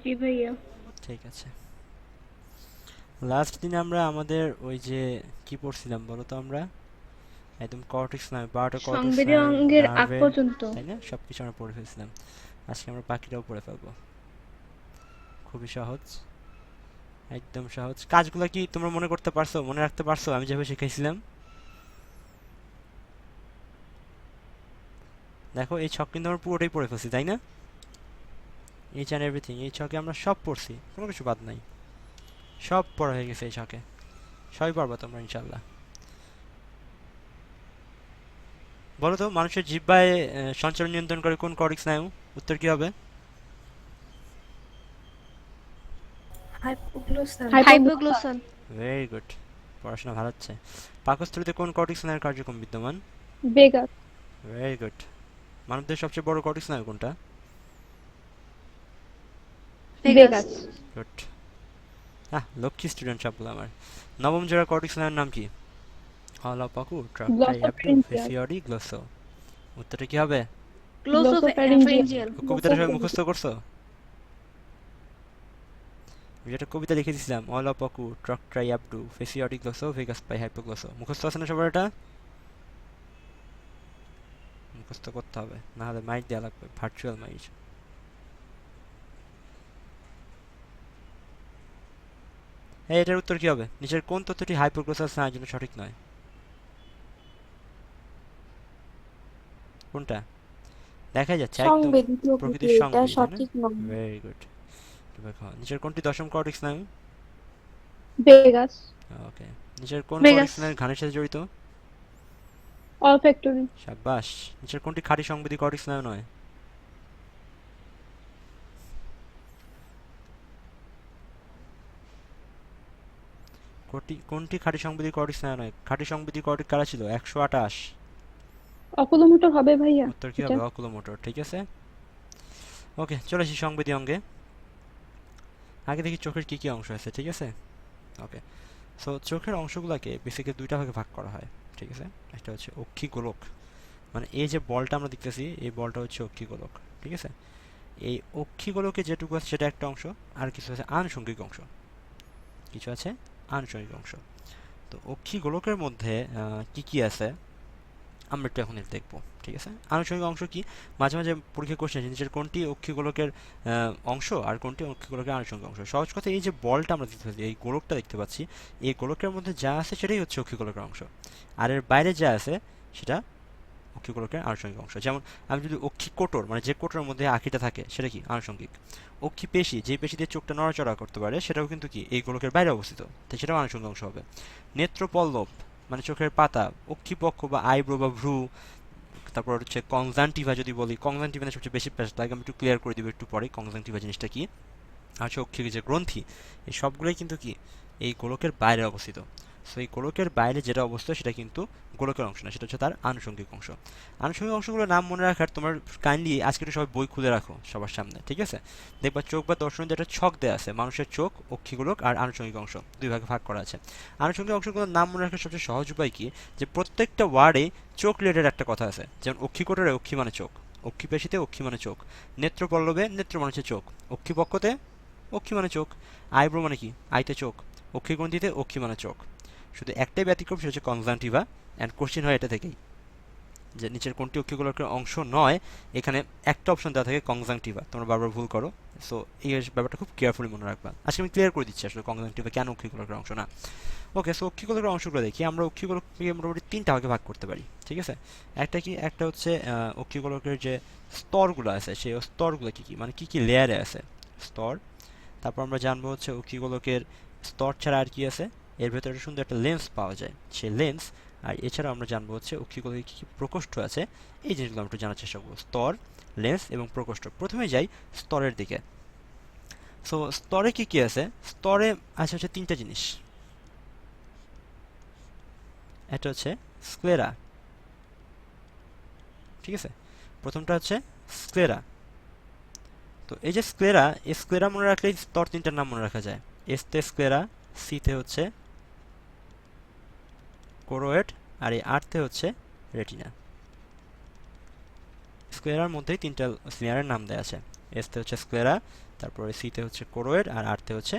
জি ভাইয়া। ঠিক আছে। লাস্ট দিন আমরা আমাদের ওই যে কি পড়ছিলাম বলো তো আমরা? একদম কর্টেক্স নার্ভ, 12টা কর্টেক্স সংবেদী নার্ভ, অঙ্গের আগ নার্ভের, পর্যন্ত। তাই না? সবকিছু আমরা পড়ে ফেলছিলাম। আজকে আমরা বাকিটাও পড়ে ফেলবো। খুবই সহজ, একদম সহজ। কাজগুলো কি তোমরা মনে করতে পারছো, মনে রাখতে পারছো আমি যেভাবে শিখাইছিলাম? দেখো এই ছক কিন্তু আমরা পুরোটাই পড়ে ফেলছি, তাই না? ইচ অ্যান্ড এভরিথিং এই ছকে আমরা সব পড়ছি, কোনো কিছু বাদ নাই, সব পড়া হয়ে গেছে এই ছকে। সবই পারবা তোমরা ইনশাল্লাহ। বলো তো মানুষের জিহ্বায় সঞ্চালন নিয়ন্ত্রণ করে কোন কর্টেক্স স্নায়ু? উত্তর কি হবে? হাইপোগ্লোসাল। হাইপোগ্লোসাল। ভেরি গুড, পড়াশোনা ভালো হচ্ছে। পাকস্থলীতে কোন কর্টেক্স স্নায়ুর কার্যক্রম বিদ্যমান? বেগাস। Very good. মানবদের সবচেয়ে বড় কর্টেক্স স্নায়ু কোনটা? ভেগাস। গুড। লক্ষ্মী স্টুডেন্ট সবগুলো আমার। নবম জোড়া কর্টেক্স স্নায়ুর নাম কি? হলোপাকু, ট্রাক্টাই অ্যাপটু, গ্লসোফ্যারিঞ্জিয়াল। ফেসিওডি, গ্লোসো। উত্তরটা কি হবে? গ্লসোফ্যারিঞ্জিয়াল। কবিতাটা সবাই মুখস্থ করছো? আমি যেটা কবিতা লিখে দিয়েছিলাম, হলোপাকু, ট্রাক্টাই অ্যাপটু, ফেসিওডি, গ্লোসো, ভেগাস পাই হাইপোগ্লোসো, মুখস্থ আছে না সবার এটা? মুখস্থ করতে হবে, না হলে মাইক দেওয়া লাগবে, ভার্চুয়াল মাইক। এটার উত্তর কি হবে? নিচের কোন তথ্যটি হাইপোগ্লোসাস স্নায়ুর জন্য সঠিক নয়? কোনটা? দেখাই যাচ্ছে একদম সংবেদী প্রকৃতি, প্রকৃতির এটা সংবেদী, তাই না? সঠিক নয়। Very good. নিচের কোনটি দশম কর্টেক্স স্নায়ু? বেগাস। ওকে। নিচের কোন বেগাস। কর্টেক্স স্নায়ু ঘাড়ের সাথে জড়িত? অলফ্যাক্টরি। সাব্বাস। নিচের কোনটি খাঁটি সংবেদী কর্টেক্স স্নায়ু নয়? কোনটি খাঁটি সংবেদী কর্টেক্স স্নায়ু নয়? খাঁটি সংবেদী কর্টেক্স কারা ছিল? 128। অকুলোমোটর হবে ভাইয়া উত্তর কি এটা। হবে? অকুলোমোটর। ঠিক আছে। ওকে, চলে আসি সংবেদী অঙ্গে। আগে দেখি চোখের কি কি অংশ আছে, ঠিক আছে? ওকে। সো চোখের অংশগুলোকে বেসিক্যালি দুইটা ভাগে ভাগ করা হয়, ঠিক আছে? একটা হচ্ছে অক্ষিগোলক, মানে এই যে বলটা আমরা দেখতেছি এই বলটা হচ্ছে অক্ষিগোলক, ঠিক আছে? এই অক্ষিগোলকে যেটুকু আছে সেটা একটা অংশ, আর কিছু আছে আনুষঙ্গিক অংশ, কিছু আছে আনুষঙ্গিক অংশ। তো অক্ষিগোলকের মধ্যে কি কি আছে আমরা একটু এখন দেখবো, ঠিক আছে? আনুষঙ্গিক অংশ কি? মাঝে মাঝে পরীক্ষা কোশ্চেন আছে নিচের কোনটি অক্ষিগোলকের অংশ আর কোনটি অক্ষিগোলকের আনুষঙ্গিক অংশ। সহজ কথা, এই যে বলটা আমরা দেখতে পাচ্ছি, এই গোলকটা দেখতে পাচ্ছি, এই গোলকের মধ্যে যা আছে সেটাই হচ্ছে অক্ষিগোলকের অংশ, আর এর বাইরে যা আছে সেটা অক্ষিগোলকের আনুষঙ্গিক অংশ। যেমন আমি যদি অক্ষিকোটর, মানে যে কোটরের মধ্যে আঁখিটা থাকে সেটা কি? আনুষঙ্গিক। অক্ষিপেশি, যে পেশি দিয়ে চোখটা নড়াচড়া করতে পারে, সেটাও কিন্তু কি এই গোলকের বাইরে অবস্থিত, তাই সেটাও আনুষঙ্গিক অংশ হবে। নেত্রপল্লব, মানে চোখের পাতা, অক্ষিপক্ষ বা আইব্রো বা ভ্রু, তারপর হচ্ছে কনজাংটিভা। যদি বলি কনজাংটিভা সবচেয়ে বেশি প্যাচ লাগে, আমি একটু ক্লিয়ার করে দিব একটু পরে কনজাংটিভা জিনিসটা কি। আর হচ্ছে অক্ষিক যে গ্রন্থি, এই সবগুলোই কিন্তু কি এই গোলকের বাইরে অবস্থিত। সো এই গোলকের বাইরে যেটা অবস্থিত সেটা কিন্তু গোলকের অংশ না, সেটা হচ্ছে তার আনুষঙ্গিক অংশ। আনুষঙ্গিক অংশগুলোর নাম মনে রাখার তোমার কাইন্ডলি আজকে একটু সবাই বই খুলে রাখো সবার সামনে, ঠিক আছে? দেখবা চোখ বা দর্শনে যেটা ছক দেওয়া আছে, মানুষের চোখ, অক্ষিগোলক আর আনুষঙ্গিক অংশ দুই ভাগে ভাগ করা আছে। আনুষঙ্গিক অংশগুলোর নাম মনে রাখার সবচেয়ে সহজ উপায় কি? যে প্রত্যেকটা ওয়ার্ডে চোখ রিলেটেড একটা কথা আছে। যেমন অক্ষিকোটরে অক্ষি মানে চোখ, অক্ষিপেশিতে অক্ষি মানে চোখ, নেত্রপল্লবে নেত্র মানে হচ্ছে চোখ, অক্ষিপক্ষতে অক্ষি মানে চোখ, আইব্রো মানে কি? আইতে চোখ, অক্ষিগ্রন্থিতে অক্ষি মানে চোখ। শুধু একটাই ব্যতিক্রম, সেটা হচ্ছে কনজাংটিভা। অ্যান্ড কোশ্চিন হয় এটা থেকেই যে নিচের কোনটি অক্ষিগোলকের অংশ নয়, এখানে একটা অপশন দেওয়া থাকে কনজাংটিভা, তোমরা বারবার ভুল করো। সো এই ব্যাপারটা খুব কেয়ারফুলি মনে রাখবা। আজকে আমি ক্লিয়ার করে দিচ্ছি আসলে কনজাংটিভা কেন অক্ষিগোলকের অংশ না। ওকে, সো অক্ষিগোলকের অংশগুলো দেখি। আমরা অক্ষিগোলককে মোটামুটি তিনটা ভাগে ভাগ করতে পারি, ঠিক আছে? একটা কি, একটা হচ্ছে অক্ষিগোলকের যে স্তরগুলো আছে সেই স্তরগুলো কি কি, মানে কি কি লেয়ারে আছে স্তর। তারপর আমরা জানবো হচ্ছে অক্ষিগোলকের স্তর ছাড়া আর কি আছে, এর ভেতরে সুন্দর একটা লেন্স পাওয়া যায়, সেই লেন্স। আর এছাড়াও আমরা জানবো হচ্ছে অক্ষিগোলকে কী কী প্রকোষ্ঠ আছে, এই জিনিসগুলো আমরা একটু জানার চেষ্টা করবো। স্তর, লেন্স এবং প্রকোষ্ঠ। প্রথমে যাই স্তরের দিকে। সো স্তরে কি কি আছে? স্তরে আছে হচ্ছে তিনটা জিনিস। এটা হচ্ছে স্ক্লেরা, ঠিক আছে? প্রথমটা হচ্ছে স্ক্লেরা। তো এই যে স্ক্লেরা, এই স্ক্লেরা মনে রাখলে স্তর তিনটার নাম মনে রাখা যায়। এসতে স্ক্লেরা, সিতে হচ্ছে কোরোয়েড, আর এই আর্থে হচ্ছে রেটিনা। স্কোয়ারের মধ্যেই তিনটা লেয়ারের নাম দেওয়া আছে। এসতে হচ্ছে স্ক্লেরা, তারপরে সিতে হচ্ছে কোরোয়েড, আর আরতে হচ্ছে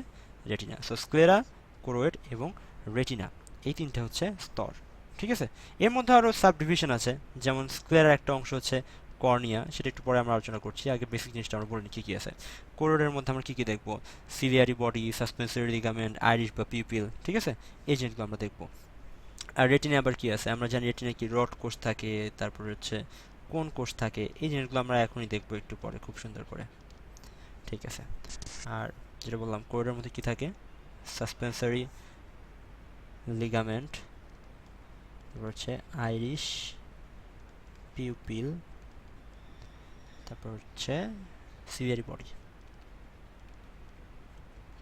রেটিনা। সো স্ক্লেরা, কোরোয়েড এবং রেটিনা, এই তিনটে হচ্ছে স্তর। ঠিক আছে, এর মধ্যে আরও সাব ডিভিশন আছে, যেমন স্ক্লেরার একটা অংশ হচ্ছে কর্নিয়া, সেটা একটু পরে আমরা আলোচনা করছি, আগে বেসিক জিনিসটা আমরা বলে নিই কী কী আছে। কোরোয়েডের মধ্যে আমরা কী কী দেখবো, ciliary body, suspensory ligament, Irish বা পিউপিল, ঠিক আছে, এই জিনিসগুলো আমরা দেখবো। আর রেটিনা আবার কী আছে, আমরা জানি রেটিনা কি রড কোষ থাকে, তারপর হচ্ছে কোন কোষ থাকে, এই জিনিসগুলো আমরা এখনই দেখবো একটু পরে খুব সুন্দর করে। ঠিক আছে, আর যেটা বললাম কোরোয়েডের মধ্যে কী থাকে, সাসপেন্সরি লিগামেন্ট, তারপর হচ্ছে আইরিশ, পিউপিল, তারপর হচ্ছে সিলিয়ারি বডি।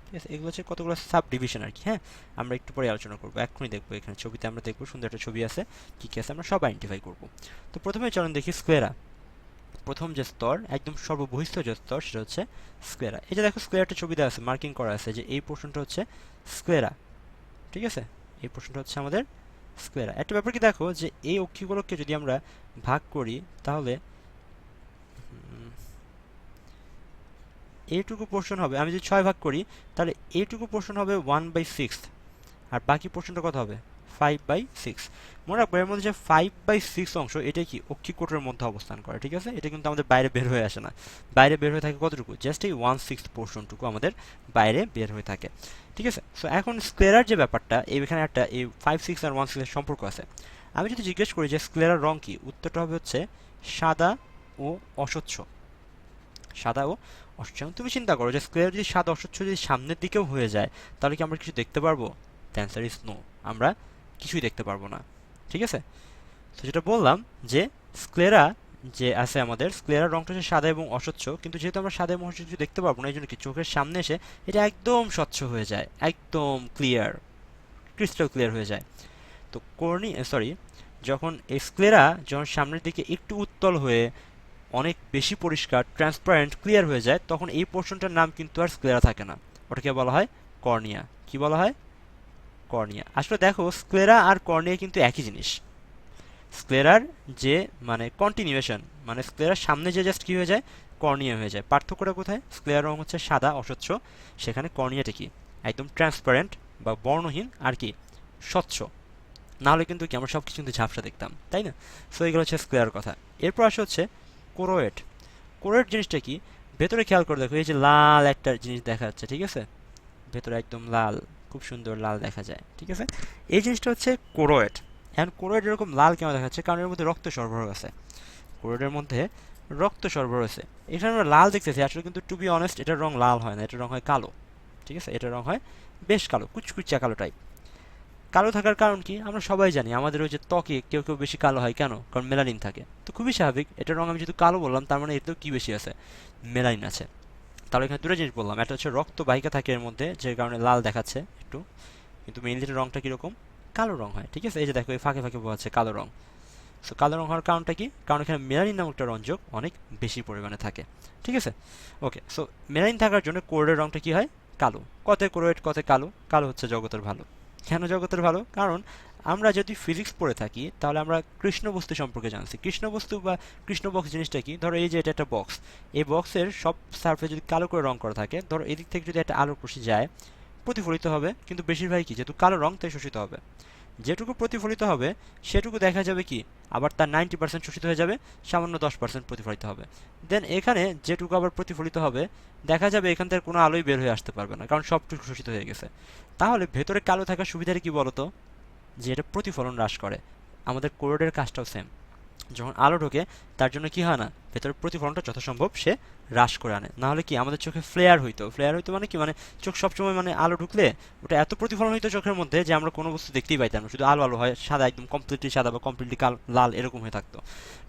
ঠিক আছে, এগুলো হচ্ছে কতগুলো সাব ডিভিশন আর কি। হ্যাঁ, আমরা একটু পরে আলোচনা করবো, এক্ষুনি দেখবো, এখানে ছবিতে আমরা দেখবো, সুন্দর একটা ছবি আছে, কী কী আছে আমরা সব আইডেন্টিফাই করবো। তো প্রথমে চলুন দেখি স্ক্লেরা। প্রথম যে স্তর, একদম সর্ববহিস্থ যে স্তর, সেটা হচ্ছে স্ক্লেরা। এই যে দেখো স্ক্লেরাটা ছবি দেওয়া আছে, মার্কিং করা আছে যে এই পোর্শনটা হচ্ছে স্ক্লেরা। ঠিক আছে, এই পোর্শনটা হচ্ছে আমাদের স্ক্লেরা। একটা ব্যাপার কি দেখো, যে এই অক্ষিগুলোকে যদি আমরা ভাগ করি, তাহলে এইটুকু পোর্শন হবে, আমি যদি 6 ভাগ করি, তাহলে এইটুকু পোর্শন হবে 1/6, আর বাকি পোর্শনটা কত হবে 5/6। মনে রাখবো এর মধ্যে যে 5/6 অংশ, এটা কি অক্ষিকোটের মধ্যে অবস্থান করে। ঠিক আছে, এটা কিন্তু আমাদের বাইরে বের হয়ে আসে না, বাইরে বের হয়ে থাকে কতটুকু, জাস্ট এই 1/6 পোর্শনটুকু আমাদের বাইরে বের হয়ে থাকে। ঠিক আছে, সো এখন স্ক্লেরার যে ব্যাপারটা, এখানে একটা এই 5, 6 আর 1/6 এর সম্পর্ক আছে। আমি যদি জিজ্ঞেস করি যে স্ক্লেরার রং কি, উত্তরটা হবে হচ্ছে সাদা ও অস্বচ্ছ। সাদা ও অস্বচ্ছ। তুমি চিন্তা করো যে স্কোয়ার যদি সাদা অস্বচ্ছ যদি সামনের দিকেও হয়ে যায়, তাহলে কি আমরা কিছু দেখতে পারবো? দ্য অ্যান্সার ইজ নো, আমরা কিছুই দেখতে পারবো না। ঠিক আছে, তো যেটা বললাম যে স্ক্লেরা যে আছে আমাদের, স্ক্লেরার রংটা হচ্ছে সাদা এবং অস্বচ্ছ, কিন্তু যেহেতু আমরা সাদা এবং অস্বচ্ছ কিছু দেখতে পারবো না, এই জন্য কি চোখের সামনে এসে এটা একদম স্বচ্ছ হয়ে যায়, একদম ক্লিয়ার, ক্রিস্টাল ক্লিয়ার হয়ে যায়। তো যখন এই স্ক্লেরা যখন সামনের দিকে একটু উত্তল হয়ে অনেক বেশি পরিষ্কার, ট্রান্সপারেন্ট, ক্লিয়ার হয়ে যায়, তখন এই পোর্শনটার নাম কিন্তু আর স্ক্লেরা থাকে না, ওটাকে বলা হয় কর্নিয়া। কি বলা হয়? কর্নিয়া। আসলে দেখো স্ক্লেরা আর কর্নিয়া কিন্তু একই জিনিস। স্ক্লেরার যে মানে কন্টিনিউয়েশন, মানে স্ক্লেরার সামনে যে জাস্ট কি হয়ে যায়, কর্নিয়া হয়ে যায়। পার্থক্যটা কোথায়? স্ক্লেরার রং হচ্ছে সাদা অস্বচ্ছ, সেখানে কর্নিয়াটা কি একদম ট্রান্সপারেন্ট বা বর্ণহীন আর কি স্বচ্ছ। না হলে কিন্তু কি আমরা সব কিছু কিন্তু ঝাপসা দেখতাম, তাই না? সো এগুলো হচ্ছে স্ক্লেরার কথা। এরপর আসে হচ্ছে কোরোয়েড। কোরোয়েড জিনিসটা কি, ভেতরে খেয়াল করে দেখো, এই যে লাল একটা জিনিস দেখা যাচ্ছে, ঠিক আছে, ভেতরে একদম লাল, খুব সুন্দর লাল দেখা যায়। ঠিক আছে, এই জিনিসটা হচ্ছে কোরোয়েড। এখন কোরোয়েড এরকম লাল কেন দেখা যাচ্ছে? কারণ এর মধ্যে রক্ত সরবরাহ আছে, কোরোয়েডের মধ্যে রক্ত সরবরাহ আছে। এখানে আমরা লাল দেখতেছি, আসলে কিন্তু টু বি অনেস্ট এটার রং লাল হয় না, এটার রং হয় কালো। ঠিক আছে, এটার রং হয় বেশ কালো, কুচকুচা কালো টাইপ। কালো থাকার কারণ কি আমরা সবাই জানি, আমাদের ওই যে ত্বকে কেউ কেউ বেশি কালো হয় কেন? কারণ মেলানিন থাকে। তো খুবই স্বাভাবিক, এটার রং আমি যেহেতু কালো বললাম, তার মানে এতেও কি বেশি আছে? মেলানিন আছে। তাহলে এখানে দুটো জিনিস বললাম, একটা হচ্ছে রক্ত বাহিকা থাকে এর মধ্যে, যে কারণে লাল দেখাচ্ছে একটু, কিন্তু মেইনলি এটার রংটা কীরকম? কালো রং হয়। ঠিক আছে, এই যে দেখো এই ফাঁকে ফাঁকে বোঝা যাচ্ছে কালো রং। সো কালো রং হওয়ার কারণটা কি? কারণ এখানে মেলানিন নামক একটা রঞ্জক অনেক বেশি পরিমাণে থাকে। ঠিক আছে, ওকে। সো মেলানিন থাকার জন্য কোরোয়েডের রংটা কি হয়? কালো। কতে কোরোয়েড, কতে কালো। কালো হচ্ছে জগতের ভালো। কেন জগতের ভালো? কারণ আমরা যদি ফিজিক্স পড়ে থাকি, তাহলে আমরা কৃষ্ণ বস্তু সম্পর্কে জানছি। কৃষ্ণ বস্তু বা কৃষ্ণ বক্স জিনিসটা কি? ধরো এই যে এটা একটা বক্স, এই বক্সের সব সারফেস যদি কালো করে রং করা থাকে, ধরো এদিক থেকে যদি একটা আলোক রশ্মি যায়, প্রতিফলিত হবে, কিন্তু বেশিরভাগই কি, যেহেতু কালো রং তাই শোষিত হবে। যেটুকু প্রতিফলিত হবে সেটুকু দেখা যাবে কি, আবার তার 90% শোষিত হয়ে যাবে, সামান্য 10% প্রতিফলিত হবে। দেন এখানে যেটুকু আবার প্রতিফলিত হবে, দেখা যাবে এখান থেকে কোনো আলোই বের হয়ে আসতে পারবে না, কারণ সবটুকু শোষিত হয়ে গেছে। তাহলে ভেতরে কালো থাকার সুবিধাটা কি বলতো? যে এটা প্রতিফলন হ্রাস করে। আমাদের কোরোডের কাজটাও সেম, যখন আলো ঢোকে তার জন্য কি হয় না, ভেতরের প্রতিফলনটা যথাসম্ভব সে হ্রাস করে আনে। না হলে কি আমাদের চোখে ফ্লেয়ার হইতো। ফ্লেয়ার হইতো মানে কি, মানে চোখ সবসময় মানে আলো ঢুকলে ওটা এত প্রতিফলন হইতো চোখের মধ্যে যে আমরা কোনো বস্তু দেখতেই পাইতাম না, শুধু আলো আলো হয়, সাদা একদম কমপ্লিটলি সাদা বা কমপ্লিটলি লাল এরকম হয়ে থাকতো।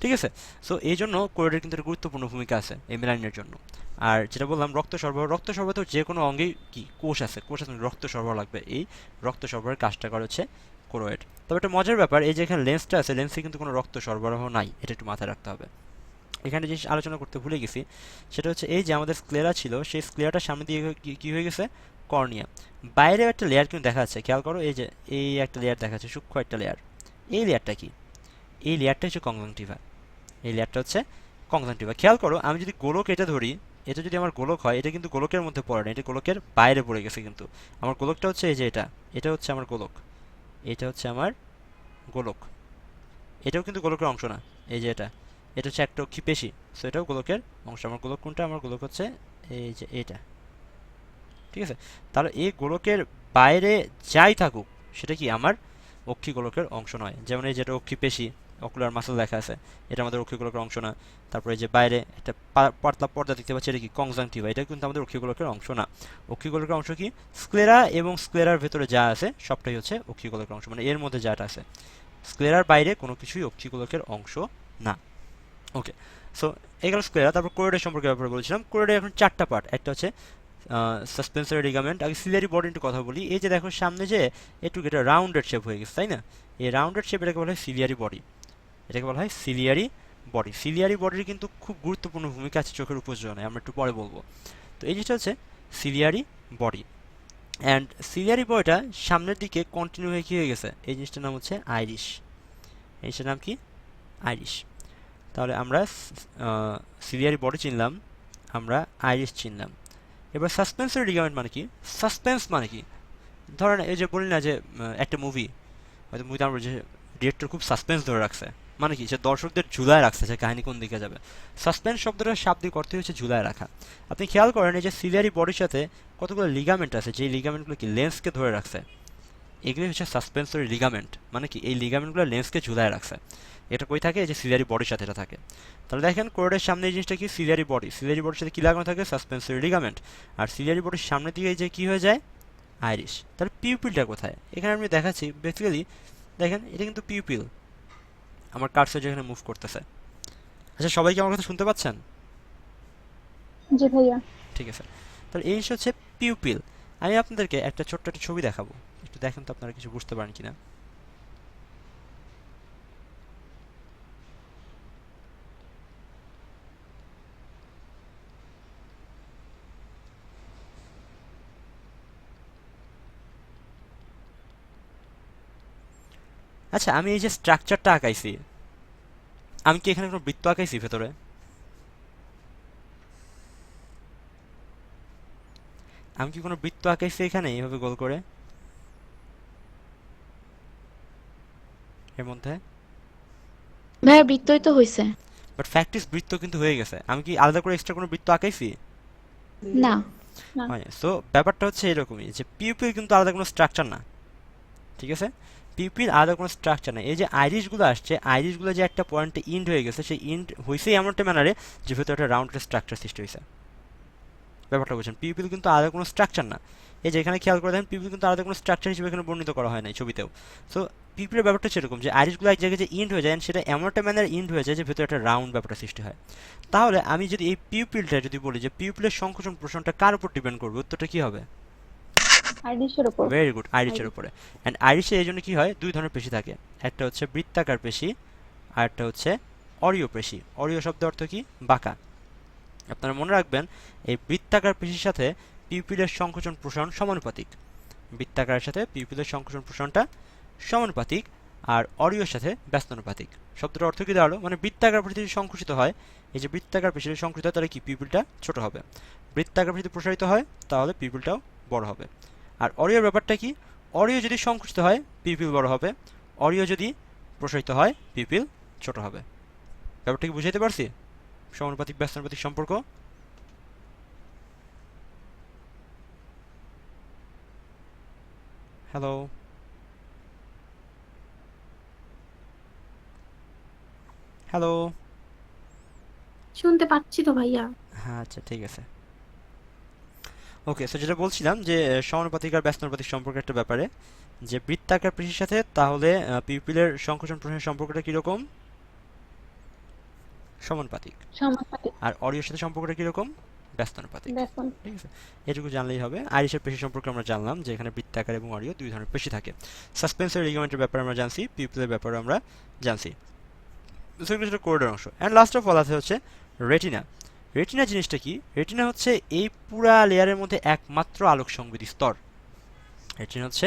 ঠিক আছে, সো এই জন্য কোরোডের কিন্তু একটা গুরুত্বপূর্ণ ভূমিকা আছে এই মেলানিনের জন্য। আর যেটা বললাম রক্ত সরবরাহ, রক্ত সরবরাহ তো যে কোনো অঙ্গেই কি কোষ আছে, কোষ আছে, রক্ত সরবরাহ লাগবে, এই রক্ত সরবরাহের কাজটা করে হচ্ছে কোরোয়েড। তবে একটা মজার ব্যাপার, এই যে এখানে লেন্সটা আছে, লেন্সে কিন্তু কোনো রক্ত সরবরাহ নাই, এটা একটু মাথায় রাখতে হবে। এখানে জিনিস আলোচনা করতে ভুলে গেছি, সেটা হচ্ছে এই যে আমাদের স্ক্লেরা ছিল, সেই স্ক্লেরাটার সামনে দিয়ে কি হয়ে গেছে? কর্নিয়া। বাইরেও একটা লেয়ার কিন্তু দেখা যাচ্ছে, খেয়াল করো, এই যে এই একটা লেয়ার দেখা যাচ্ছে, সূক্ষ্ম একটা লেয়ার। এই লেয়ারটা কি? এই লেয়ারটা হচ্ছে কনজাংটিভা। এই লেয়ারটা হচ্ছে কনজাংটিভা। খেয়াল করো, আমি যদি গোলক এটা ধরি, এটা যদি আমার গোলক হয়, এটা কিন্তু গোলকের মধ্যে পড়ে না, এটা গোলকের বাইরে পড়ে গেছে। কিন্তু আমার গোলকটা হচ্ছে এই যে এটা হচ্ছে আমার গোলক, এটা হচ্ছে আমার গোলক, এটাও কিন্তু গোলকের অংশ না। এই যে এটা হচ্ছে একটা অক্ষি পেশি, সো এটাও গোলকের অংশ। আমার গোলক কোনটা? আমার গোলক হচ্ছে এই যে এটা, ঠিক আছে? তাহলে এই গোলকের বাইরে যাই থাকুক সেটা কি আমার অক্ষি গোলকের অংশ নয়। যেমন এই যেটা অক্ষি পেশি, অকুলার মাসল লেখা আছে, এটা আমাদের অক্ষি গোলকের অংশ না। তারপরে যে বাইরে একটা পাতলা পর্দা দেখতে পাচ্ছি, এটা কি কনজাংটিভা, এটা কিন্তু আমাদের অক্ষি গোলকের অংশ না। অক্ষি গোলকের অংশ কি? স্ক্লেরা, এবং স্ক্লেরার ভেতরে যা আছে সবটাই হচ্ছে অক্ষি গোলকের অংশ, মানে এর মধ্যে যাটা আছে। স্ক্লেরার বাইরে কোনো কিছুই অক্ষি গোলকের অংশ না। ওকে, সো এই গেল স্ক্লেরা। তারপর কোরেডের সম্পর্কে ব্যাপারে বলেছিলাম। কোরেডের এখন 4টা পার্ট। একটা হচ্ছে সাসপেন্সরি লিগামেন্ট। আগে সিলিয়ারি বডি একটু কথা বলি। এই যে দেখো সামনে যে একটু এটা রাউন্ডেড শেপ হয়ে গেছে, তাই না? এই রাউন্ডেড শেপ এটাকে বলা হয় সিলিয়ারি বডি, এটাকে বলা হয় সিলিয়ারি বডি। সিলিয়ারি বডির কিন্তু খুব গুরুত্বপূর্ণ ভূমিকা আছে চোখের উপযোজনে, আমরা একটু পরে বলবো। তো এই জিনিসটা হচ্ছে সিলিয়ারি বডি। অ্যান্ড সিলিয়ারি বডিটা সামনের দিকে কন্টিনিউ হয়ে কি হয়ে গেছে, এই জিনিসটার নাম হচ্ছে আইরিশ। এই জিনিসটার নাম কি? আইরিশ। তাহলে আমরা সিলিয়ারি বডি চিনলাম, আমরা আইরিশ চিনলাম। এবার সাসপেন্সরি লিগামেন্ট মানে কি? সাসপেন্স মানে কি? ধরেন এই যে বলি না যে একটা মুভি, হয়তো মুভিতে আমরা যে ডিরেক্টর খুব সাসপেন্স ধরে রাখছে, মানে কি? সে দর্শকদের ঝুলায় রাখছে যে কাহিনী কোন দিকে যাবে। সাসপেন্স শব্দটার শাব্দিক অর্থই হচ্ছে ঝুলায় রাখা। আপনি খেয়াল করেন এই যে সিলিয়ারি বডির সাথে কতগুলো লিগামেন্ট আছে, যে লিগামেন্টগুলো কি লেন্সকে ধরে রাখছে, এগুলি হচ্ছে সাসপেন্সরি লিগামেন্ট। মানে কি? এই লিগামেন্টগুলো লেন্সকে ঝুলায় রাখছে। এটা কই থাকে? এই যে সিলিয়ারি বডির সাথে এটা থাকে। তাহলে দেখেন কোরেডের সামনে এই জিনিসটা কি? Ciliary body. সিলিয়ারি বডির সাথে কি লাগানো থাকে? Suspensory ligament. আর সিলিয়ারি বডির সামনে দিকে যে কি হয়ে যায়? আইরিশ। তাহলে পিউপিলটা কোথায়? এখানে আমি দেখাচ্ছি বেসিক্যালি, দেখেন এটা কিন্তু পিউপিল, আমার কার্সর যেখানে মুভ করতেছে। আচ্ছা, সবাই কি আমার কথা শুনতে পাচ্ছেন? জি ভাইয়া। ঠিক আছে, তাহলে এই হচ্ছে পিউপিল। আমি আপনাদেরকে একটা ছোট্ট একটা ছবি দেখাবো, একটু দেখেন তো আপনারা কিছু বুঝতে পারেন কিনা। আচ্ছা, আমি এই যে স্ট্রাকচারটা আঁকাইছি, আমি কি এখানে কোনো বৃত্ত আঁকাইছি ভেতরে? আমি কি কোনো বৃত্ত আঁকাইছি এখানে এইভাবে গোল করে এর মধ্যে? ভাইয়া বৃত্তই তো হইছে। বাট ফ্যাক্ট বৃত্ত কিন্তু হয়ে গেছে। আমি কি আলাদা করে এক্সট্রা কোনো বৃত্ত আঁকাইছি? না। না। হয়। সো ব্যাপারটা হচ্ছে এরকমই যে পিউপিল কিন্তু আলাদা কোনো স্ট্রাকচার না, ঠিক আছে? পিউপিল আলাদা কোনো স্ট্রাকচার না। এই যে আইরিশগুলো আসছে, আইরিশগুলো যে একটা পয়েন্টে ইন্ড হয়ে গেছে, সেই ইন্ড হয়েছে এমন একটা ম্যানারে যে ভেতরে একটা রাউন্ড স্ট্রাকচার সৃষ্টি হয়েছে। ব্যাপারটা বুঝছেন? পিউপিল কিন্তু আলাদা কোনো স্ট্রাকচার না। এই যে এখানে খেয়াল করে দেখেন, পিউপিল কিন্তু আলাদা কোনো স্ট্রাকচার হিসেবে এখানে বর্ণিত করা হয় না এই ছবিতেও। সো পিউপিলের ব্যাপারটা হচ্ছে এরকম যে আইরিশগুলো এক জায়গায় যে ইন্ড হয়ে যায়, সেটা এমন একটা ম্যানারে ইন্ড হয়ে যায় যে ভেতরে একটা রাউন্ড ব্যাপারটা সৃষ্টি হয়। তাহলে আমি যদি এই পিউপিলটা যদি বলি যে পিউপিলের সংকোচন প্রশ্নটা কার উপর ডিপেন্ড করবে, উত্তরটা কি হবে? আইরিশের উপর। ভেরি গুড, আইরিশের উপরে। অ্যান্ড আইরিশে এই জন্য কি হয়, দুই ধরনের পেশি থাকে। একটা হচ্ছে বৃত্তাকার পেশি, আর একটা হচ্ছে অরীয় পেশি। অরীয় শব্দের অর্থ কি? বাঁকা। আপনারা মনে রাখবেন, এই বৃত্তাকার পেশির সাথে পিউপিলের সংকোচন প্রসারণ সমানুপাতিক। বৃত্তাকারের সাথে পিউপিলের সংকোচন প্রসারণটা সমানুপাতিক, আর অরীয়র সাথে ব্যস্তানুপাতিক। শব্দটার অর্থ কি দাঁড়ালো? মানে বৃত্তাকার পেশি যদি সংকুচিত হয়, এই যে বৃত্তাকার পেশি যদি সংকুচিত হয়, তাহলে কি পিউপিলটা ছোট হবে। বৃত্তাকার পেশি যদি প্রসারিত হয়, তাহলে পিউপিলটাও বড় হবে। আর অরীয় ব্যাপারটা কি? অরীয় যদি সংকুচিত হয়, পিউপিল বড় হবে। অরীয় যদি প্রসারিত হয়, পিউপিল ছোট হবে। ব্যাপারটা কি বুঝাইতে পারছি? সমানুপাতিক ব্যস্তানুপাতিক সম্পর্ক। Hello, hello. শুনতে পাচ্ছি তো ভাইয়া। হ্যাঁ, আচ্ছা, ঠিক আছে। ওকে, সো যেটা বলছিলাম যে সমানুপাতিক আর ব্যস্তানুপাতিক সম্পর্কের একটা ব্যাপারে, যে বৃত্তাকার পেশির সাথে তাহলে পিউপিলের সংকোচন প্রসারণের সম্পর্কটা কিরকম? সমানুপাতিক। সমানুপাতিক। আর অরীয়ের সাথে সম্পর্কটা কিরকম? ব্যস্তানুপাতিক। বেসন। ঠিক আছে, এটুকু জানলেই হবে। আইরিশের পেশি সম্পর্কে আমরা জানলাম যে এখানে বৃত্তাকার এবং অরীয় দুই ধরনের পেশি থাকে। সাসপেন্সরি লিগামেন্টের ব্যাপারে আমরা জানছি, পিউপিলের ব্যাপারে আমরা জানছি। সেগুলো সেটা কোরেডের অংশ। অ্যান্ড লাস্ট অফ অল আছে হচ্ছে রেটিনা। রেটিনা জিনিসটা কি? রেটিনা হচ্ছে এই পুরা লেয়ারের মধ্যে একমাত্র আলোক সংবেদী স্তর। রেটিনা হচ্ছে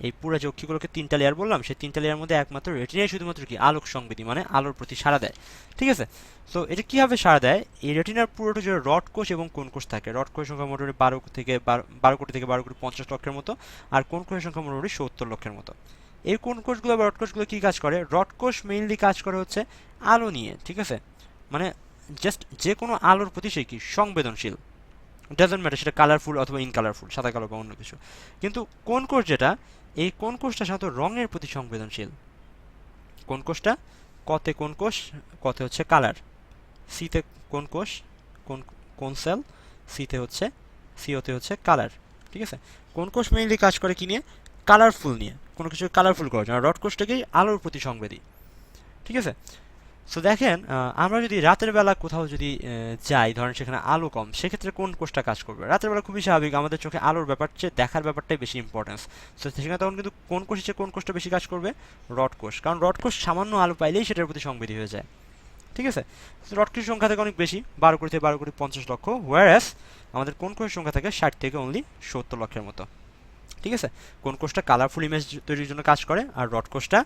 এই পুরো যে অক্ষিগুলোকে 3টা লেয়ার বললাম, সেই 3টা লেয়ার মধ্যে একমাত্র রেটিনাই শুধুমাত্র কি আলোক সংবেদী, মানে আলোর প্রতি সাড়া দেয়। ঠিক আছে, সো এটা কিভাবে সাড়া দেয়, এই রেটিনার পুরোটা যে রড কোষ এবং কোন কোষ থাকে, রড কোষের সংখ্যা মোটামুটি 12 কোটি থেকে 12 কোটি 50 লক্ষের মতো, আর কোন কোষের সংখ্যা মোটামুটি 70 লক্ষের মতো। এই কোন কোষগুলো বা রড কোষগুলো কি কাজ করে, রড কোষ মেইনলি কাজ করে হচ্ছে আলো নিয়ে। ঠিক আছে, মানে জাস্ট যে কোনো আলোর প্রতি সে কি সংবেদনশীল, ডাজন্ট ম্যাটার সেটা কালারফুল অথবা ইনকালারফুল, সাদা কালো বা অন্য কিছু। কিন্তু কোন কোষ যেটা, এই কোন কোষটা সাধারণত রঙের প্রতি সংবেদনশীল। কোন কোষটা, কতে কোন কোষ, কতে হচ্ছে কালার, সিতে কোন কোষ, কোন কোন সেল, সিওতে হচ্ছে কালার। ঠিক আছে, কোন কোষ মেইনলি কাজ করে কি নিয়ে, কালারফুল নিয়ে, কোনো কিছু কালারফুল করার জন্য। রড কোষটাকেই আলোর প্রতি সংবেদী। ঠিক আছে, সো দেখেন আমরা যদি রাতের বেলা কোথাও যদি যাই, ধরেন সেখানে আলো কম, সেক্ষেত্রে কোন কোষটা কাজ করবে, রাতের বেলা খুবই স্বাভাবিক, আমাদের চোখে আলোর ব্যাপার চেয়ে দেখার ব্যাপারটাই বেশি ইম্পর্টেন্স। সো সেখানে তখন কিন্তু কোন কোষ চেয়ে কোন কোষটা বেশি কাজ করবে, রড কোষ, কারণ রড কোষ সামান্য আলো পাইলেই সেটার প্রতি সংবেদী হয়ে যায়। ঠিক আছে, রড কোষের সংখ্যা থেকে অনেক বেশি, 12 কোটি থেকে 12 কোটি 50 লক্ষ, ওয়ারাস আমাদের কোন কোষের সংখ্যা থাকে 60 থেকে অনলি 70 লক্ষের মতো। ঠিক আছে, কোন কোষটা কালারফুল ইমেজ তৈরির জন্য কাজ করে, আর রড কোষটা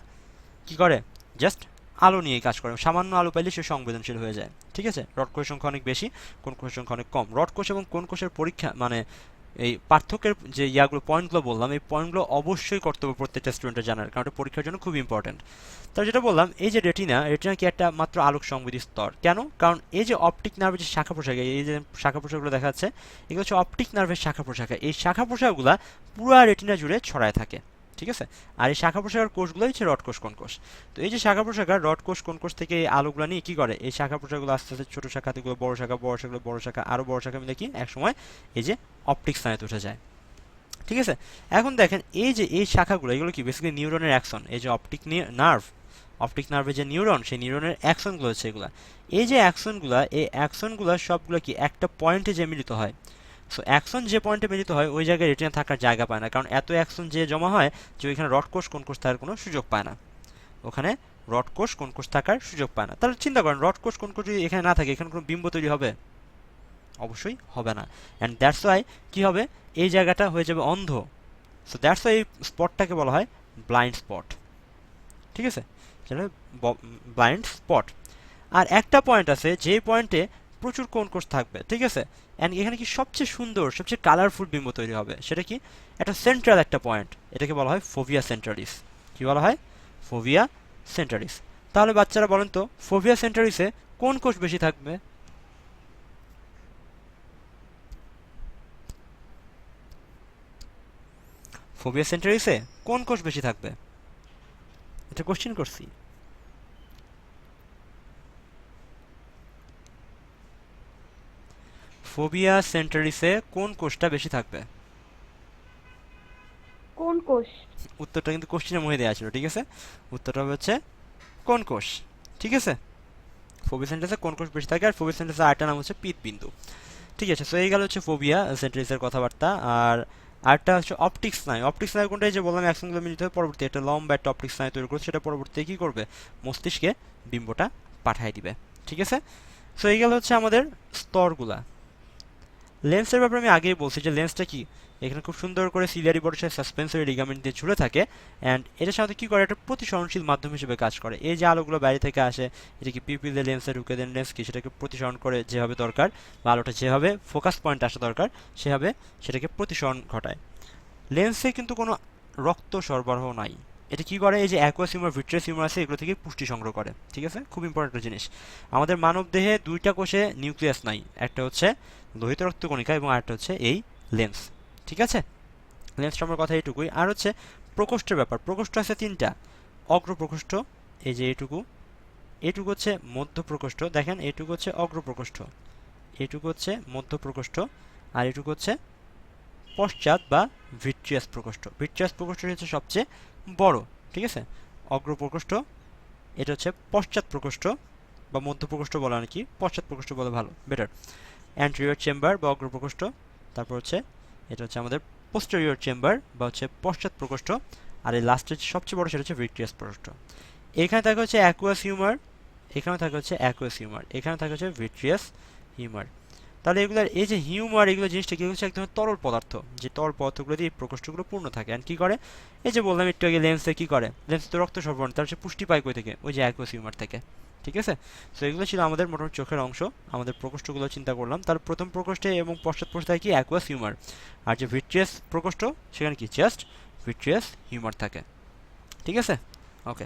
কি করে, জাস্ট আলো নিয়ে কাজ করে, সামান্য আলো পাইলে সে সংবেদনশীল হয়ে যায়। ঠিক আছে, রড কোষের সংখ্যা অনেক বেশি, কোন কোষের সংখ্যা অনেক কম। রড কোষ এবং কোন কোষের পরীক্ষা মানে এই পার্থক্যের যে পয়েন্টগুলো বললাম, এই পয়েন্টগুলো অবশ্যই করতে হবে প্রত্যেকটা স্টুডেন্টের জানার, কারণ এটা পরীক্ষার জন্য খুব ইম্পর্টেন্ট। তার যেটা বললাম, এই যে রেটিনা কি একটা মাত্র আলোক সংবেদী স্তর, কেন, কারণ এই যে অপটিক নার্ভের যে শাখা প্রশাখা, এই যে শাখা প্রশাখাগুলো দেখা যাচ্ছে, এগুলো হচ্ছে অপটিক নার্ভের শাখা প্রশাখা। এই শাখা প্রশাখাগুলো পুরো রেটিনা জুড়ে ছড়ায় থাকে। ঠিক আছে, আর এই শাখা প্রশাখার কোষগুলোই হচ্ছে রড কোষ কোন কোষ। তো এই যে শাখা প্রশাখার রড কোষ কোন কোষ থেকে এই আলোগুলো নিয়ে কি করে, এই শাখা প্রশাখাগুলো আস্তে আস্তে ছোট শাখা থেকে বড় শাখা, বড় শাখা বড় শাখা, আরো বড় শাখা মিলে কি একসময় এই যে অপটিক স্নায়ুতে উঠে যায়। ঠিক আছে, এখন দেখেন এই যে এই শাখাগুলো, এগুলো কি বেসিক্যালি নিউরনের অ্যাকশন। এই যে অপটিক নার্ভের যে নিউরন, সেই নিউরনের অ্যাকশনগুলো হচ্ছে এগুলা। এই যে অ্যাকশনগুলো, এই অ্যাকশনগুলো সবগুলো কি একটা পয়েন্টে যে মিলিত হয়। সো অ্যাকশন যে পয়েন্টে মিলিত হয় ওই জায়গায় রেটিনা থাকার জায়গা পায় না, কারণ এত অ্যাকশন যে জমা হয় যে ওইখানে রড কোষ কোন কোষ থাকার কোনো সুযোগ পায় না, ওখানে রড কোষ কোন কোষ থাকার সুযোগ পায় না। তাহলে চিন্তা করেন, রড কোষ কোন কোষ যদি এখানে না থাকে, এখানে কোনো বিম্ব তৈরি হবে, অবশ্যই হবে না। অ্যান্ড দ্যাটস ওয়াই কি হবে, এই জায়গাটা হয়ে যাবে অন্ধ। সো দ্যাটস ওয়াই এই স্পটটাকে বলা হয় ব্লাইন্ড স্পট। ঠিক আছে, সেটা ব্লাইন্ড স্পট। আর একটা পয়েন্ট আছে যে পয়েন্টে প্রচুর কোন কোষ থাকবে। ঠিক আছে, অ্যান্ড এখানে কি সবচেয়ে সুন্দর, সবচেয়ে কালারফুল বিম্ব তৈরি হবে, সেটা কি, একটা সেন্ট্রাল একটা পয়েন্ট, এটাকে বলা হয় ফোভিয়া সেন্ট্রালিস। কি বলা হয়, ফোভিয়া সেন্ট্রালিস। তাহলে বাচ্চারা বলেন তো, ফোভিয়া সেন্ট্রালিসে কোন কোষ বেশি থাকবে, ফোভিয়া সেন্ট্রালিসে কোন কোষ বেশি থাকবে, এটা কোশ্চেন করছি। ফোভিয়া সেন্ট্রালিসে কোন কোষটা বেশি থাকবে, কোন কোষ? উত্তরটা কিন্তু কোশ্চেনের মধ্যে দেওয়া ছিল। ঠিক আছে, উত্তরটা হবে হচ্ছে কোন কোষ। ঠিক আছে, ফোভিয়া সেন্ট্রালিসে কোন কোষ বেশি থাকে, আর ফোভিয়া সেন্ট্রালিসের আরেকটা নাম হচ্ছে পিতবিন্দু। ঠিক আছে, সো এই গেল হচ্ছে ফোভিয়া সেন্ট্রালিসের কথাবার্তা। আর আরেকটা হচ্ছে অপটিক স্নায়ু। অপটিক স্নায়ু কোনটা, যে বললাম অ্যাকশনগুলো মিলিত হয়ে পরবর্তী একটা লম্বা একটা অপটিক স্নায়ু তৈরি করছে, সেটা পরবর্তীতে কি করবে, মস্তিষ্কে বিম্বটা পাঠিয়ে দিবে। ঠিক আছে, সো এই গেল হচ্ছে আমাদের স্তরগুলা। লেন্সের ব্যাপারে আমি আগেই বলছি যে লেন্সটা কি, এখানে খুব সুন্দর করে সিলিয়ারি বডির সাসপেন্সরি লিগামেন্ট দিয়ে ঝুলে থাকে, অ্যান্ড এটার সাথে কি করে, একটা প্রতিসরণশীল মাধ্যম হিসেবে কাজ করে। এই যে আলোগুলো বাইরে থেকে আসে, এটা কি পিপিলের লেন্সে ঢুকে দেন, লেন্স কি সেটাকে প্রতিসরণ করে যেভাবে দরকার, বা আলোটা যেভাবে ফোকাস পয়েন্ট আসা দরকার সেভাবে সেটাকে প্রতিসরণ ঘটায়। লেন্সে কিন্তু কোনো রক্ত সরবরাহ নাই। এটা কি করে, এই যে অ্যাকুয়াস হিউমার, ভিট্রিয়াস হিউমার আছে, এগুলো থেকে পুষ্টি সংগ্রহ করে। ঠিক আছে, খুব ইম্পর্টেন্ট একটা জিনিস। আমাদের মানব দেহে দুইটা কোষে নিউক্লিয়াস নাই, একটা হচ্ছে লোহিত রক্তকণিকা এবং আরেকটা হচ্ছে এই লেন্স। ঠিক আছে, লেন্স সম্পর্কে কথা এইটুকুই। আর হচ্ছে প্রকোষ্ঠের ব্যাপার, প্রকোষ্ঠ আছে 3টা, অগ্রপ্রকোষ্ঠ, এই যে এইটুকু, এইটুকু হচ্ছে মধ্য প্রকোষ্ঠ, দেখেন এইটুকু হচ্ছে অগ্রপ্রকোষ্ঠ, এইটুকু হচ্ছে মধ্য প্রকোষ্ঠ, আর এইটুকু হচ্ছে পশ্চাৎ বা ভিট্রিয়াস প্রকোষ্ঠ। ভিট্রিয়াস প্রকোষ্ঠটি হচ্ছে সবচেয়ে বড়। ঠিক আছে, অগ্রপ্রকোষ্ঠ, এটা হচ্ছে পশ্চাৎ প্রকোষ্ঠ বা মধ্য প্রকোষ্ঠ বলা, নাকি পশ্চাৎ প্রকোষ্ঠ বলে ভালো, বেটার। অ্যান্টেরিয়র চেম্বার বা অগ্রপ্রকোষ্ঠ, তারপর হচ্ছে এটা হচ্ছে আমাদের পোস্টেরিয়র চেম্বার বা হচ্ছে পশ্চাৎ প্রকোষ্ঠ, আর এই লাস্টের সবচেয়ে বড় সেটা হচ্ছে ভিট্রিয়াস প্রকোষ্ঠ। এখানে থাকে হচ্ছে অ্যাকুয়াস হিউমার, এখানে থাকে হচ্ছে অ্যাকুয়াস হিউমার, এখানে থাকে হচ্ছে ভিট্রিয়াস হিউমার। তাহলে এগুলোর এই যে হিউমার এগুলো জিনিসটা কি হচ্ছে এক ধরনের তরল পদার্থ, যে তরল পদার্থগুলো দিয়ে এই প্রকোষ্ঠগুলো পূর্ণ থাকে। অ্যান্ড কি করে, এই যে বললাম একটু আগে লেন্সে কি করে, লেন্স তো রক্ত সরবরাহ, তার সে পুষ্টি পায় কই থেকে, ওই যে অ্যাকুয়াস হিউমার থেকে। ঠিক আছে, সো এগুলো ছিল আমাদের মোটামুটি চোখের অংশ। আমাদের প্রকোষ্ঠগুলো চিন্তা করলাম, তার প্রথম প্রকোষ্ঠে এবং পশ্চাৎ প্রকোষ্ঠে কি অ্যাকুয়াস হিউমার, আর যে ভিট্রিয়াস প্রকোষ্ঠ সেখানে কি জাস্ট ভিট্রিয়াস হিউমার থাকে। ঠিক আছে, ওকে।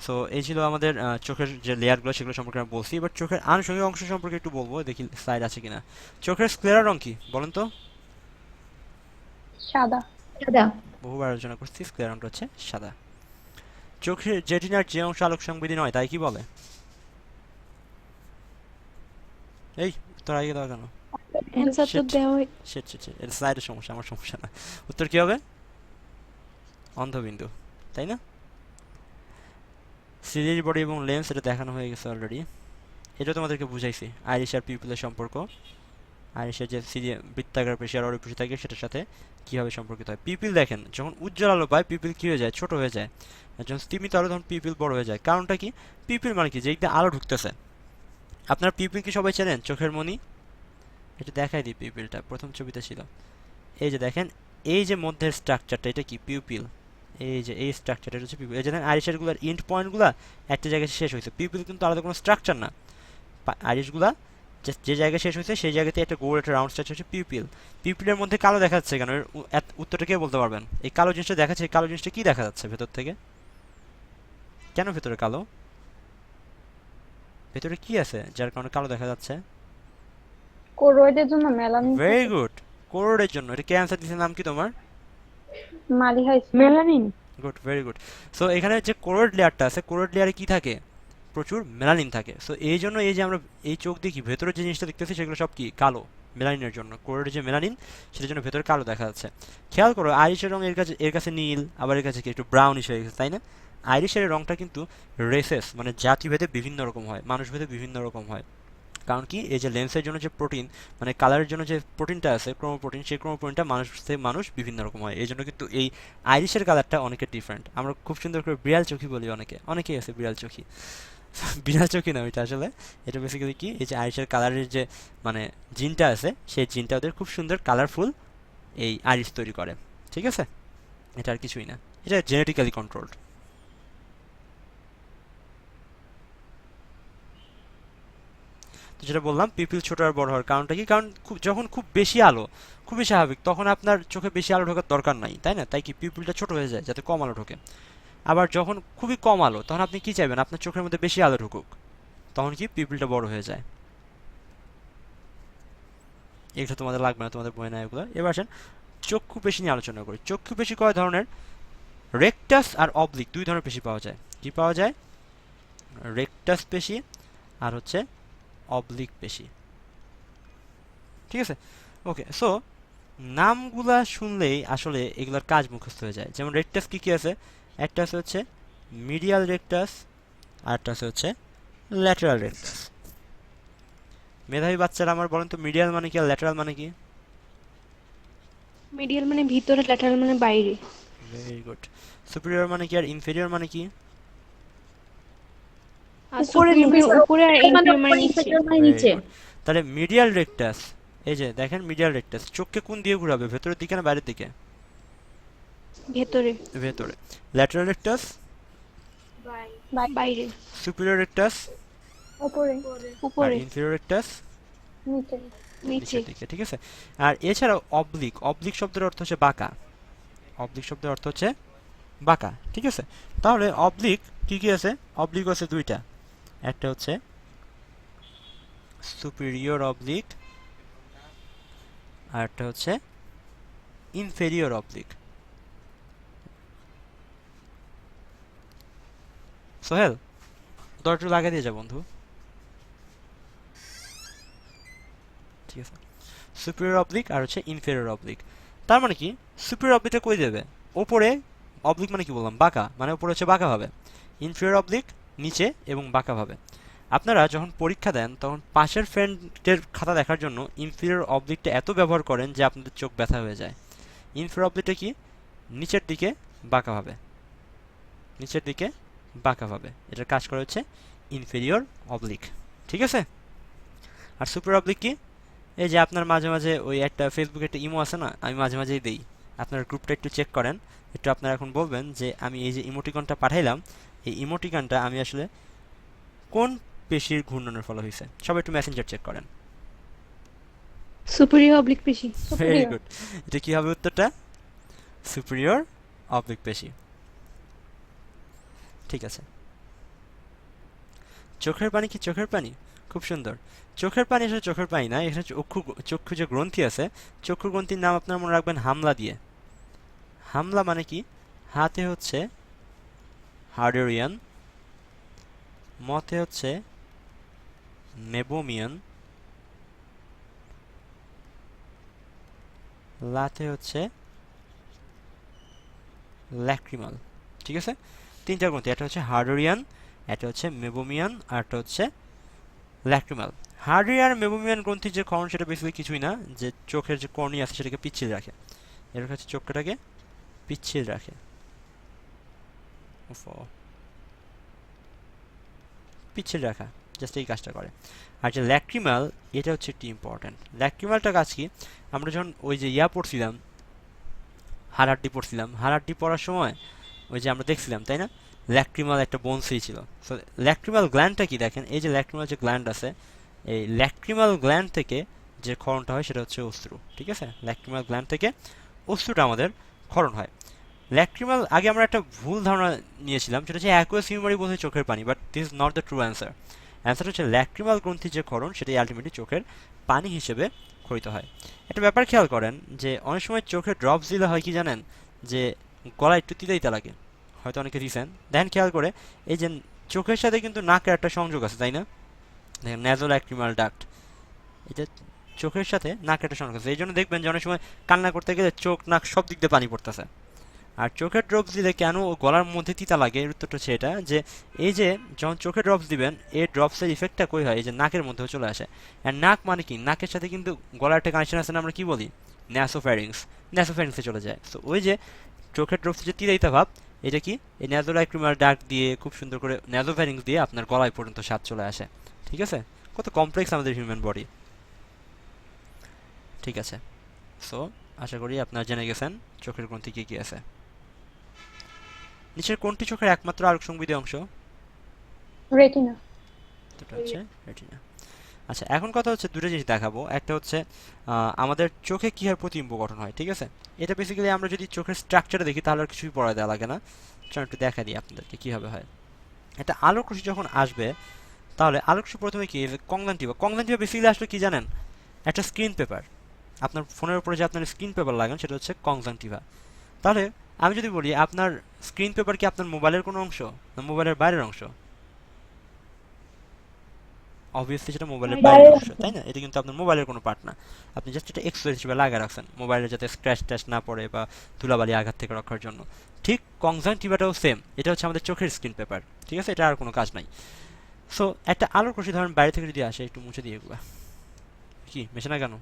সো এই ছিল আমাদের চোখের যে লেয়ারগুলো সেগুলো সম্পর্কে আমরা বলছি। এবার চোখের আনুষঙ্গিক অংশ সম্পর্কে একটু বলবো, দেখি স্লাইড আছে কিনা। চোখের স্ক্লেরা রং কি বলেন তো? সাদা। সাদা। বহুবার আলোচনা করছি, স্ক্লেরা রংটা হচ্ছে সাদা। চোখের জেটিনার যে অংশ আলোক সংবেদী নয় তাই কি বলে? এই তোর আগে দাও কেন? অ্যানসার তো Shit. দেওয়া শিট শিট শিট, এটা স্লাইডের সমস্যা, আমার সমস্যা না। উত্তর কি হবে? অন্ধবিন্দু, তাই না? সিলিয়ারি বডি এবং লেন্স এটা দেখানো হয়ে গেছে অলরেডি, এটা তোমাদেরকে বুঝাইছি। আইরিশ আর পিউপিলের সম্পর্ক, আইরিশের যে বৃত্তাকার পেশি আর অরিপেশি থাকে সেটার সাথে কীভাবে সম্পর্কিত হয়। পিপিল দেখেন যখন উজ্জ্বল আলো পায় পিপিল কী হয়ে যায়, ছোট হয়ে যায়। আর যখন স্তিমিত আলো তখন পিপিল বড় হয়ে যায়। কারণটা কি? পিপিল মানে কি, যে একদম আলো ঢুকতেছে। আপনারা পিপিল কি সবাই চেনেন? চোখের মণি, এটা দেখাই দিই। পিপিলটা প্রথম ছবিতে ছিল, এই যে দেখেন, এই যে মধ্যের স্ট্রাকচারটা এটা কি পিউপিল, এই যে এই স্ট্রাকচারটা হচ্ছে পিপিল। এই যে দেখেন আইরিশেরগুলোর এন্ড পয়েন্টগুলো একটা জায়গায় শেষ হয়েছে, পিপিল কিন্তু আলাদা কোনো স্ট্রাকচার না। আইরিশগুলা যে জায়গায় শেষ হয়েছে সেই জায়গাতে একটা গোল একটা রাউন্ড স্ট্রাকচার হচ্ছে পিউপিল। পিউপিলের মধ্যে কালো দেখা যাচ্ছে কেন, এর উত্তরটা কে বলতে পারবেন? এই কালো জিনিসটা দেখাচ্ছে, এই কালো জিনিসটা কি দেখা যাচ্ছে ভেতর থেকে? কেন ভেতরে কালো? ভেতরে কি আছে যার কারণে কালো দেখা যাচ্ছে? কোরয়েডের জন্য মেলানিন ভেরি থাকে। গুড, কোরোডের জন্য। এটা কে অ্যান্সার দিয়েছে, নাম কি তোমার? Maliha Islam. Melanin. Good, very good. So এখানে যে কোরোড লেয়ারটা আছে, কোরোড লেয়ারে কি থাকে? প্রচুর মেলানিন থাকে। সো এই জন্য এই যে আমরা এই চোখ দেখি ভেতরে যে জিনিসটা দেখতেছি সেগুলো সব কি কালো, মেলানিনের জন্য। কোরোডের যে মেলানিন সেটার জন্য ভেতরে কালো দেখা যাচ্ছে। খেয়াল করো আইরিশের রং এর কাছে নীল, আবার এর কাছে কি একটু ব্রাউনিশ হয়ে গেছে, তাই না? আইরিশের রংটা কিন্তু রেসেস মানে জাতিভেদে বিভিন্ন রকম হয়, মানুষভেদে বিভিন্ন রকম হয়। কারণ কি, এই যে লেন্সের জন্য যে প্রোটিন মানে কালারের জন্য যে প্রোটিনটা আছে ক্রোমোপ্রোটিন, সেই ক্রোমোপ্রোটিনটা মানুষ থেকে মানুষ বিভিন্ন রকম হয়। এই জন্য কিন্তু এই আইরিশের কালারটা অনেকের ডিফারেন্ট। আমরা খুব সুন্দর করে বিড়াল চোখি বলি, অনেকেই আছে বিড়াল চোখি। বিড়াল চোখি না ওইটা আসলে, এটা বেসিক্যালি কি, এই যে আইরিশের কালারের যে মানে জিনটা আছে সেই জিনটা ওদের খুব সুন্দর কালারফুল এই আইরিশ তৈরি করে। ঠিক আছে, এটা আর কিছুই না, এটা জেনেটিক্যালি কন্ট্রোলড। তো যেটা বললাম পিপিল ছোট আর বড় হওয়ার কারণটা কি, কারণ যখন খুব বেশি আলো, খুবই স্বাভাবিক, তখন আপনার চোখে বেশি আলো ঢোকার দরকার নাই, তাই না? তাই কি পিপিলটা ছোট হয়ে যায় যাতে কম আলো ঢোকে। আবার যখন খুবই কম আলো তখন আপনি কি চাইবেন, আপনার চোখের মধ্যে বেশি আলো ঢুকুক, তখন কি পিপিলটা বড় হয়ে যায়। এগুলো তোমাদের লাগবে না, তোমাদের বই না এগুলো। এবার আসেন চক্ষু পেশি নিয়ে আলোচনা করি। চক্ষু পেশি কয় ধরনের? রেকটাস আর অবলিক দুই ধরনের পেশি পাওয়া যায়। কি পাওয়া যায়? রেকটাস পেশি আর হচ্ছে অবলিক পেশি। ঠিক আছে, ওকে। সো নামগুলা শুনলেই আসলে এগুলোর কাজ মুখস্থ হয়ে যায়। যেমন রেকটাস কি কি আছে? একটা আছে হচ্ছে মিডিয়াল রেকটাস, আর একটা আছে হচ্ছে ল্যাটেরাল রেকটাস। মেধাবী বাচ্চারা আমার বলেন তো মিডিয়াল মানে কি আর ল্যাটেরাল মানে কি? মিডিয়াল মানে ভিতরে, ল্যাটারাল মানে বাইরে। Very good. সুপিরিয়র মানে কি আর ইনফেরিয়র মানে কি? আর উপরে superior নিচে। উপরে আর inferior মানে নিচে। মানে Very নিচে। good. তাহলে মিডিয়াল রেকটাস, এই যে দেখেন মিডিয়াল রেকটাস চোখকে কোন দিকে ঘোরাবে, ভেতরের দিকে না বাইরের দিকে? ভেতরে। ভেতরে। ল্যাটেরাল রেকটাস বাইরে। সুপিরিয়র রেকটাস উপরে। আর উপরে। ইনফেরিয়র রেকটাস নিচে। নিচে। নিচের দিকে। ঠিক আছে, আর এছাড়াও অবলিক, অবলিক শব্দের অর্থ হচ্ছে বাঁকা, অবলিক শব্দের অর্থ হচ্ছে বাঁকা। ঠিক আছে, তাহলে অবলিক কি কি আছে? অবলিক আছে দুইটা, একটা হচ্ছে সুপিরিয়র অবলিক আর একটা হচ্ছে ইনফেরিয়র অবলিক। সোহেল দরজা লাগিয়ে দিয়ে যা বন্ধু। ঠিক আছে, সুপিরিয়র অবলিক আর হচ্ছে ইনফেরিয়র অবলিক। তার মানে কি, সুপিরিয়র অবলিকটা কই দেবে? ওপরে। অবলিক মানে কি বললাম, বাঁকা, মানে উপরে হচ্ছে বাঁকা ভাবে। ইনফেরিয়র অবলিক নিচে এবং বাঁকা ভাবে। আপনারা যখন পরীক্ষা দেন তখন পাশের ফ্রেন্ডের খাতা দেখার জন্য ইনফেরিয়র অবলিকটা এত ব্যবহার করেন যে আপনাদের চোখ ব্যথা হয়ে যায়। ইনফেরিয়র অবলিকটা কি, নিচের দিকে বাঁকা ভাবে, নিচের দিকে বাঁকা ভাবে, এটার কাজ করে হচ্ছে ইনফেরিয়র অবলিক। ঠিক আছে, আর সুপিরিয়র অবলিক কি, এই যে আপনার মাঝে মাঝে ওই একটা ফেসবুকে একটা ইমো আছে না, আমি মাঝে মাঝেই দেই, আপনার গ্রুপটা একটু চেক করেন, একটু আপনারা এখন বলবেন যে আমি এই যে ইমোটিকনটা পাঠাইলাম, এই ইমোটিকনটা আমি আসলে কোন পেশির ঘূর্ণনের ফলে হয়েছে। সবাই একটু মেসেঞ্জার চেক করেন। সুপিরিয়র অবলিক পেশি। Very superior good. এটা কি হবে উত্তরটা? সুপিরিয়র অবলিক পেশি। ঠিক আছে। চোখের পানি কি চোখের পানি? খুব সুন্দর। চোখের পানি আসলে চোখের পানি না, এখানে চক্ষু যে গ্রন্থি আছে, চক্ষু গ্রন্থির নাম আপনারা মনে রাখবেন হামলা দিয়ে। হামলা মানে কি? হাতে হচ্ছে হার্ডেরিয়ান, মতে হচ্ছে মেবোমিয়ান, লাতে হচ্ছে ল্যাক্রিমাল। ঠিক আছে, তিনটা গ্রন্থি, একটা হচ্ছে হার্ডেরিয়ান, একটা হচ্ছে মেবোমিয়ান, আর একটা হচ্ছে ল্যাক্রিমাল। হার্ডেরিয়ান আর মেবোমিয়ান গ্রন্থির যে ক্ষরণ সেটা বেসিক্যালি কিছুই না, যে চোখের যে কর্নিয়া আছে সেটাকে পিচ্ছিল রাখে, এর হচ্ছে চোখটাকে পিচ্ছিল রাখে। উফ, পিচ্ছিল রাখা, জাস্ট এই কাজটা করে। আর যে ল্যাক্রিমাল, এটা হচ্ছে একটি ইম্পর্ট্যান্ট। ল্যাক্রিমালটা কাজ কি? আমরা যখন ওই যে পড়ছিলাম, হাড়হাড্ডি পড়ছিলাম, হাড়হাড্ডি পড়ার সময় ওই যে আমরা দেখছিলাম, তাই না, ল্যাক্রিমাল একটা বনসি ছিল। সো ল্যাক্রিমাল গ্ল্যান্ডটা কি দেখেন, এই যে ল্যাক্রিমাল যে গ্ল্যান্ড আছে, এই ল্যাক্রিমাল গ্ল্যান্ড থেকে যে ক্ষরণটা হয় সেটা হচ্ছে অশ্রু। ঠিক আছে, ল্যাক্রিমাল গ্ল্যান্ড থেকে অশ্রুটা আমাদের ক্ষরণ হয়। ল্যাক্রিমাল, আগে আমরা একটা ভুল ধারণা নিয়েছিলাম, সেটা হচ্ছে অ্যাকুয়াস হিউমারই বোধহয় চোখের পানি, but this is not the true answer. Answer হচ্ছে ল্যাক্রিমাল গ্রন্থির যে ক্ষরণ সেটাই আলটিমেটলি চোখের পানি হিসেবে ক্ষরিত হয়। একটা ব্যাপার খেয়াল করেন যে অনেক সময় চোখে ড্রপস দিলে হয় কি জানেন, যে গলায় একটু তিতা তিতা লাগে, হয়তো অনেকে দিয়েছেন। দেখেন খেয়াল করে, এই যে চোখের সাথে কিন্তু নাকের একটা সংযোগ আছে, তাই না? দেখেন ন্যাজোল্যাক্রিমাল ডাক্ট, এটা চোখের সাথে নাকের একটা সংযোগ আছে। এই জন্য দেখবেন যে অনেক সময় কান্না করতে গেলে চোখ নাক সব দিক দিয়ে পানি পড়তেছে। আর চোখের ড্রপস দিলে কেন গলার মধ্যে তিতা লাগে, এর উত্তরটা হচ্ছে এটা, যে এই যে যখন চোখে ড্রপস দিবেন, এই ড্রপসের ইফেক্টটা কই হয়, এই যে নাকের মধ্যেও চলে আসে। আর নাক মানে কি, নাকের সাথে কিন্তু গলার একটা কানেকশন আছে না, আমরা কি বলি, ন্যাসোফ্যারিংস, ন্যাসোফ্যারিংসে চলে যায়। তো ওই যে চোখের ড্রপসের যে তিতা তিতা ভাব, এটা কি এই ন্যাজোল্যাক্রিমাল ডাক দিয়ে খুব সুন্দর করে ন্যাসোফ্যারিংস দিয়ে আপনার গলায় পর্যন্ত স্বাদ চলে আসে। ঠিক আছে, কত কমপ্লেক্স আমাদের হিউম্যান বডি। ঠিক আছে, সো আশা করি আপনারা জেনে গেছেন চোখের গ্রন্থি কী কী আছে। নিচের কোনটি চোখের একমাত্র আলোক সংবেদী অংশ? রেটিনা এটা হচ্ছে রেটিনা। আচ্ছা, এখন কথা হচ্ছে দুটো জিনিস দেখাবো। একটা হচ্ছে আমাদের চোখে কীভাবে প্রতিবিম্ব গঠন হয়। ঠিক আছে, এটা বেসিক্যালি আমরা যদি চোখের স্ট্রাকচারে দেখি তাহলে আর কিছুই পড়া দেওয়া লাগে না। চলো একটু দেখা দিই আপনাদেরকে কীভাবে হয়। একটা আলোক রশ্মি যখন আসবে, তাহলে আলোক রশ্মি প্রথমে কি, কংজাংটিভা। কংজাংটিভা বেসিক্যালি আসলে কি জানেন, একটা স্ক্রিন পেপার। আপনার ফোনের উপরে যে আপনার স্ক্রিন পেপার লাগান সেটা হচ্ছে কংজাংটিভা। তাহলে আমি যদি বলি আপনার স্ক্রিন পেপার কি আপনার মোবাইলের কোনো অংশ, না মোবাইলের বাইরের অংশ? অবভিয়াসলি সেটা মোবাইলের বাইরের অংশ, তাই না? এটা কিন্তু আপনার মোবাইলের কোনো পার্ট না, আপনি জাস্ট এটা এক্সেসরি হিসেবে লাগিয়ে রাখছেন মোবাইলে, যাতে স্ক্র্যাচ ট্যাচ না পড়ে বা ধুলাবালি আঘাত থেকে রক্ষার জন্য। ঠিক কংজাংটিভাটাও সেম, এটা হচ্ছে আমাদের চোখের স্ক্রিন পেপার। ঠিক আছে, এটা আর কোনো কাজ নাই। সো একটা আলোক রশ্মি ধরেন বাইরে থেকে যদি আসে, একটু মুছে দিয়ে এগুলা, কি মেশে না কেন?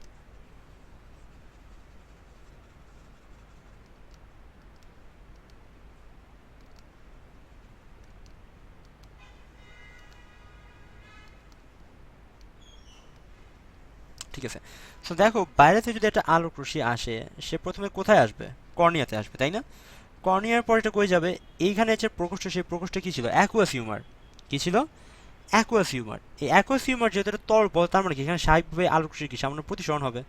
ঠিক আছে, সো দেখো বাইরে থেকে যদি একটা আলোক রশ্মি আসে, সে প্রথমে কোথায় আসবে? কর্নিয়াতে আসবে, তাই না? কর্নিয়ার পর এটা কই যাবে? এইখানে যে প্রকোষ্ঠ, সেই প্রকোষ্ঠে কি ছিল? Aqueous humour. কি ছিল? Aqueous humour. এই অ্যাকুয়াস হিউমার যেহেতু এটা তরল পদার্থ, তার মানে কি এখানে স্বাভাবিকভাবে আলোক রশ্মি কি সামান্য প্রতিসরণ হবে।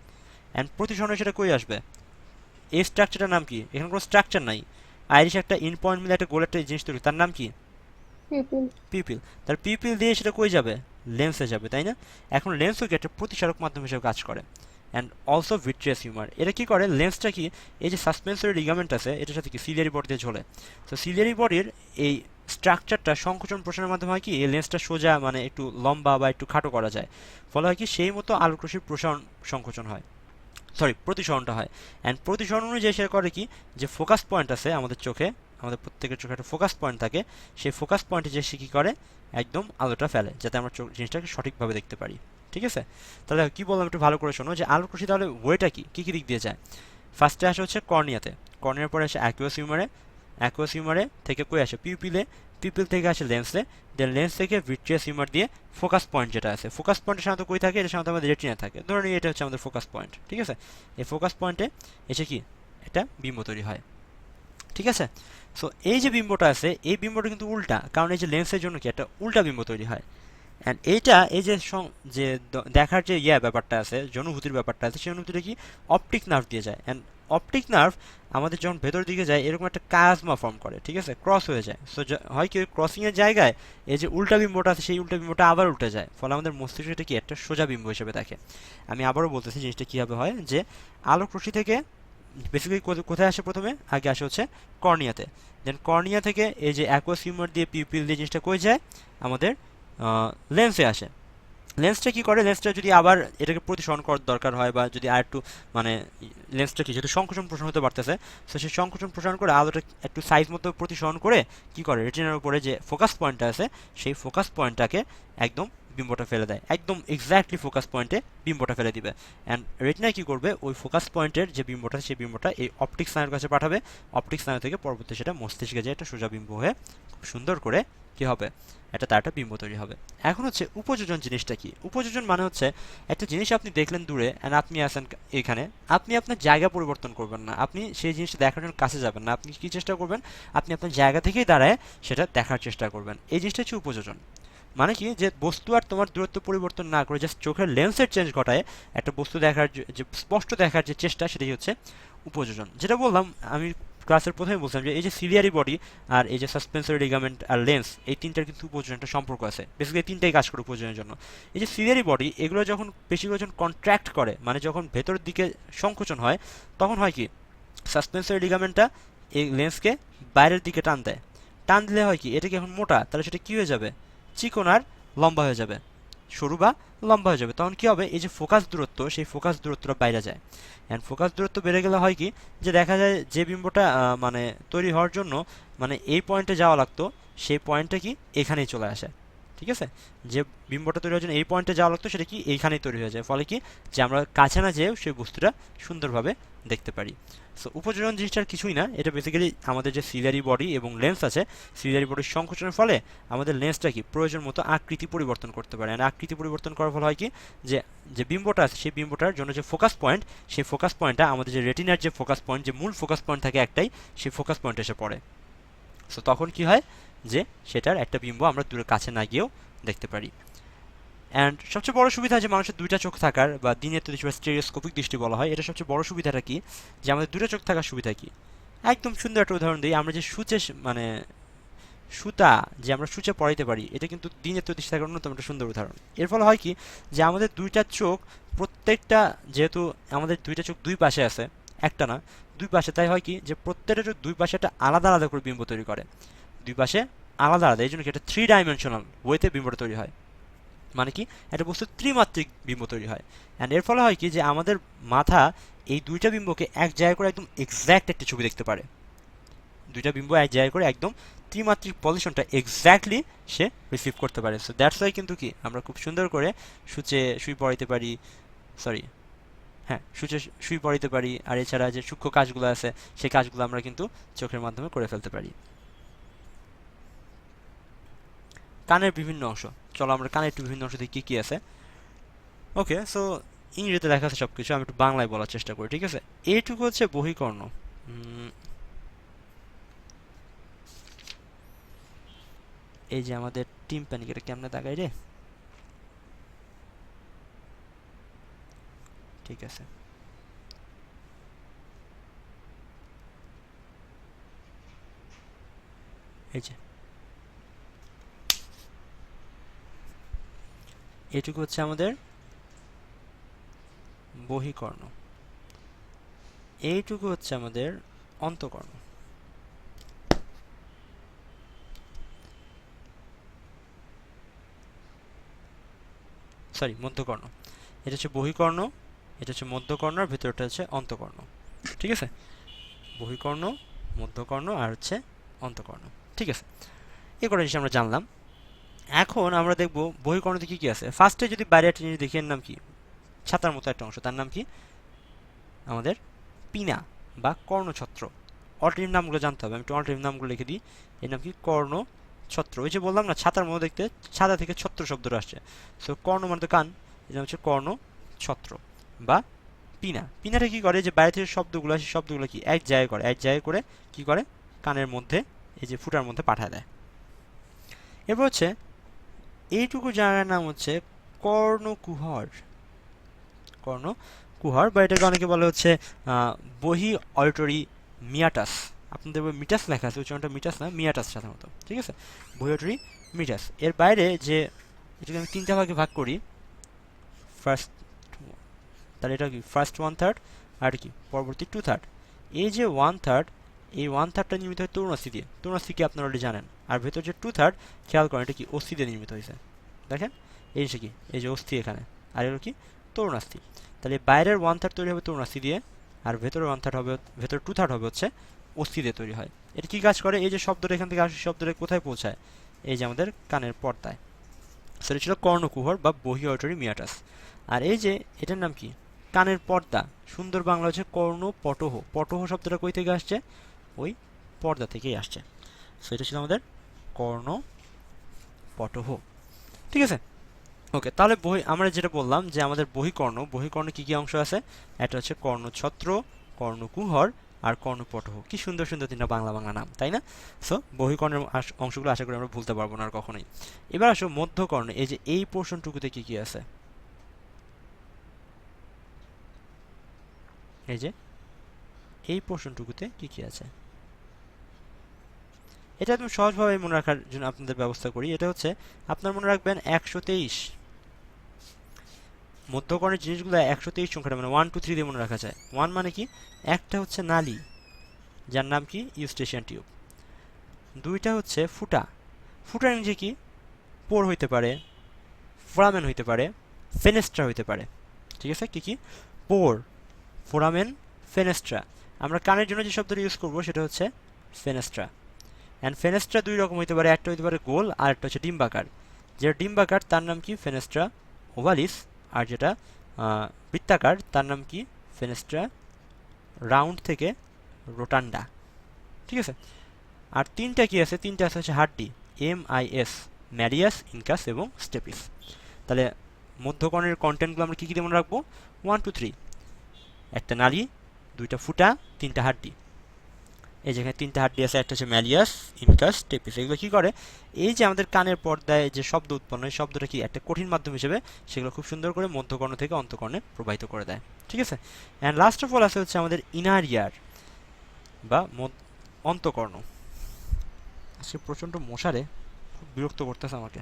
অ্যান্ড প্রতিসরণে সেটা কই আসবে? এই স্ট্রাকচারটার নাম কি? এখানে কোনো স্ট্রাকচার নাই। আইরিশ একটা ইন পয়েন্ট মিলে একটা গোল একটা জিনিস তৈরি, তার নাম কি? People people. তার পিপিল দিয়ে সেটা কই যাবে? লেন্সে যাবে, তাই না? এখন লেন্সও কি একটা প্রতিসারক মাধ্যম হিসেবে কাজ করে। And also vitreous humour. এটা কি করে? লেন্সটা কি, এই যে সাসপেন্সরি লিগামেন্ট আছে এটার সাথে কি সিলিয়ারি বডি দিয়ে ঝোলে। তো সিলিয়ারি বডির এই স্ট্রাকচারটা সংকোচন প্রসারণের মাধ্যমে হয় কি, এই লেন্সটা সোজা মানে একটু লম্বা বা একটু খাটো করা যায়। ফলে হয় কি, সেই মতো আলোক রশ্মির প্রসারণ সংকোচন হয়, সরি প্রতিসরণটা হয়। অ্যান্ড প্রতিসরণ অনুযায়ী সেটা করে কি, যে ফোকাস পয়েন্ট আছে আমাদের চোখে, আমাদের প্রত্যেকের চোখে একটা ফোকাস পয়েন্ট থাকে, সেই ফোকাস পয়েন্টে যে সে কী করে, একদম আলোটা ফেলে, যাতে আমরা জিনিসটাকে সঠিকভাবে দেখতে পারি। ঠিক আছে, তাহলে কি বললাম একটু ভালো করে শোনো, যে আলোক রশ্মি তাহলে ওয়েটা কি, কী কী দিক দিয়ে যায়। ফার্স্টে আসে হচ্ছে কর্নিয়াতে, কর্নিয়ার পরে আসে অ্যাকুয়াস হিউমারে, অ্যাকুয়াস হিউমারে থেকে কই আসে পিউপিলে, পিউপিল থেকে আসে লেন্সে, দেন লেন্স থেকে ভিট্রিয়াস হিউমার দিয়ে ফোকাস পয়েন্ট যেটা আছে, ফোকাস পয়েন্টে সাধারণত কই থাকে, এটা সাধারণত আমাদের রেটিনা থাকে, ধরে নিই এটা হচ্ছে আমাদের ফোকাস পয়েন্ট, ঠিক আছে। এই ফোকাস পয়েন্টে এসে কি একটা বিম্ব তৈরি হয়, ঠিক আছে। সো এই যে বিম্বটা আছে এই বিম্বটা কিন্তু উল্টা, কারণ এই যে লেন্সের জন্য কি একটা উল্টা বিম্ব তৈরি হয়। অ্যান্ড এইটা এই যে যে দেখার যে ব্যাপারটা আছে, যে অনুভূতির ব্যাপারটা আছে, সেই অনুভূতিটা কি অপটিক নার্ভ দিয়ে যায়। অ্যান্ড অপটিক নার্ভ আমাদের যখন ভেতর দিকে যায় এরকম একটা কাজমা ফর্ম করে, ঠিক আছে, ক্রস হয়ে যায়। সো হয় কি ক্রসিংয়ের জায়গায় এই যে উল্টা বিম্বটা আছে সেই উল্টা বিম্বটা আবার উল্টে যায়, ফলে আমাদের মস্তিষ্কটা কি একটা সোজা বিম্ব হিসেবে দেখে। আমি আবারও বলতেছি জিনিসটা কীভাবে হয়, যে আলোক রশ্মি থেকে বেসিক্যালি কোথায় আসে, প্রথমে আগে আসে হচ্ছে কর্নিয়াতে, দেন কর্নিয়া থেকে এই যে অ্যাকুয়াস হিউমার দিয়ে পিউপিল দিয়ে জিনিসটা কই যায়, আমাদের লেন্সে আসে। লেন্সটা কি করে, লেন্সটা যদি আবার এটাকে প্রতিসরণ করার দরকার হয়, বা যদি আর একটু মানে লেন্সটা কি যেহেতু সংকোচন প্রসারণ হতে পারতেছে, তো সেই সংকোচন প্রসারণ করে আলোটা একটু সাইজ মতো প্রতিসরণ করে কি করে রেটিনার উপরে যে ফোকাস পয়েন্টটা আছে সেই ফোকাস পয়েন্টটাকে একদম বিম্বটা ফেলে দেয়, একদম এক্স্যাক্টলি ফোকাস পয়েন্টে বিম্বটা ফেলে দিবে। অ্যান্ড রেটিনায় কি করবে, ওই ফোকাস পয়েন্টের যে বিম্বটা সেই বিম্বটা এই অপটিক স্নায়ুর কাছে পাঠাবে, অপটিক স্নায়ু থেকে পরবর্তী সেটা মস্তিষ্কে যে একটা সোজা বিম্ব হয়ে খুব সুন্দর করে কি হবে, তার একটা বিম্ব তৈরি হবে। এখন হচ্ছে উপযোজন জিনিসটা কি, উপযোজন মানে হচ্ছে একটা জিনিস আপনি দেখলেন দূরে অ্যান্ড আপনি আসেন এখানে, আপনি আপনার জায়গা পরিবর্তন করবেন না, আপনি সেই জিনিসটা দেখার জন্য কাছে যাবেন না, আপনি কি চেষ্টা করবেন, আপনি আপনার জায়গা থেকেই দাঁড়ায় সেটা দেখার চেষ্টা করবেন। এই জিনিসটা হচ্ছে উপযোজন। মানে কি, যে বস্তু আর তোমার দূরত্ব পরিবর্তন না করে জাস্ট চোখের লেন্সের চেঞ্জ ঘটায় একটা বস্তু দেখার যে স্পষ্ট দেখার যে চেষ্টা, সেটাই হচ্ছে উপযোজন। যেটা বললাম আমি ক্লাসের প্রথমে বলছিলাম যে এই যে সিলিয়ারি বডি আর এই যে সাসপেন্সরি লিগামেন্ট আর লেন্স, এই তিনটার কিন্তু উপযোজন একটা সম্পর্ক আছে, বেসিক্যালি তিনটাই কাজ করে উপযোজনের জন্য। এই যে সিলিয়ারি বডি এগুলো যখন পেশিগুলো যখন কন্ট্রাক্ট করে, মানে যখন ভেতরের দিকে সংকোচন হয়, তখন হয় কি সাসপেন্সরি লিগামেন্টটা এই লেন্সকে বাইরের দিকে টান দেয়, টান দিলে হয় কি এটা কি এখন মোটা, তাহলে সেটা কী হয়ে যাবে, চিকন আর লম্বা হয়ে যাবে, সরু বা লম্বা হয়ে যাবে। তখন কি হবে, এই যে ফোকাস দূরত্ব সেই ফোকাস দূরত্বটা বাইরে যায়। অ্যান্ড ফোকাস দূরত্ব বেড়ে গেলে হয় কি, যে দেখা যায় যে বিম্বটা মানে তৈরি হওয়ার জন্য মানে এই পয়েন্টে যাওয়া লাগতো, সেই পয়েন্টটা কি এখানেই চলে আসে, ঠিক আছে। যে বিম্বটা তৈরি হওয়ার জন্য এই পয়েন্টে যাওয়া লাগতো সেটা কি এইখানেই তৈরি হয়ে যায়, ফলে কি যে আমরা কাছে না যেয়েও সেই বস্তুটা সুন্দরভাবে দেখতে পারি। সো উপযোজন জিনিসটার কিছুই না, এটা বেসিক্যালি আমাদের যে সিলিয়ারি বডি এবং লেন্স আছে, সিলিয়ারি বডির সংকোচনের ফলে আমাদের লেন্সটা কি প্রয়োজন মতো আকৃতি পরিবর্তন করতে পারে। আর আকৃতি পরিবর্তন করার ফলে হয় কি, যে যে বিম্বটা আছে সেই বিম্বটার জন্য যে ফোকাস পয়েন্ট, সেই ফোকাস পয়েন্টটা আমাদের যে রেটিনার যে ফোকাস পয়েন্ট, যে মূল ফোকাস পয়েন্ট থাকে একটাই, সেই ফোকাস পয়েন্ট এসে পড়ে। সো তখন কি হয়, যে সেটার একটা বিম্ব আমরা দূরে কাছে না গিয়েও দেখতে পারি। অ্যান্ড সবচেয়ে বড় সুবিধা যে মানুষের দুইটা চোখ থাকার, বা দিনের দৃষ্টি বা স্টেরিওস্কোপিক দৃষ্টি বলা হয়, এটা সবচেয়ে বড় সুবিধাটা কি, যে আমাদের দুটো চোখ থাকার সুবিধা কি। একদম সুন্দর একটা উদাহরণ দিই, আমরা যে মানে সুতা যে আমরা সূচে পড়াইতে পারি, এটা কিন্তু দিনের দৃষ্টি থাকার অন্যতম একটা সুন্দর উদাহরণ। এর ফলে হয় কি, যে আমাদের দুইটা চোখ প্রত্যেকটা, যেহেতু আমাদের দুইটা চোখ দুই পাশে আছে, একটা না দুই পাশে, তাই হয় কি যে প্রত্যেকটা চোখ দুই পাশে একটা আলাদা আলাদা করে বিম্ব তৈরি করে, দুই পাশে আলাদা আলাদা, এই জন্য কি একটা 3 ডাইমেনশনাল ওয়েতে বিম্বটা তৈরি হয়, মানে কি একটা বস্তু ত্রিমাত্রিক বিম্ব তৈরি হয়। অ্যান্ড এর ফলে হয় কি, যে আমাদের মাথা এই দুইটা বিম্বকে এক জায়গায় করে একদম এক্স্যাক্ট একটা ছবি দেখতে পারে, দুইটা বিম্ব এক জায়গায় করে একদম ত্রিমাত্রিক পজিশনটা এক্স্যাক্টলি সে রিসিভ করতে পারে। সো দ্যাটস ওয়াই কিন্তু কি আমরা খুব সুন্দর করে সুই পড়াইতে পারি, সরি হ্যাঁ সুই পড়াইতে পারি, আর এছাড়া যে সূক্ষ্ম কাজগুলো আছে সেই কাজগুলো আমরা কিন্তু চোখের মাধ্যমে করে ফেলতে পারি। কানের বিভিন্ন অংশ, চলো আমরা কানের একটু বিভিন্ন অংশ দিয়ে কী কী আছে। ওকে, সো ইংরেজিতে লেখা আছে সব কিছু, আমি একটু বাংলায় বলার চেষ্টা করি, ঠিক আছে। এইটুকু হচ্ছে বহিকর্ণ, এই যে আমাদের টিম্প্যানিক, এটা কেমনে তাকাই রে, ঠিক আছে। এই যে এটুকু হচ্ছে আমাদের বহিকর্ণ, এইটুকু হচ্ছে আমাদের অন্তকর্ণ। সরি মধ্যকর্ণ, এটা হচ্ছে বহিকর্ণ, এটা হচ্ছে মধ্যকর্ণ, আর ভেতরটা হচ্ছে অন্তকর্ণ, ঠিক আছে। বহিকর্ণ, মধ্যকর্ণ আর হচ্ছে অন্তকর্ণ, ঠিক আছে। এই কটা জিনিস আমরা জানলাম। এখন আমরা দেখব বহিকর্ণতে কি কি আছে। ফার্স্টে যদি বাইরে একটা জিনিস দেখি, এর নাম কি, ছাতার মতো একটা অংশ, তার নাম কি আমাদের পিনা বা কর্ণছত্র। অল্টারনেটিভ নামগুলো জানতে হবে। আমি একটু অল্টারনেটিভ নামগুলো লিখে দিই। এর নাম কি? কর্ণ, ছত্র। ওই যে বললাম না ছাতার মধ্যে দেখতে, ছাতা থেকে ছত্র শব্দটা আসছে। সো কর্ণ মানে তো কান, এটা হচ্ছে কর্ণ ছত্র বা পিনা। পিনাটা কি করে? যে বাইরে থেকে শব্দগুলো, সেই শব্দগুলো কি এক জায়গায় করে, এক জায়গায় করে কি করে? কানের মধ্যে, এই যে ফুটার মধ্যে পাঠায় দেয়। এরপর হচ্ছে এইটুকু জায়গার নাম হচ্ছে কর্ণকুহর। কর্ণকুহর বা এটাকে অনেকে বলে হচ্ছে বহি অডিটরি মিয়াটাস। আপনাদের বই মিটাস লেখা আছে, উচ্চারণটা মিটাস না, মিয়াটাস সাধারণত, ঠিক আছে? বহি অডিটরি মিটাস। এর বাইরে যে এটাকে আমি তিনটা ভাগে ভাগ করি, ফার্স্ট, তাহলে এটা কি ফার্স্ট 1/3 আর কি পরবর্তী 2/3। এই যে 1/3, এই 1/3টা নির্মিত হয় তরুণাস্থি দিয়ে। তরুণাস্থি কি আপনারা অলরেডি জানেন। আর ভেতর যে 2/3 খেয়াল করেন, এটা কি অস্থি দিয়ে নির্মিত হয়েছে। দেখেন এই যে কি, এই যে অস্থি এখানে, আর এগুলো কি তরুণাস্থি। তাহলে বাইরের 1/3 তৈরি হবে তরুণাস্থি দিয়ে, আর ভেতরের 1/3 হবে, ভেতরের 2/3 হবে হচ্ছে অস্থি দিয়ে তৈরি হয়। এটা কি কাজ করে? এই যে শব্দটা এখান থেকে আসে, শব্দটা কোথায় পৌঁছায়? এই যে আমাদের কানের পর্দায়। সেটা ছিল কর্ণকুহর বা বহি অডিটরি মিয়াটাস। আর এই যে এটার নাম কি? কানের পর্দা। সুন্দর বাংলা হচ্ছে কর্ণপটহ। পটহ শব্দটা কই থেকে আসছে? ওই পর্দা থেকেই আসছে। সো এটা ছিল আমাদের কর্ণপটহ, ঠিক আছে? ওকে, তাহলে আমরা যেটা বললাম যে আমাদের বহিকর্ণে কি কি অংশ আছে? একটা হচ্ছে কর্ণছত্র, কর্ণকুহর আর কর্ণপটহ। কি সুন্দর সুন্দর তিনটা বাংলা বাংলা নাম, তাই না? সো বহিকর্ণের অংশগুলো আশা করি আমরা ভুলতে পারবো না আর কখনোই। এবার আসো মধ্যকর্ণে। এই যে এই পোর্শনটুকুতে কি কি আছে? এই যে এই পোর্শনটুকুতে কি কি আছে? এটা একদম সহজভাবে মনে রাখার জন্য আপনাদের ব্যবস্থা করি। এটা হচ্ছে আপনার মনে রাখবেন 123। মধ্যকর্ণের জিনিসগুলো 123 সংখ্যাটা, মানে 1 2 3 দিয়ে মনে রাখা যায়। 1 মানে কি? একটা হচ্ছে নালী, যার নাম কি? Eustachian tube. দুইটা হচ্ছে ফুটা। ফুটার নিচে কি? পোর হইতে পারে, ফোরামেন হইতে পারে, ফেনেস্ট্রা হইতে পারে, ঠিক আছে? কি কি? পোর, ফোরামেন, ফেনেস্ট্রা। আমরা কানের জন্য যে শব্দটা ইউজ করবো সেটা হচ্ছে ফেনেস্ট্রা। অ্যান্ড ফেনেস্ট্রা দুই রকম হইতে পারে, একটা হইতে পারে গোল আর একটা হচ্ছে ডিম্বাকার। যেটা ডিম্বাকার তার নাম কি? ফেনেস্ট্রা ওভালিস। আর যেটা বৃত্তাকার তার নাম কি? ফেনেস্ট্রা রাউন্ড থেকে রোটান্ডা, ঠিক আছে? আর তিনটা কি আছে? তিনটা আছে হচ্ছে হাড্ডি, MIS, ম্যালিয়াস, ইনকাস এবং স্টেপিস। তাহলে মধ্যকর্ণের কন্টেন্টগুলো আমরা কী কী মনে রাখবো? 1 2 3, একটা নালী, দুইটা ফুটা, তিনটা হাড্ডি। এই যেখানে তিনটা হাড্ডি আছে, একটা হচ্ছে ম্যালিয়াস, ইনকাস, স্টেপিস। এগুলো কী করে? এই যে আমাদের কানের পর্দায় যে শব্দ উৎপন্ন, এই শব্দটা কি একটা কঠিন মাধ্যম হিসেবে সেগুলো খুব সুন্দর করে মধ্যকর্ণ থেকে অন্তকর্ণে প্রবাহিত করে দেয়, ঠিক আছে? অ্যান্ড লাস্ট অফ অল আছে হচ্ছে আমাদের ইনার ইয়ার বা অন্তকর্ণ। আজকে প্রচণ্ড মশারে খুব বিরক্ত করতেছে আমাকে।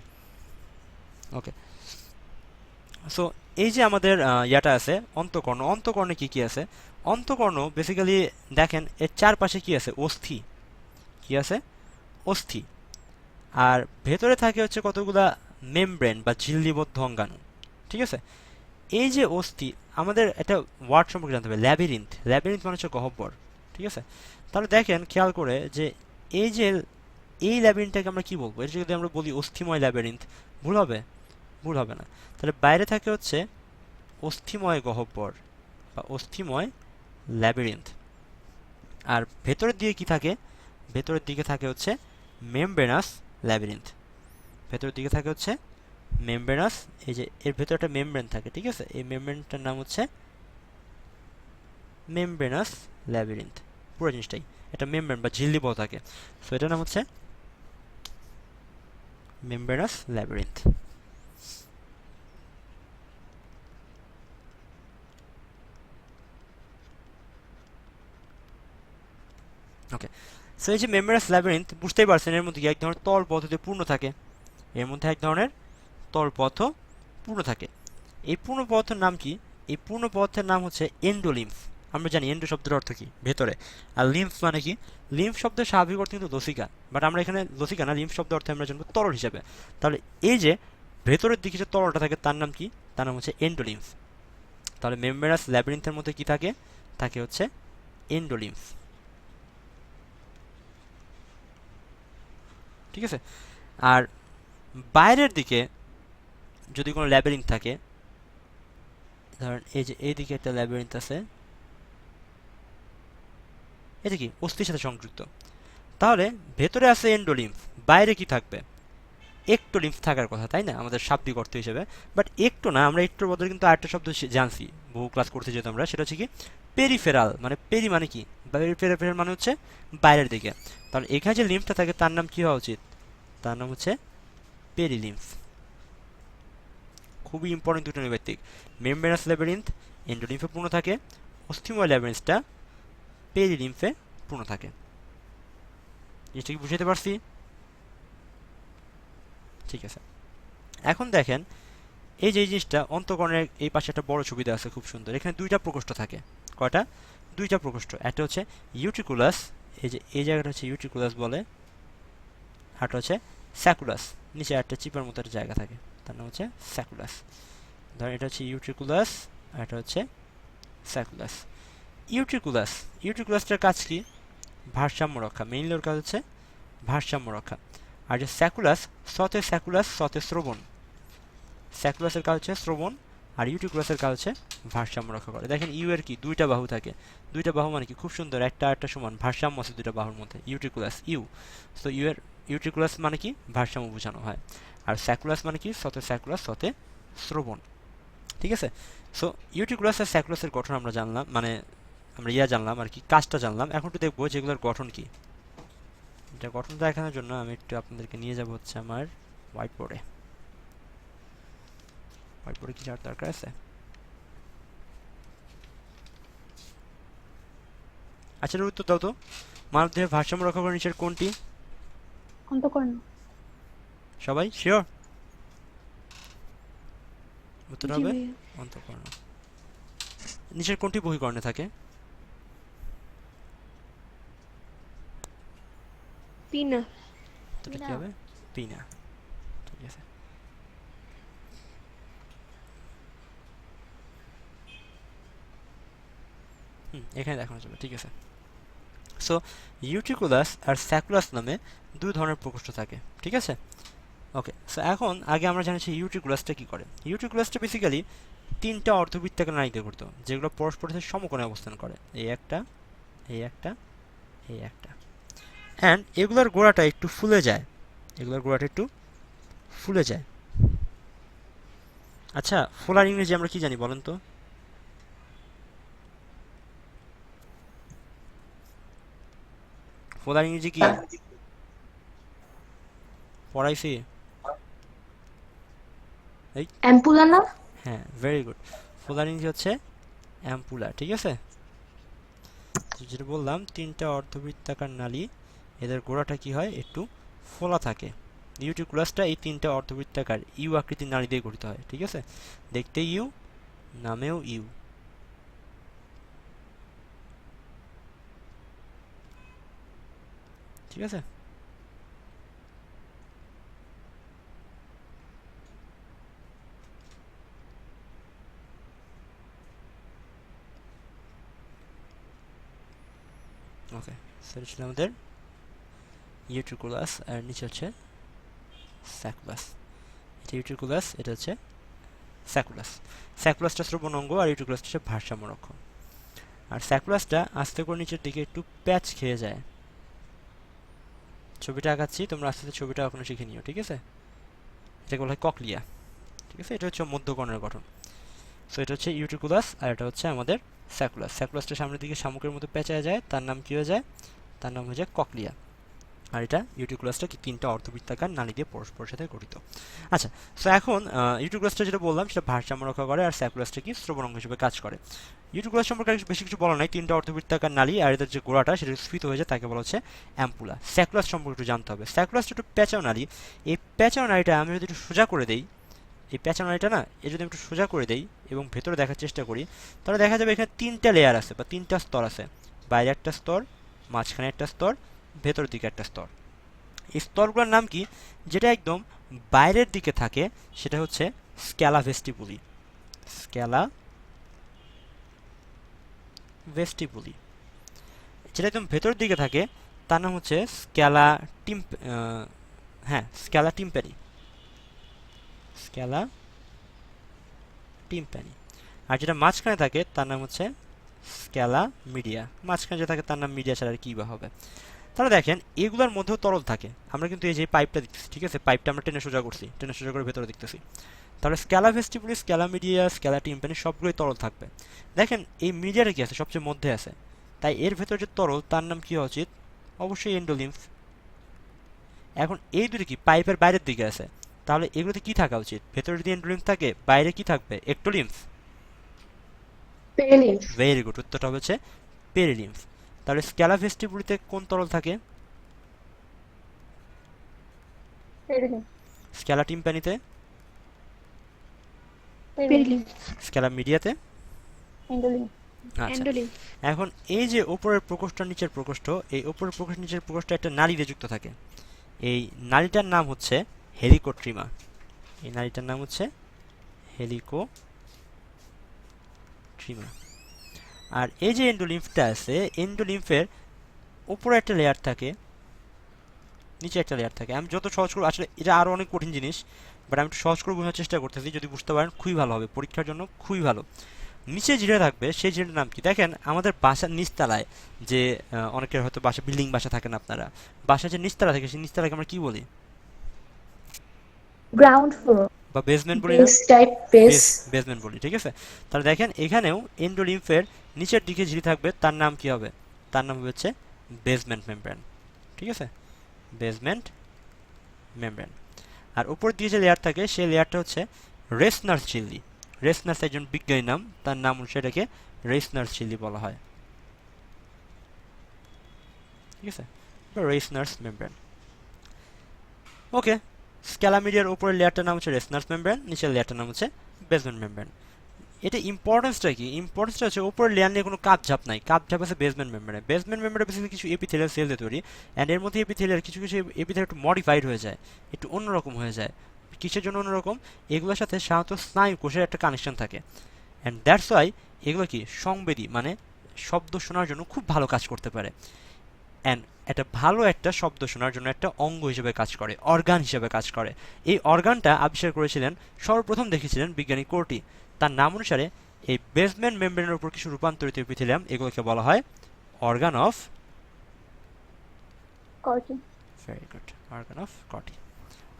ওকে, সো এই যে আমাদের ইয়াটা আছে অন্তকর্ণ। অন্তকর্ণে কি কি আছে? অন্তকর্ণ বেসিক্যালি দেখেন এর চারপাশে কি আছে? অস্থি। কি আছে? অস্থি। আর ভেতরে থাকে হচ্ছে কতগুলা মেমব্রেন বা ঝিল্লিবদ্ধ অঙ্গাণু, ঠিক আছে? এই যে অস্থি, আমাদের একটা ওয়ার্ড সম্পর্কে জানতে হবে, ল্যাবিরিন্থ। ল্যাবিরিন্থ মানে হচ্ছে গহ্বর, ঠিক আছে? তাহলে দেখেন খেয়াল করে যে এই যে এই ল্যাবিরিন্থটাকে আমরা কি বলবো? এটা যদি আমরা বলি অস্থিময় ল্যাবিরিন্থ, ভুল হবে? ভুল হবে না। তাহলে বাইরে থাকে হচ্ছে অস্থিময় গহ্বর বা অস্থিময় ল্যাবিরিন্থ। আর ভেতরের দিকে কি থাকে? ভেতরের দিকে থাকে হচ্ছে মেমব্রেনাস ল্যাবিরিন্থ। ভেতরের দিকে থাকে হচ্ছে মেমব্রেনাস, এই যে এর ভেতরে একটা মেমব্রেন থাকে, ঠিক আছে? এই মেমব্রেনটার নাম হচ্ছে মেমব্রেনাস ল্যাবিরিন্থ। পুরো জিনিসটাই একটা মেমব্রেন বা ঝিল্লি বল থাকে। সো এটার নাম হচ্ছে মেমব্রেনাস ল্যাবিরিন্থ। ওকে, সো এই যে মেমব্রেনাস ল্যাবিরিন্থ, বুঝতেই পারছেন এর মধ্যে কি এক ধরনের তল পদ্ধতি পূর্ণ থাকে। এর মধ্যে এক ধরনের তলপথ পূর্ণ থাকে। এই পূর্ণ পদার্থের নাম কি? এই পূর্ণ পদার্থের নাম হচ্ছে এন্ডোলিম্ফ। আমরা জানি এন্ডো শব্দের অর্থ কি? ভেতরে। আর লিম্ফ মানে কি? লিম্ফ শব্দের স্বাভাবিক অর্থ কিন্তু লসিকা, বাট আমরা এখানে লসিকা না, লিম্ফ শব্দের অর্থে আমরা জানবো তরল হিসাবে। তাহলে এই যে ভেতরের দিকে যে তরলটা থাকে তার নাম কি? তার নাম হচ্ছে এন্ডোলিম্ফ। তাহলে মেমব্রেনাস ল্যাবিরিন্থের মধ্যে কি থাকে? থাকে হচ্ছে এন্ডোলিম্ফ, ঠিক আছে? আর বাইরের দিকে যদি কোনো ল্যাবিরিন্থ থাকে, ধরেন এই যে এইদিকে একটা ল্যাবিরিন্থ আছে, এটা কি অস্থির সাথে সংযুক্ত। তাহলে ভেতরে আছে এন্ডোলিম্ফ, বাইরে কি থাকবে? একটোলিম্ফ থাকার কথা, তাই না, আমাদের শাব্দিক অর্থ হিসেবে। বাট একটো না, আমরা একটোর বদলে কিন্তু আরেকটা শব্দ জানছি, বহু ক্লাস করতে যেত আমরা, সেটা হচ্ছে কি পেরিফেরাল। মানে পেরি মানে কি, পেরিফেরাল মানে হচ্ছে বাইরের দিকে। তাহলে এখানে যে লিম্ফটা থাকে তার নাম কি হওয়া উচিত? তার নাম হচ্ছে পেরিলিম্ফ। খুবই ইম্পর্টেন্ট দুটো নৈবেত্তিক। মেমব্রেনাস ল্যাবিরিন্থ এন্ডোলিম্ফে পূর্ণ থাকে, অস্থিময় ল্যাবিরিন্থটা পেরিলিম্ফে পূর্ণ থাকে। জিনিসটা কি বুঝাতে পারছি? ঠিক আছে, এখন দেখেন এই যে জিনিসটা অন্তঃকরণের এই পাশে একটা বড় ছবি দেওয়া আছে, খুব সুন্দর। এখানে দুইটা প্রকোষ্ঠ থাকে। কয়টা? দুইটা প্রকোষ্ঠ। একটা হচ্ছে ইউট্রিকুলাস, এই যে এই জায়গাটা হচ্ছে ইউট্রিকুলাস বলে, আরটা হচ্ছে স্যাকুলাস। নিচে একটা চিপার মতো একটা জায়গা থাকে, তার নাম হচ্ছে স্যাকুলাস। ধরেন এটা হচ্ছে ইউট্রিকুলাস আর এটা হচ্ছে স্যাকুলাস। ইউট্রিকুলাস, ইউট্রিকুলাসটার কাজ কি? ভারসাম্য রক্ষা। মেইনলি ওর কাজ হচ্ছে ভারসাম্য রক্ষা। আর যে স্যাকুলাস, সতে স্যাকুলাস, সতে শ্রবণ। স্যাকুলাসের কাজ হচ্ছে শ্রবণ, আর ইউট্রিকুলাসের কাজ হচ্ছে ভারসাম্য রক্ষা করে। দেখেন ইউ এর কি দুইটা বাহু থাকে। দুইটা বাহু মানে কি, খুব সুন্দর, একটা একটা সমান, ভারসাম্য আছে দুইটা বাহুর মধ্যে। ইউট্রিকুলাস ইউ, তো ইউ এর ইউট্রিকুলাস মানে কি ভারসাম্য বোঝানো হয়। আর স্যাকুলাস মানে কি সতে স্যাকুলাস, সতে শ্রবণ। ঠিক আছে, সো ইউট্রিকুলাস আর স্যাকুলাসের গঠন আমরা জানলাম, মানে আমরা জানলাম আর কি, কাজটা জানলাম। এখন একটু দেখবো যেগুলোর গঠন কি। এটা গঠন দেখানোর জন্য আমি একটু আপনাদেরকে নিয়ে যাব হচ্ছে আমার হোয়াইট বোর্ডে। হোয়াইট বোর্ডে কি যাওয়ার দরকার আছে? আচ্ছা, উত্তর দাও তো, মানবদেহের ভারসাম্য রক্ষা করে নিচের কোনটি? অন্তঃকরণ। সবাই শিওর? উত্তর জি হবে ভাইয়া। অন্তঃকরণ। নিচের কোনটি বহিঃকরণে থাকে? পিনা। উত্তরটা কি হবে? পিনা। ঠিক আছে, এখানে দেখানো যাবে। ঠিক আছে, সো ইউট্রিকুলাস আর স্যাকুলাস নামে দুই ধরনের প্রকোষ্ঠ থাকে। ঠিক আছে, ওকে। সো এখন আগে আমরা জানিছি ইউট্রিকুলাসটা কি করে। ইউট্রিকুলাসটা বেসিক্যালি তিনটা অর্ধবৃত্তাকার নাড়িতে গঠিত, যেগুলো পরস্পরের সাথে সমকোণে অবস্থান করে। এই একটা, এই একটা, এই একটা। অ্যান্ড এগুলোর গোড়াটা একটু ফুলে যায়, এগুলোর গোড়াটা একটু ফুলে যায়। আচ্ছা, ফোলার ইংরেজি আমরা কি জানি বলেন তো? ফোলার ইংরেজি কি পড়াইছি? এই, অ্যাম্পুলা না? হ্যাঁ, ভেরি গুড। ফোলার ইংরেজি হচ্ছে অ্যাম্পুলা। ঠিক আছে, যেটা বললাম তিনটা অর্ধবৃত্তাকার নালী, এদের গোড়াটা কি হয়, একটু ফোলা থাকে। ইউট্রিকুলাসটা এই তিনটা অর্ধবৃত্তাকার ইউ আকৃতির নালী দিয়ে গঠিত হয়। ঠিক আছে, দেখতে ইউ, নামেও ইউ। ঠিক আছে, ওকে। সেটা ছিল আমাদের ইউট্রিকুলাস, আর নিচে হচ্ছে স্যাকুলাস। এটা ইউট্রিকুলাস, এটা হচ্ছে স্যাকুলাস। স্যাকুলাসটা শ্রবণ অঙ্গ আর ইউট্রিকুলাসটা হচ্ছে ভারসাম্য রক্ষণ। আর স্যাকুলাসটা আস্তে করে নিচের দিকে একটু প্যাচ খেয়ে যায়। ছবিটা আঁকাচ্ছি, তোমরা আস্তে আস্তে ছবিটা এখনো শিখে নিও। ঠিক আছে, এটাকে বলা হয় ককলিয়া। ঠিক আছে, এটা হচ্ছে মধ্যকর্ণের গঠন। সো এটা হচ্ছে ইউট্রিকুলাস আর এটা হচ্ছে আমাদের স্যাকুলাস। স্যাকুলাসটা সামনের দিকে শামুকের মতো পেঁচায় যায়, তার নাম কি হয়ে যায়? তার নাম হয়ে যায় ককলিয়া। আর এটা ইউট্রিকুলাসটা কি তিনটা অর্ধবৃত্তাকার নালী দিয়ে পরস্পরের সাথে গঠিত। আচ্ছা, সো এখন ইউট্রিকুলাসটা যেটা বললাম সেটা ভারসাম্য রক্ষা করে, আর স্যাকুলাসটা কি শ্রবণ অঙ্গ হিসেবে কাজ করে। ইউট্রিকুলাস সম্পর্কে বেশি কিছু বলা নাই, তিনটা অর্ধবৃত্তাকার নালী, আর এদের যে গোড়াটা সেটা স্ফীত হয়ে যায়, তাকে বলা হচ্ছে অ্যাম্পুলা। স্যাকুলাস সম্পর্কে একটু জানতে হবে। স্যাকুলাসটা একটু প্যাঁচাও নালী। এই প্যাঁচাও নালীটা আমি যদি একটু সোজা করে দেই, এই প্যাঁচাও নালীটা না, এই যদি একটু সোজা করে দেই এবং ভেতরে দেখার চেষ্টা করি, তাহলে দেখা যাবে এখানে তিনটা লেয়ার আছে বা তিনটা স্তর আছে। বাইরে একটা স্তর, মাঝখানে একটা স্তর, ভেতরের দিকে একটা স্তর। এই স্তরগুলোর নাম কি? যেটা একদম বাইরের দিকে থাকে সেটা হচ্ছে স্ক্যালা ভেস্টিবুলি। Scala vestibuli. যেটা একদম ভেতরের দিকে থাকে তার নাম হচ্ছে scala scala tympani. Scala tympani. আর যেটা মাঝখানে থাকে তার নাম হচ্ছে স্ক্যালা মিডিয়া, মাঝখানে যে থাকে তার নাম মিডিয়া ছাড়া আর কি বা হবে। তাহলে দেখেন এগুলোর মধ্যেও তরল থাকে। আমরা কিন্তু এই যে পাইপটা দেখতেছি, ঠিক আছে, পাইপটা আমরা টেনে সোজা করছি, টেনে সোজা করে ভেতরে দেখতেছি। তাহলে scala vestibuli, scala media, scala টিম্পানি সবগুলোই তরল থাকবে। দেখেন এই মিডিয়াটা কি আছে, সবচেয়ে মধ্যে আছে, তাই এর ভেতরে যে তরল তার নাম কি হওয়া উচিত, অবশ্যই এন্ডোলিম্ফ। এখন এই দুটো কি পাইপের বাইরের দিকে আছে, তাহলে এগুলোতে কি থাকা উচিত, ভেতরে যদি এন্ডোলিম্ফ থাকে বাইরে কি থাকবে, একটোলিম্ফ। পেরিলিম্ফ। ভেরি গুড, উত্তরটা হচ্ছে পেরিলিম্ফ। তাহলে স্ক্যালা ভেস্টিবুলিতে কোন তরল থাকে, পেরিলিম্ফ। স্ক্যালা টিম্পানিতে, পেরিলিম্ফ। স্ক্যালা মিডিয়াতে। এন্ডোলিম্ফ। আচ্ছা, এন্ডোলিম্ফ। এখন এই যে উপরের প্রকোষ্ঠ নিচের প্রকোষ্ঠ, এই উপরের প্রকোষ্ঠ নিচের প্রকোষ্ঠ একটা নালীতে যুক্ত থাকে। এই নালীটার নাম হচ্ছে হেলিকোট্রিমা। এই নালীটার নাম হচ্ছে হেলিকোট্রিমা। আর এই যে এন্ডোলিম্ফটা আছে, এন্ডোলিম্ফের উপরে একটা লেয়ার থাকে, নিচে একটা লেয়ার থাকে। আমি যত সহজ করবো, আসলে এটা আরও অনেক কঠিন জিনিস, বাট আমি একটু সহজ করে বোঝার চেষ্টা করতেছি, যদি বুঝতে পারেন খুবই ভালো হবে, পরীক্ষার জন্য খুবই ভালো। নিচে যেটা থাকবে সেই যেটার নাম কি, দেখেন আমাদের বাসার নিচতলায় যে অনেকের হয়তো বাসা বিল্ডিং বাসা থাকেন আপনারা, বাসার যে নিচতলা থাকে সেই নিচতলাকে আমরা কি বলি, গ্রাউন্ড ফ্লোর। বা বেসমেন্ট বলি না, বেস টাইপ বেস। বেসমেন্ট বলি, ঠিক আছে। তাহলে দেখেন এখানেও এন্ডোলিম্ফের নিচের দিকে ঝিরি থাকবে, তার নাম কি হবে, তার নাম হচ্ছে বেসমেন্ট মেমব্রেন, ঠিক আছে, বেসমেন্ট মেমব্রেন। আর উপর দিয়ে যে লেয়ার থাকে সেই লেয়ারটা হচ্ছে রেসনার চিল্লি। রেসনার্স একজন বিজ্ঞানী নাম, তার নাম অনুসারে এটাকে রেসনার্স চিল্লি বলা হয়, ঠিক আছে, বা রেসনার্স মেমব্রেন। ওকে, স্ক্যালা মিডিয়ার উপরের লেয়ারটার নাম হচ্ছে রেসনার্স মেমব্রেন, নিচের লেয়ারটার নাম হচ্ছে বেসমেন্ট মেমব্রেন। এটা ইম্পর্টেন্সটা কি, ইম্পর্টেন্সটা হচ্ছে উপরের লেয়ার নিয়ে কোনো কাপঝাপ নাই, কাপঝাপ আছে বেসমেন্ট মেমব্রেনে। বেসমেন্ট মেমব্রেনে বেসিক্যালি কিছু এপিথেলিয়াল সেল দিয়ে তৈরি, অ্যান্ড এর মধ্যে এপিথেলিয়াল কিছু কিছু এপিথেলিয়াল একটু মডিফাইড হয়ে যায়, একটু অন্যরকম হয়ে যায়। কিসের জন্য অন্যরকম, এগুলোর সাথে সাধারণত স্নায়ু কোষের একটা কানেকশন থাকে, অ্যান্ড দ্যাটস ওয়াই এগুলো কি সংবেদী, মানে শব্দ শোনার জন্য খুব ভালো কাজ করতে পারে, অ্যান্ড একটা ভালো একটা শব্দ শোনার জন্য একটা অঙ্গ হিসেবে কাজ করে, অর্গান হিসেবে কাজ করে। এই অর্গানটা আবিষ্কার করেছিলেন, সর্বপ্রথম দেখেছিলেন বিজ্ঞানী কোর্টি। তার নাম অনুসারে এই বেসমেন্ট মেমব্রেনের উপর কিছু রূপান্তরিত এপিথেলিয়াম, এগুলোকে বলা হয় organ of Corti. Very good, organ of Corti.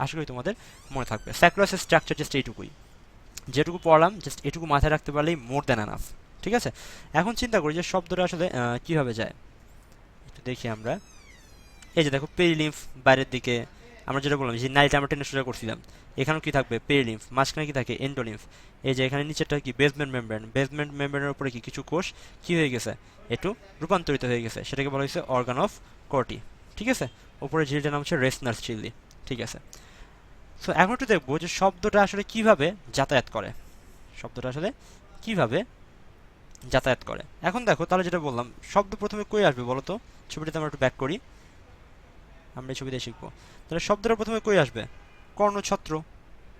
আশা করি তোমাদের মনে থাকবে। স্যাকুলাসের স্ট্রাকচার জাস্ট এইটুকুই, যেটুকু পড়লাম জাস্ট এটুকু মাথায় রাখতে পারলেই মোর দ্যান এনাফ, ঠিক আছে। এখন চিন্তা করি যে শব্দটা আসলে কীভাবে যায়, একটু দেখি আমরা। এই যে দেখো পেরিলিম্ফ বাইরের দিকে, আমরা যেটা বললাম যে নালীটা আমরা টেনে সোজা করছিলাম, এখানেও কি থাকবে পেরিলিম্ফ, মাঝখানে কি থাকে এন্ডোলিম্ফ। এই যে এখানে নিচেরটা কি বেসমেন্ট মেমব্রেন, বেসমেন্ট মেমব্রেনের উপরে কি কিছু কোষ কি হয়ে গেছে, একটু রূপান্তরিত হয়ে গেছে, সেটাকে বলা হয়েছে অর্গান অফ কর্টি, ঠিক আছে। উপরে ঝিলটার নাম হচ্ছে রেসনার্স চিল্লি, ঠিক আছে। সো এখন একটু দেখবো যে শব্দটা আসলে কিভাবে যাতায়াত করে, শব্দটা আসলে কিভাবে যাতায়াত করে। এখন দেখো তাহলে যেটা বললাম, শব্দ প্রথমে কই আসবে বলো তো, ছবিটাতে আমরা একটু ব্যাক করি, আমরা এই ছবিতে শিখবো। তাহলে শব্দটা প্রথমে কই আসবে, কর্ণছত্র,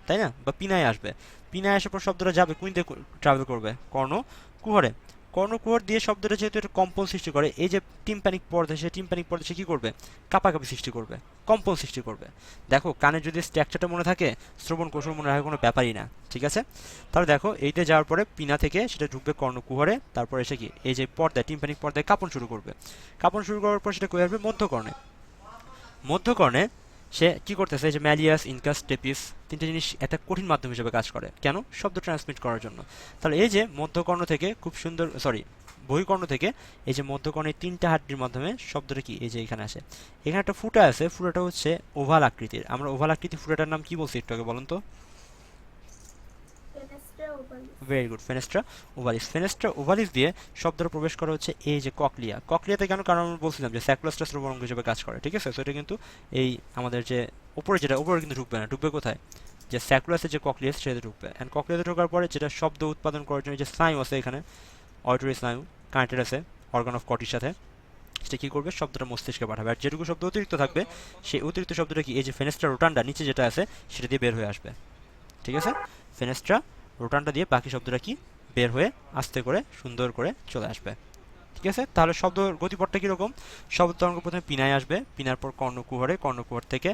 তাই না, বা পিনায় আসবে। পিনায় আসার পর শব্দটা যাবে কোন দিয়ে ট্রাভেল করবে, কর্ণকুহরে। কর্ণকুহর দিয়ে শব্দটা যেহেতু একটা কম্পন সৃষ্টি করে, এই যে টিম্প্যানিক পর্দা, সেই টিম্প্যানিক পর্দা সে কী করবে, কাঁপাকাঁপি সৃষ্টি করবে, কম্পন সৃষ্টি করবে। দেখো কানে যদি স্ট্রাকচারটা মনে থাকে, শ্রবণ কৌশল মনে রাখার কোনো ব্যাপারই না, ঠিক আছে। তাহলে দেখো এইটা যাওয়ার পরে পিনা থেকে সেটা ঢুকবে কর্ণকুহরে, তারপর এসে কি এই যে পর্দায় টিম্প্যানিক পর্দায় কাঁপন শুরু করবে, কাঁপন শুরু করার পর সেটা কই আসবে মধ্যকর্ণে। মধ্যকর্ণে সে কি করতেছে, যে ম্যালিয়াস, ইনকাস, টেপিস, তিনটে জিনিস একটা কঠিন মাধ্যম হিসেবে কাজ করে, কেন, শব্দ ট্রান্সমিট করার জন্য। তাহলে এই যে মধ্যকর্ণ থেকে খুব সুন্দর, বহিকর্ণ থেকে এই যে মধ্যকর্ণের তিনটা হাড্ডির মাধ্যমে শব্দটা কি এই যে এখানে আসে। এখানে একটা ফুটা আছে, ফুটাটা হচ্ছে ওভাল আকৃতির। আমরা ওভাল আকৃতির ফুটাটার নাম কি বলছি একটু আগে বলুন তো। Very good, fenestra ovalis. Fenestra ovalis দিয়ে শব্দটা প্রবেশ করা হচ্ছে এই যে ককলিয়া। ককলিয়াতে কেন, কারণ আমরা বলছিলাম যে স্যাকুলাসটা শ্রবণ অঙ্গ হিসেবে কাজ করে, ঠিক আছে। সো এটা কিন্তু এই আমাদের যে উপরে, যেটা উপরে কিন্তু ঢুকবে না, ঢুকবে কোথায়, যে স্যাকুলাসের যে ককলিয়াস সেটাতে ঢুকবে। অ্যান্ড ককলিয়াতে ঢোকার পরে যেটা শব্দ উৎপাদন করার জন্য যে স্নায়ু আছে এখানে, অডিটরি স্নায়ু কানেক্টেড আছে অর্গান অফ কর্টির সাথে, সেটা কী করবে, শব্দটা মস্তিষ্কে পাঠাবে। আর যেটুকু শব্দ অতিরিক্ত থাকবে সেই অতিরিক্ত শব্দটা কি এই যে ফেনেস্ট্রা রোটান্ডা নিচে যেটা আছে সেটা দিয়ে বের হয়ে আসবে, ঠিক আছে। ফেনেস্ট্রা রোটানটা দিয়ে বাকি শব্দটা কি বের হয়ে আস্তে করে সুন্দর করে চলে আসবে, ঠিক আছে। তাহলে শব্দের গতিপথটা কীরকম, শব্দ তরঙ্গ প্রথমে পিনায় আসবে, পিনার পর কর্ণকুহরে, কর্ণকুহর থেকে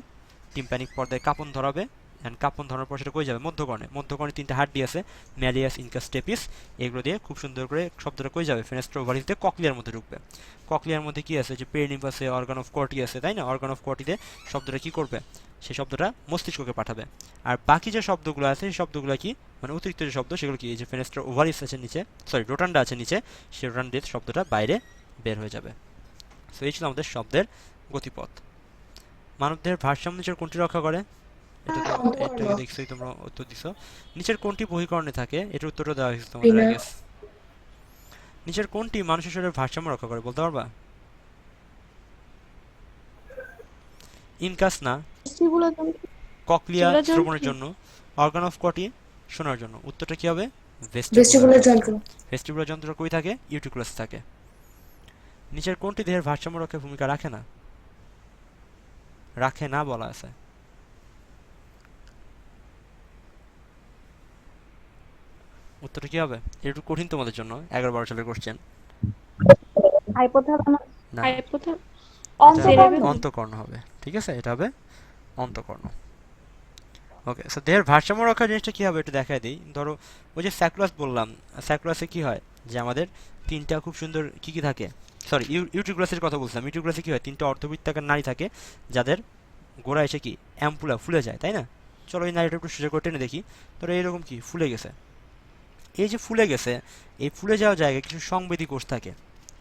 টিম্প্যানিক পর্দায় কাঁপন ধরাবে, অ্যান্ড কাঁপন ধরার পর সেটা কই যাবে? মধ্যকর্ণে। মধ্যকর্ণে 3টা হাড্ডি আছে, ম্যালিয়াস, ইনকাস, স্টেপিস। এগুলো দিয়ে খুব সুন্দর করে শব্দটা কই যাবে? ফেনেস্ট্রা ওভারিস দিয়ে ককলিয়ার মধ্যে ঢুকবে। ককলিয়ার মধ্যে কি আছে? যে পেরিনিম আছে, অর্গান অফ কর্টি আছে, তাই না? অর্গান অফ কর্টিতে শব্দটা কি করবে? সেই শব্দটা মস্তিষ্ককে পাঠাবে। আর বাকি যে শব্দগুলো আছে সেই শব্দগুলো কি, মানে অতিরিক্ত যে শব্দ সেগুলো কি, এই যে ফেনেস্ট্রা ওভারিস আছে নিচে, সরি রোটান্ডা আছে নিচে, সেই রোটান্ডা দিয়ে শব্দটা বাইরে বের হয়ে যাবে। সো এই ছিল আমাদের শব্দের গতিপথ। মানবদেহের ভারসাম্য নিচের কোনটি রক্ষা করে? এটা তো অন্তঃকর্ণ। এটা দেখছোই, তোমরা উত্তর দিছো। নিচের কোনটি বহিকর্ণে থাকে? এটার উত্তরটা দেওয়া হয়েছে তোমাদের, আই বিনা। গেস। নিচের কোনটি মানুষের শরীরের ভারসাম্য রক্ষা করে বলতে পারবা? ইনকাস না, ভেস্টিবুলার যন্ত্র। ককলিয়া সেগুলো শ্রবণের যন্ত্র। জন্য, অর্গান অফ কটি শোনার জন্য। উত্তরটা কি হবে? ভেস্টিবুলার ভেস্টিবুলার যন্ত্র। যন্ত্র। ভেস্টিবুলার যন্ত্র কই থাকে? ইউটিকুলাস থাকে। নিচের কোনটি দেহের ভারসাম্য রক্ষায় ভূমিকা রাখে না? রাখে না বলা আছে। উত্তরটা কি হবে? একটু কঠিন তোমাদের জন্য, 11-12 সালের কোশ্চেন। হাইপোথ্যালামাস। না, হাইপোথ্যালামাস। এটা অন্তঃকর্ণ। অন্তঃকর্ণ হবে, ঠিক আছে? এটা হবে অন্তঃকর্ণ। ওকে, সো দেহের ভারসাম্য রক্ষার জিনিসটা কি হবে একটু দেখাই দিই। ধরো ওই যে স্যাকুলাস বললাম, স্যাকুলাসে কি হয়? যে আমাদের 3টা খুব সুন্দর কি কি থাকে, সরি ইউটিকুলাসের কথা বলছিলাম। ইউটিকুলাসে কি হয়? 3টা অর্ধবৃত্তাকার নাড়ি থাকে, যাদের গোড়া এসে কি অ্যাম্পুলা ফুলে যায়, তাই না? চলো এই নাড়িটা একটু সোজা করে টেনে দেখি। ধরো এইরকম কি ফুলে গেছে। এই যে ফুলে গেছে, এই ফুলে যাওয়া জায়গায় কিছু সংবেদী কোষ থাকে,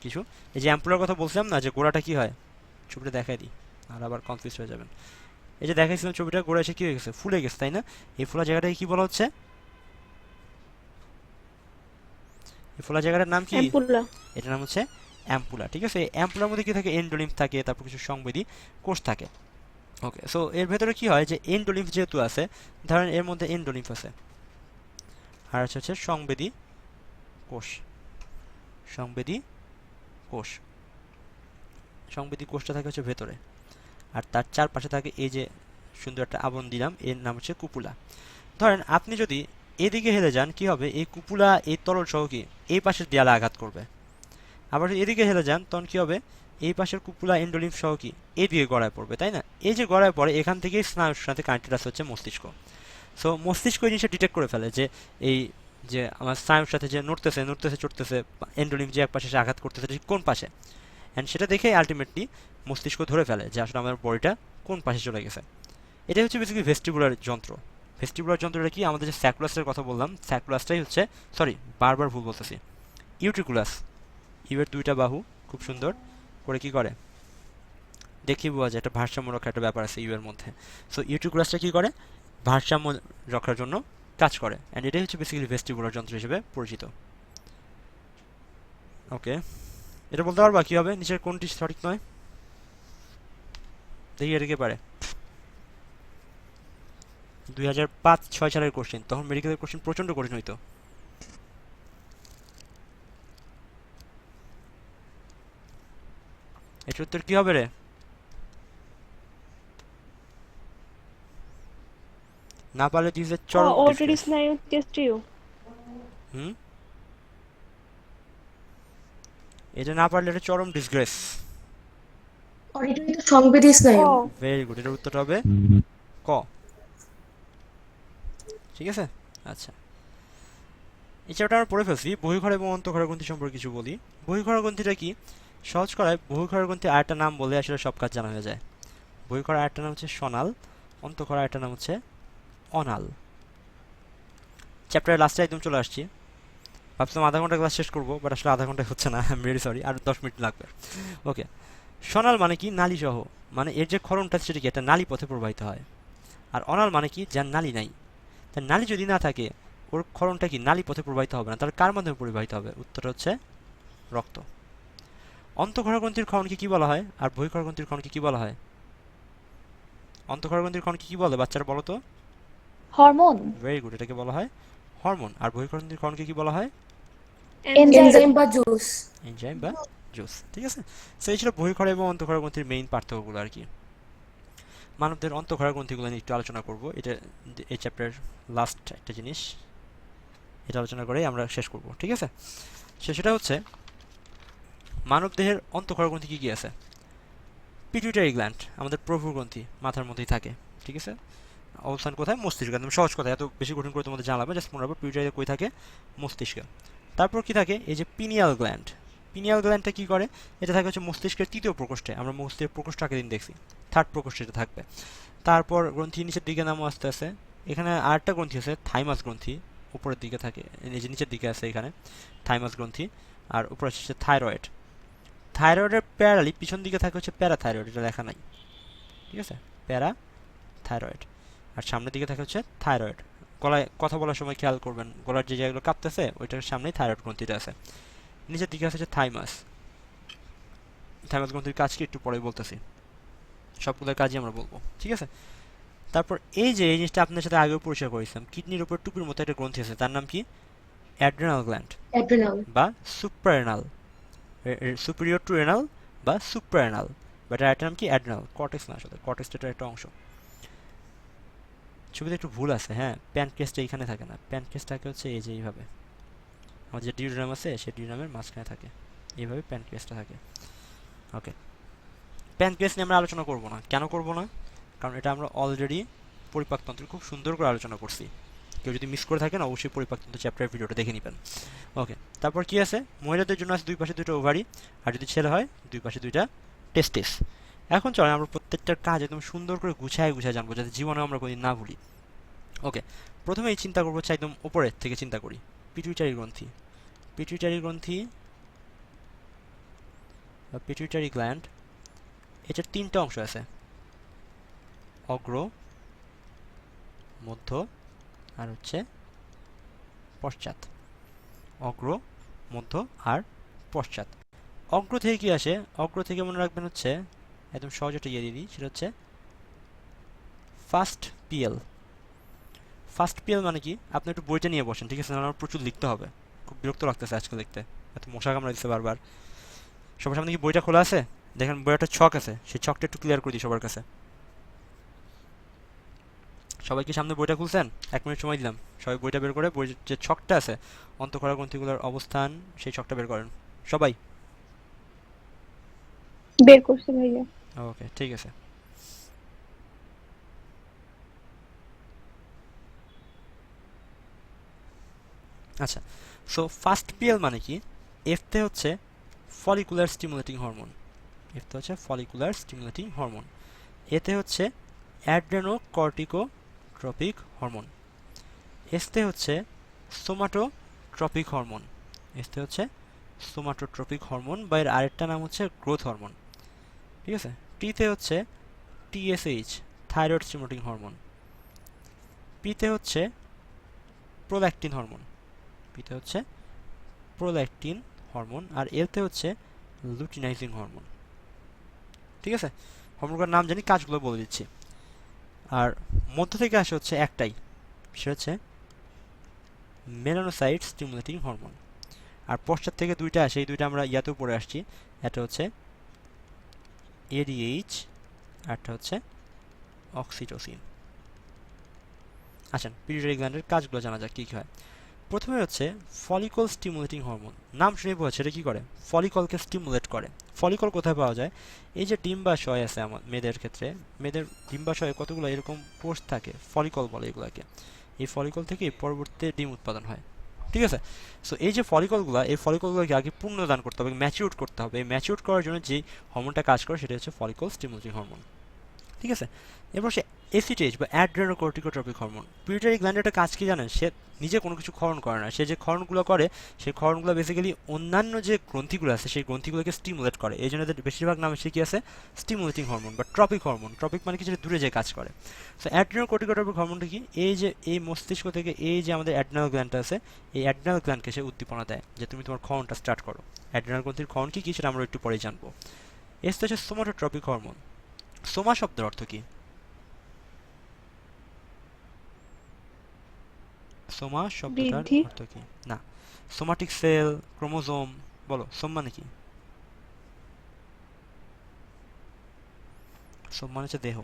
কিছু। এই যে অ্যাম্পুলার কথা বলছিলাম না, যে গোড়াটা কি হয়, ছবিটা দেখাই দিই, আর আবার কনফিউজ হয়ে যাবেন। এই যে দেখাইছিলাম ছবিটা, গোড়া এসে কি হয়ে গেছে? ফুলে গেছে, তাই না? এই ফোলা জায়গাটাকে কি বলা হচ্ছে? এই ফোলা জায়গাটার নাম কি? অ্যাম্পুলা। এটার নাম হচ্ছে অ্যাম্পুলা, ঠিক আছে? এই অ্যাম্পুলার মধ্যে কি থাকে? এন্ডোলিম্ফ থাকে, তারপর কিছু সংবেদী কোষ থাকে। ওকে, সো এর ভেতরে কি হয়? যে এন্ডোলিম্ফ যেহেতু আছে, ধরেন এর মধ্যে এন্ডোলিম্ফ আছে, আর হচ্ছে সংবেদী কোষ। সংবেদী কোষ, সংবেদী কোষটা থাকে হচ্ছে ভেতরে, আর তার চারপাশে থাকে এই যে সুন্দর একটা আবরণ দিলাম, এর নাম হচ্ছে কুপুলা। ধরেন আপনি যদি এদিকে হেলে যান, কি হবে? এই কুপুলা এই তরল সহ কি এই পাশের দেয়ালে আঘাত করবে। আবার যদি এদিকে হেলে যান, তখন কি হবে? এই পাশের কুপুলা এন্ডোলিম্ফ সহ কি এদিকে গড়ায় পড়বে, তাই না? এই যে গড়ায় পড়ে, এখান থেকেই স্নায়ুর সাথে কানেক্টেড আছে হচ্ছে মস্তিষ্ক। সো মস্তিষ্ক এই জিনিসটা ডিটেক্ট করে ফেলে যে এই যে আমার স্নায়ুর সাথে যে নড়তেছে নড়তেছে চড়তেছে, এন্ডোলিম্ফ যে এক পাশে এসে আঘাত করতেছে, ঠিক কোন পাশে। অ্যান্ড সেটা দেখে আলটিমেটলি মস্তিষ্ক ধরে ফেলে যে আসলে আমার বডিটা কোন পাশে চলে গেছে। এটাই হচ্ছে বেসিক্যালি ভেস্টিবুলার যন্ত্র। ভেস্টিবুলার যন্ত্রটা কি? আমাদের যে স্যাকুলাসের কথা বললাম, স্যাকুলাসটাই হচ্ছে, সরি বারবার ভুল বলতেছি, ইউট্রিকুলাস। ইউয়ের 2টা বাহু খুব সুন্দর করে কি করে দেখি বোঝা যায়, একটা ভারসাম্য রক্ষার একটা ব্যাপার আছে ইউয়ের মধ্যে। সো ইউট্রিকুলাসটা কি করে? ভারসাম্য রক্ষার জন্য কাজ করে, অ্যান্ড এটাই হচ্ছে বেসিক্যালি ভেস্টিবুলার যন্ত্র হিসেবে পরিচিত। ওকে, এটা বলতে পারবা কি হবে? নিচের কোনটি সঠিক নয়? দেখি এটা কে পারে। 2005-6 সালের কোশ্চেন, তখন মেডিকেলের কোশ্চেন প্রচন্ড কঠিন হইতো। এটার উত্তর কি হবে রে? না পারলে দিস এ চরম অর্টারি ডিসগ্রেস। স্নায়ু কেস্ট্রিও। হুম, এটা না পারলে এটা চরম ডিসগ্রেস। অডিটরি তো সংবেদী ক। স্নায়ু। ভেরি গুড, এটার উত্তরটা হবে ক, ঠিক আছে? আচ্ছা, এই চ্যাপ্টার আমরা পড়ে ফেলছি। বহিঃক্ষর এবং অন্তঃক্ষরা গ্রন্থি সম্পর্কে কিছু বলি। বহিঃক্ষরা গ্রন্থিটা কি? সহজ করায় বহিঃক্ষরা গ্রন্থি আরেকটা নাম বলে আসলে সব কাজ জানা হয়ে যায়। বহিঃক্ষরা আরেকটা নাম হচ্ছে সনাল, অন্তঃক্ষরা আরেকটা নাম হচ্ছে অনাল। চ্যাপ্টারের লাস্টে একদম চলে আসছি। ভাবছিলাম আধা ঘন্টা ক্লাস শেষ করবো, বাট আসলে আধা ঘন্টা হচ্ছে না, আই এম ভেরি সরি, আর 10 মিনিট লাগবে। ওকে, সনাল মানে কি? নালী সহ, মানে এর যে ক্ষরণটা সেটা কি একটা নালী পথে প্রবাহিত হয়। আর অনাল মানে কি? যার নালী নাই। তার নালী যদি না থাকে, ওর ক্ষরণটা কি নালী পথে প্রবাহিত হবে না, তার কার মাধ্যমে প্রবাহিত হবে? উত্তরটা হচ্ছে রক্ত। অন্তঃক্ষরা গ্রন্থির ক্ষরণকে কি বলা হয়, আর বহিঃক্ষরা গ্রন্থির ক্ষরণকে কি বলা হয়? অন্তঃক্ষরা গ্রন্থির ক্ষরণকে কি বলে বাচ্চারা বলো তো? হরমোন। ভেরি গুড, এটাকে বলা হয় হরমোন। আর বহিঃক্ষরা গ্রন্থির ক্ষরণকে কি বলা হয়? এনজাইম বা জুস। এনজাইম বা জুস, ঠিক আছে? সো এই ছিল বহিঃক্ষরা এবং অন্তঃক্ষরা গ্রন্থির মেইন পার্থক্যগুলো আর কি। মানবদের অন্তঃক্ষরা গ্রন্থিগুলো নিয়ে একটু আলোচনা করব, এটা এই চ্যাপ্টারের লাস্ট একটা জিনিস, এটা আলোচনা করেই আমরা শেষ করব, ঠিক আছে? সেটা হচ্ছে মানবদেহের অন্তঃক্ষরা গ্রন্থি কী কী আছে? পিটুইটারি গ্ল্যান্ড, আমাদের প্রভুর গ্রন্থি মাথার মধ্যেই থাকে, ঠিক আছে? অবস্থান কোথায়? মস্তিষ্কে। একদম সহজ কথা, এত বেশি কঠিন করে তোমাদের জানাবে, জাস্ট মনে রাখবে পিউটারি কই থাকে? মস্তিষ্কে। তারপর কি থাকে? এই যে পিনিয়াল গ্ল্যান্ড। পিনিয়াল গ্ল্যান্ডটা কি করে? এটা থাকে হচ্ছে মস্তিষ্কের তৃতীয় প্রকোষ্ঠে, আমরা মস্তিষ্কের প্রকোষ্ঠ আগের দিন দেখছি, থার্ড প্রকোষ্ঠে এটা থাকবে। তারপর গ্রন্থি নিচের দিকে নামও আস্তে আস্তে, এখানে আরেকটা গ্রন্থি আছে থাইমাস গ্রন্থি, উপরের দিকে থাকে, এই যে নিচের দিকে আছে এখানে থাইমাস গ্রন্থি, আর উপরে হচ্ছে থাইরয়েড। থাইরয়েডের প্যারালি পিছন দিকে থাকে হচ্ছে প্যারাথাইরয়েড, এটা লেখা নাই, ঠিক আছে, প্যারা থাইরয়েড। আর সামনের দিকে থাকে হচ্ছে থাইরয়েড। গলায় কথা বলার সময় খেয়াল করবেন, গলার যে জায়গাগুলো কাঁপতেছে ওইটার সামনেই থাইরয়েড গ্রন্থিটা আছে। নিচের দিকে আছে হচ্ছে থাইমাস। থাইমাস গ্রন্থির কাজ কি একটু পরে বলতেছি, সবগুলোর কাজই আমরা বলবো, ঠিক আছে। তারপর এই যে এই জিনিসটা আপনার সাথে আগেও পরিচয় করেছিলাম, কিডনির উপর টুপির মতো একটা গ্রন্থি আছে, তার নাম কি? অ্যাড্রেনাল গ্ল্যান্ড অ্যাড্রেনাল বা সুপ্রারেনাল, সুপিরিয়র টু রেনাল বা সুপ্রারেনাল, বাট এটার নাম কি? অ্যাড্রেনাল। কর্টেক্স না, আসলে কর্টেক্সটার একটা অংশ। ছবিতে একটু ভুল আছে, হ্যাঁ, প্যানক্রিয়াসটা এইখানে থাকে না, প্যানক্রিয়াস থাকে হচ্ছে এই যে এইভাবে, আমাদের যে ডিউড্রাম আছে সেই ডিউড্রামের মাঝখানে থাকে, এইভাবে প্যানক্রিয়াসটা থাকে। ওকে, প্যানক্রিয়াস নিয়ে আমরা আলোচনা করব না। কেন করব না? কারণ এটা আমরা অলরেডি পরিপাকতন্ত্রে খুব সুন্দর করে আলোচনা করছি। কেউ যদি মিস করে থাকেন অবশ্যই পরিপাকতন্ত্র চ্যাপ্টার ভিডিওটা দেখে নেবেন। ওকে, তারপর কি আছে? মহিলাদের জন্য আছে দুই পাশে দুটো ওভারি, আর যদি ছেলে হয় দুই পাশে দুইটা টেস্টিস। এখন চলে আমরা প্রত্যেকটার কাজ একদম সুন্দর করে গুছায় গুছায় জানবো, যাতে জীবনে আমরা কোনোদিন না ভুলি। ওকে, প্রথমেই চিন্তা করবো হচ্ছে একদম উপরের থেকে চিন্তা করি, পিটুইটারি গ্রন্থি। পিটুইটারি গ্রন্থি বা পিটুইটারি গ্ল্যান্ড, এটার তিনটা অংশ আছে, অগ্র, মধ্য আর হচ্ছে পশ্চাৎ। অগ্র, মধ্য আর পশ্চাৎ। অগ্র থেকে কি আসে? অগ্র থেকে মনে রাখবেন হচ্ছে, একদম সহজ একটা ইয়ে দিয়ে দিই, সেটা হচ্ছে ফার্স্ট পিএল। ফার্স্ট পিএল মানে কি? আপনি একটু বইটা নিয়ে বসেন, ঠিক আছে, আমার প্রচুর লিখতে হবে, খুব বিরক্ত লাগতেছে আজকে লিখতে, এত মশা কামড়া দিচ্ছে বারবার। সবার সামনে কি বইটা খোলা আছে? দেখেন বইটা একটা ছক আছে, সেই ছকটা একটু ক্লিয়ার করে দিই সবার কাছে। সবাই কি সামনে বইটা খুলছেন? 1 মিনিট সময় দিলাম, সবাই বইটা বের করে বইয়ের যে ছকটা আছে অন্তঃক্ষরা গ্রন্থিগুলোর অবস্থান, সেই ছকটা বের করেন সবাই। বের করছে ভাইয়া। ওকে, ঠিক আছে। আচ্ছা, সো ফার্স্ট পিএল মানে কি? এফতে হচ্ছে ফলিকুলার স্টিমুলেটিং হরমোন, এফতে হচ্ছে ফলিকুলার স্টিমুলেটিং হরমোন। এতে হচ্ছে অ্যাড্রেনোকর্টিকোট্রপিক হরমোন। এসতে হচ্ছে সোমাটোট্রপিক হরমোন, এসতে হচ্ছে সোমাটোট্রপিক হরমোন, বা এর আরেকটা নাম হচ্ছে গ্রোথ হরমোন, ঠিক আছে। টিতে হচ্ছে টিএসএইচ, থাইরয়েড স্টিমুলেটিং হরমোন। পিতে হচ্ছে প্রোল্যাকটিন হরমোন, পিতে হচ্ছে প্রোল্যাকটিন হরমোন। আর এলতে হচ্ছে লুটিনাইজিং হরমোন, ঠিক আছে। হরমোনগুলোর নাম জানি, কাজগুলো বলে দিচ্ছি। আর মধ্য থেকে আসে হচ্ছে একটাই, সেটা হচ্ছে মেলানোসাইট স্টিমুলেটিং হরমোন। আর পশ্চাৎ থেকে দুইটা আসে, এই দুইটা আমরা ইয়াতেও পড়ে আসছি, একটা হচ্ছে এডিএইচ আর একটা হচ্ছে অক্সিটোসিন। আসেন পিটুইটারি গ্ল্যান্ডের কাজগুলো জানা যাক কী কী হয়। প্রথমে হচ্ছে ফলিকল স্টিমুলেটিং হরমোন। নাম শুনে বোঝা সেটা কী করে? ফলিকলকে স্টিমুলেট করে। ফলিকল কোথায় পাওয়া যায়? এই যে ডিম্বাশয় আছে আমার মেয়েদের ক্ষেত্রে, মেয়েদের ডিম্বাশয়ে কতগুলো এরকম কোষ থাকে, ফলিকল বলে এগুলাকে। এই ফলিকল থেকে পরবর্তীতে ডিম উৎপাদন হয়, ঠিক আছে। সো এই যে ফলিকলগুলো, এই ফলিকলগুলোকে আগে পূর্ণদান করতে হবে, ম্যাচিউর করতে হবে। এই ম্যাচিউর করার জন্য যে হরমোনটা কাজ করে সেটা হচ্ছে ফলিকল স্টিমুলেটিং হরমোন, ঠিক আছে। এরপর সে এসিটেজ বা অ্যাড্রেনোকর্টিকোট্রপিক হরমোন। পিউটারি গ্ল্যান্ডের কাজ কি জানেন? সে নিজে কোনো কিছু ক্ষরণ করে না, সে যে ক্ষরণগুলো করে সেই ক্ষরণগুলো বেসিক্যালি অন্যান্য যে গ্রন্থিগুলো আছে সেই গ্রন্থিগুলোকে স্টিমুলেট করে। এই জন্য এদের বেশিরভাগ নামে সে কি আছে? স্টিমুলেটিং হরমোন বা ট্রপিক হরমোন। ট্রপিক মানে কি? যেটা দূরে যে কাজ করে। সো অ্যাড্রেনোকর্টিকোট্রপিক হরমোনটা কি? এই যে এই মস্তিষ্ক থেকে এই যে আমাদের অ্যাড্রেনাল গ্ল্যান্ডটা আছে, এই অ্যাড্রেনাল গ্ল্যান্ডকে সে উদ্দীপনা দেয় যে তুমি তোমার ক্ষরণটা স্টার্ট করো। অ্যাড্রেনাল গ্রন্থির ক্ষরণ কি সেটা আমরা একটু পরেই জানবো। এসতে হচ্ছে সোমাটোট্রপিক হরমোন। সোমা শব্দের অর্থ কি? সোমা শব্দটার বৃদ্ধি। অর্থ কি? না, সোমাটিক সেল, ক্রোমোজোম, বলো সোম মানে কি? সোম মানে হচ্ছে দেহ।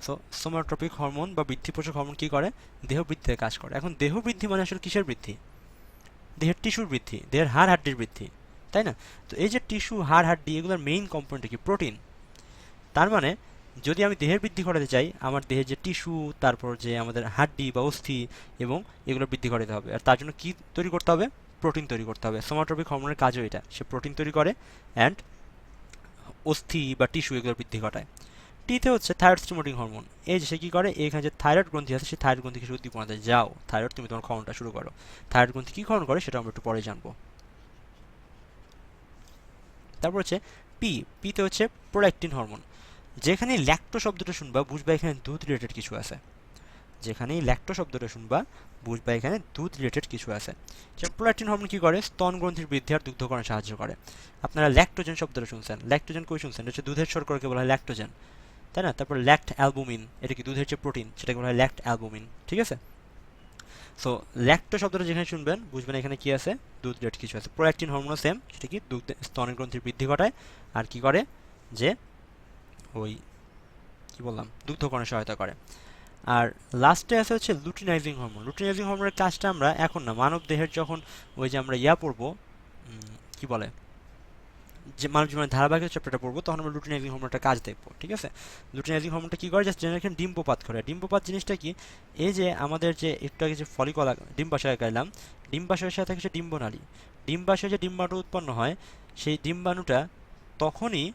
সো সোমাটোট্রপিক হরমোন বা বৃদ্ধিপোষক হরমোন কি করে? দেহ বৃদ্ধিতে কাজ করে। এখন দেহ বৃদ্ধি মানে আসলে কিসের বৃদ্ধি? দেহের টিস্যুর বৃদ্ধি, দেহের হাড় হাড্ডির বৃদ্ধি, তাই না? তো এই যে টিস্যু, হাড় হাড্ডি, এগুলোর মেইন কম্পোনেন্ট কি? প্রোটিন। তার মানে যদি আমি দেহের বৃদ্ধি ঘটাতে চাই, আমার দেহের যে টিস্যু, তারপর যে আমাদের হাড্ডি বা অস্থি এবং এগুলো বৃদ্ধি ঘটাতে হবে। আর তার জন্য কি তৈরি করতে হবে? প্রোটিন তৈরি করতে হবে। সোমাটোট্রপিক হরমোনের কাজও এটা, সে প্রোটিন তৈরি করে অ্যান্ড অস্থি বা টিস্যু এগুলো বৃদ্ধি ঘটায়। টিতে হচ্ছে থাইরয়েড স্টিমুলেটিং হরমোন। এই যে সে কী করে, এখানে যে থাইরয়েড গ্রন্থি আছে সেই থাইরয়েড গ্রন্থিকে উদ্দীপনা দেয়, যাও থাইরয়েড তুমি তোমার ক্ষরণটা শুরু করো। থাইরয়েড গ্রন্থি কী ক্ষরণ করে সেটা আমরা একটু পরে জানবো। তারপর হচ্ছে পিতে হচ্ছে প্রোল্যাকটিন হরমোন। যেখানেই ল্যাক্টো শব্দটা শুনবা বুঝবা এখানে দুধ রিলেটেড কিছু আছে। যেখানেই ল্যাক্টো শব্দটা শুনবা বুঝবা এখানে দুধ রিলেটেড কিছু আছে। প্রোল্যাকটিন হরমোন কী করে? স্তন গ্রন্থির বৃদ্ধি আর দুগ্ধকরণে সাহায্য করে। আপনারা ল্যাক্টোজেন শব্দটা শুনছেন, ল্যাক্টোজেন কই শুনছেন? এটা হচ্ছে দুধের শর্করাকে বলা হয় ল্যাক্টোজেন, তাই না? তারপর ল্যাক্ট অ্যালবুমিন, এটা কি দুধের যে প্রোটিন সেটাকে বলা হয় ল্যাক্ট অ্যালবুমিন, ঠিক আছে? সো ল্যাক্টো শব্দটা যেখানে শুনবেন বুঝবেন এখানে কি আছে, দুধ রিলেটেড কিছু আছে। প্রোল্যাকটিন হরমোনও সেম, সেটা কি দুধ স্তনের গ্রন্থির বৃদ্ধি ঘটায় আর কি করে যে ওই কি বললাম দুগ্ধকরণে সহায়তা করে। আর লাস্টে আছে হচ্ছে লুটিনাইজিং হরমোন। লুটিনাইজিং হরমোনের কাজটা আমরা এখন না, মানব দেহের যখন ওই যে আমরা পড়বো কি বলে যে মানব জীবনের ধারাবাহিক চ্যাপ্টারটা পড়বো তখন আমরা লুটিনাইজিং হরমোনটা কাজ দেখবো, ঠিক আছে? লুটিনাইজিং হরমোনটা কী করে? জাস্ট জেনারেশন ডিম্বপাত করে। ডিম্বপাত জিনিসটা কি? এই যে আমাদের যে একটু আগে যে ফলিকল ডিম্বাশয় গাইলাম, ডিম্বাশয়ের সাথে থাকে ডিম্বনালী। ডিম্বাশয়ে যে ডিম্বাণু উৎপন্ন হয় সেই ডিম্বাণুটা তখনই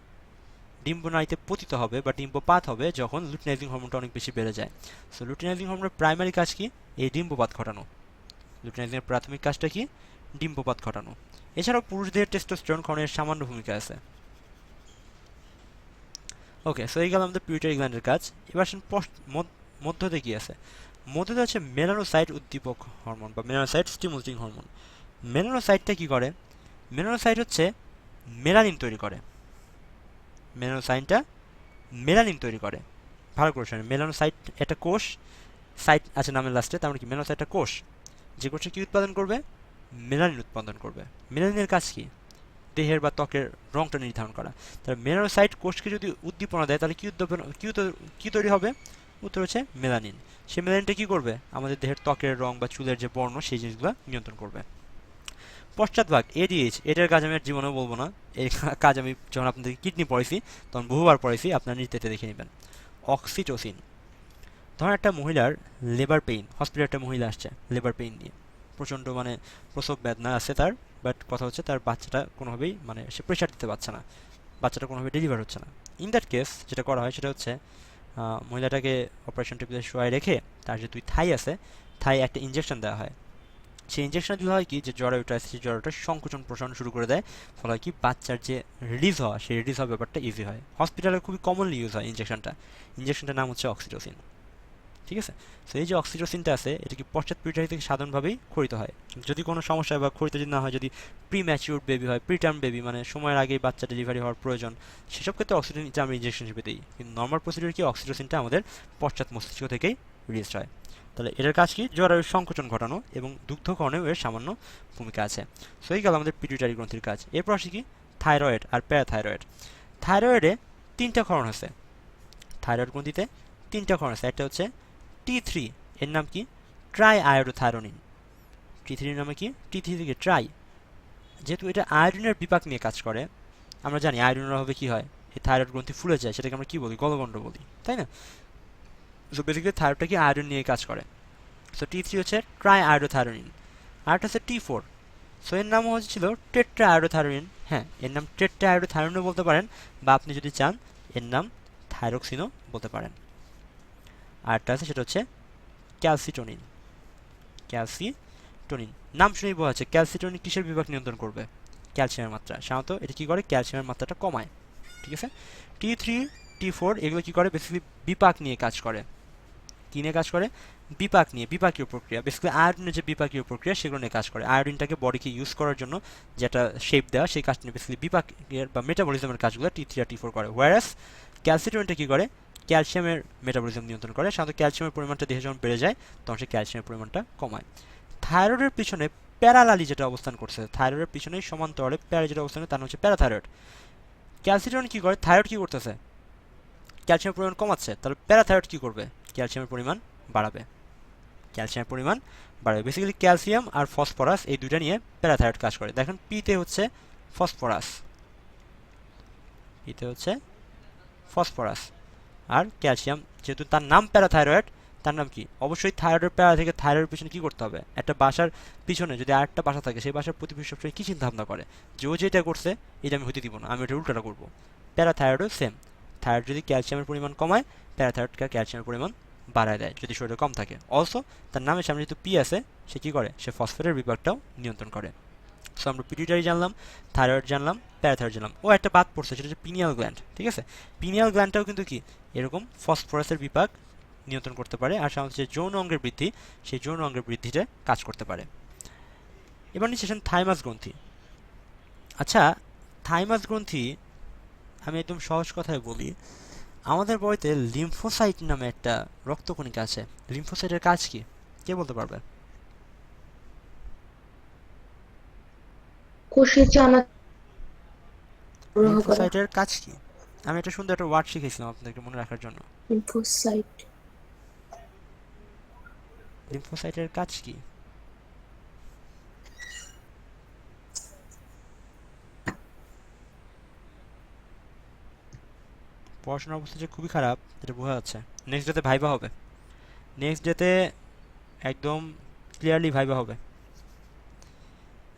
ডিম্বনালীতে পতিত হবে বা ডিম্বপাত হবে যখন লুটিনাইজিং হরমোনটা অনেক বেশি বেড়ে যায়। সো লুটিনাইজিং হরমোনের প্রাইমারি কাজ কি? এই ডিম্বপাত ঘটানো। লুটিনাইজিংয়ের প্রাথমিক কাজটা কি? ডিম্বপাত ঘটানো। এছাড়াও পুরুষদের টেস্টোস্টেরন ক্ষরণের সামান্য ভূমিকা আছে। ওকে, সো এই গেল আমাদের পিউটারি গ্ল্যান্ডের কাজ। এবার আসেন মধ্যতে কি আছে? মধ্যতে হচ্ছে মেলানোসাইট উদ্দীপক হরমোন বা মেলানোসাইট স্টিমুলেটিং হরমোন। মেলানোসাইটটা কি করে? মেলানোসাইট হচ্ছে মেলানিন তৈরি করে। মেলানোসাইটটা মেলানিন তৈরি করে। ভালো করে শোনেন, মেলানোসাইট একটা কোষ, সাইট আছে নামের লাস্টে, তার মানে কি মেলানোসাইট একটা কোষ, যে কোষে কি উৎপাদন করবে? মেলানিন উৎপাদন করবে। মেলানিনের কাজ কি? দেহের বা ত্বকের রংটা নির্ধারণ করা। তাহলে মেলানোসাইট কোষকে যদি উদ্দীপনা দেয় তাহলে কি তৈরি হবে? উত্তর হচ্ছে মেলানিন। সেই মেলানিনটা কি করবে? আমাদের দেহের ত্বকের রং বা চুলের যে বর্ণ সেই জিনিসগুলো নিয়ন্ত্রণ করবে। পশ্চাৎভাগ এডিএইচ, এটার কাজ আমি আর জীবনেও বলবো না। এই কাজ আমি যখন আপনাদের কিডনি পড়াইছি তখন বহুবার পড়াইছি, আপনারা নিজেতে দেখে নেবেন। অক্সিটোসিন, ধরেন একটা মহিলার লেবার পেইন, হসপিটালে একটা মহিলা আসছে লেবার পেইন নিয়ে, প্রচণ্ড মানে প্রসব বেদনা আছে তার, বাট কথা হচ্ছে তার বাচ্চাটা কোনোভাবেই মানে সে প্রেশার দিতে পারছে না, বাচ্চাটা কোনোভাবে ডেলিভার হচ্ছে না। ইন দ্যাট কেস যেটা করা হয় সেটা হচ্ছে মহিলাটাকে অপারেশন টেবিলে শোয়াই রেখে তার যে দুই থাই আছে, থাই একটা ইঞ্জেকশন দেওয়া হয়। সেই ইঞ্জেকশন দিলে হয় কি, যে জরায়ুটা আছে সেই জরায়ুটা সংকোচন প্রসারণ শুরু করে দেয়, ফলে কি বাচ্চার যে রিলিজ হওয়া সেই রিলিজ হওয়ার ব্যাপারটা ইজি হয়। হসপিটালে খুবই কমনলি ইউজ হয় ইঞ্জেকশনটার নাম হচ্ছে অক্সিটোসিন, ঠিক আছে? সো এই যে অক্সিটোসিনটা আছে এটা কি পশ্চাৎ পিউটারি থেকে সাধারণভাবেই ক্ষরিত হয়। যদি কোনো সমস্যা বা ক্ষরিত যদি না হয়, যদি প্রিম্যাচিউর বেবি হয়, প্রিটার্ম বেবি মানে সময়ের আগেই বাচ্চা ডেলিভারি হওয়ার প্রয়োজন, সেসব ক্ষেত্রে অক্সিটোসিনটা আমরা ইঞ্জেকশন হিসেবে দিই। কিন্তু নর্মাল প্রসিডিউর কি অক্সিটোসিনটা আমাদের পশ্চাৎ মস্তিষ্ক থেকেই রিলিজ হয়। তাহলে এটার কাজ কি? জরায়ুর সংকোচন ঘটানো এবং দুগ্ধকরণেও এর সামান্য ভূমিকা আছে। সো এই গেল আমাদের পিটুইটারি গ্রন্থির কাজ। এরপর আসি কি থাইরয়েড আর প্যারাথাইরয়েড। থাইরয়েডে তিনটা ক্ষরণ আছে, থাইরয়েড গ্রন্থিতে তিনটা ক্ষরণ আছে। একটা হচ্ছে T3, এর নাম কি? Try iodothyronine. T3 নামে কি? T3 থেকে ট্রাই। যেহেতু এটা আয়োডিনের বিপাক নিয়ে কাজ করে, আমরা জানি আয়োডিনের অভাবে কি হয়, এই থাইরয়েড গ্রন্থি ফুলে যায়, সেটাকে আমরা কি বলি? গলগণ্ড বলি, তাই না? সো বেসিক্যালি থাইরয়েডটা কি আয়োডিন নিয়ে কাজ করে। সো T3 হচ্ছে ট্রাই আয়োডোথাইরোনিন। আরেকটা হচ্ছে T4, সো এর নাম হচ্ছিল টেট্রা আয়োডোথাইরোনিন। হ্যাঁ, এর নাম টেট্রা আয়োডোথাইরোনিনও বলতে পারেন, বা আপনি যদি চান এর নাম থাইরক্সিনও বলতে পারেন। আরেকটা আছে সেটা হচ্ছে ক্যালসিটোনিন। ক্যালসিটোনিন নাম শুনেই বোঝা যাচ্ছে ক্যালসিটোনিন কিসের বিভাগ নিয়ন্ত্রণ করবে? ক্যালসিয়ামের মাত্রা। সাধারণত এটা কী করে? ক্যালসিয়ামের মাত্রাটা কমায়, ঠিক আছে? T3, T4 এগুলো কী করে? বেসিক্যালি বিপাক নিয়ে কাজ করে। কী নিয়ে কাজ করে? বিপাক নিয়ে, বিপাকীয় প্রক্রিয়া। বেসিক্যালি আয়োডিনের যে বিপাকীয় প্রক্রিয়া সেগুলো নিয়ে কাজ করে। আয়োডিনটাকে বডিকে ইউজ করার জন্য যেটা শেপ দেওয়া, সেই কাজটা নিয়ে বেসিক্যালি বিপাকের বা মেটাবলিজমের কাজগুলো T3 আর T4 করে। হোয়ারাস ক্যালসিটোনিনটা কী করে? ক্যালসিয়ামের মেটাবলিজম নিয়ন্ত্রণ করে। সাধারণত ক্যালসিয়ামের পরিমাণটা দেহে যখন বেড়ে যায় তখন সে ক্যালসিয়ামের পরিমাণটা কমায়। থাইরয়েডের পিছনে প্যারালালি যেটা অবস্থান করছে, থাইরয়েডের পিছনেই সমান্তরালে প্যারা যেটা অবস্থান করে তার নাম হচ্ছে প্যারাথাইরয়েড। ক্যালসিটোনিন কী করে? থাইরয়েড কী করতেছে? ক্যালসিয়ামের পরিমাণ কমাচ্ছে। তাহলে প্যারাথাইরয়েড কী করবে? ক্যালসিয়ামের পরিমাণ বাড়াবে। ক্যালসিয়ামের পরিমাণ বাড়াবে। বেসিক্যালি ক্যালসিয়াম আর ফসফরাস এই দুইটা নিয়ে প্যারাথাইরয়েড কাজ করে। দেখেন পিতে হচ্ছে ফসফরাস, পিতে হচ্ছে ফসফরাস, আর ক্যালসিয়াম, যেহেতু তার নাম প্যারাথাইরয়েড, তার নাম কি, অবশ্যই থাইরয়েডের প্যারা থেকে থাইরয়েডের পিছনে কি করতে হবে, একটা বাসার পিছনে যদি আরেকটা বাসা থাকে সেই বাসার প্রতিবেশী সবসময় কী চিন্তা ভাবনা করে যে ও যেটা করছে এটা আমি হতে দিব না, আমি এটা উল্টাটা করবো। প্যারাথাইরয়েডও সেম, থাইরয়েড যদি ক্যালসিয়ামের পরিমাণ কমায়, প্যারাথাইরয়েড ক্যালসিয়ামের পরিমাণ বাড়ায় দেয় যদি শরীরে কম থাকে। অলসো তার নামের সামনে যেহেতু পি আছে, সে কী করে, সে ফসফেটের বিভাগটাও নিয়ন্ত্রণ করে। সো আমরা পিটুইটারি জানলাম, থাইরয়েড জানলাম, প্যারাথাইরয়েড জানলাম। ও একটা বাদ পড়ছে, সেটা হচ্ছে পিনিয়াল গ্ল্যান্ড। ঠিক আছে, পিনিয়াল গ্ল্যান্ডটাও কিন্তু কি এরকম ফসফরাসের বিভাগ নিয়ন্ত্রণ করতে পারে, আর সাধারণত যে যৌন অঙ্গের বৃদ্ধি, সেই যৌন অঙ্গের বৃদ্ধিতে কাজ করতে পারে। এবার নিচে আসেন থাইমাস গ্রন্থি। আচ্ছা, থাইমাস গ্রন্থি আমি একদম সহজ কথায় বলি, আমাদের বইতে লিম্ফোসাইট নামে একটা রক্তকণিকা আছে। লিম্ফোসাইটের কাজ কি, কে বলতে পারবে? কোষের চানা গ্রহ করা। লিম্ফোসাইটের কাজ কি? আমি একটা সুন্দর একটা ওয়ার্ড শিখেছিলাম আপনাদেরকে মনে রাখার জন্য। লিম্ফোসাইট। লিম্ফোসাইটের কাজ কি? পড়াশোনার অবস্থা যে খুবই খারাপ এটা বোঝা যাচ্ছে। নেক্সট ডেতে ভাইবা হবে, নেক্সট ডেতে একদম ক্লিয়ারলি ভাইবা হবে।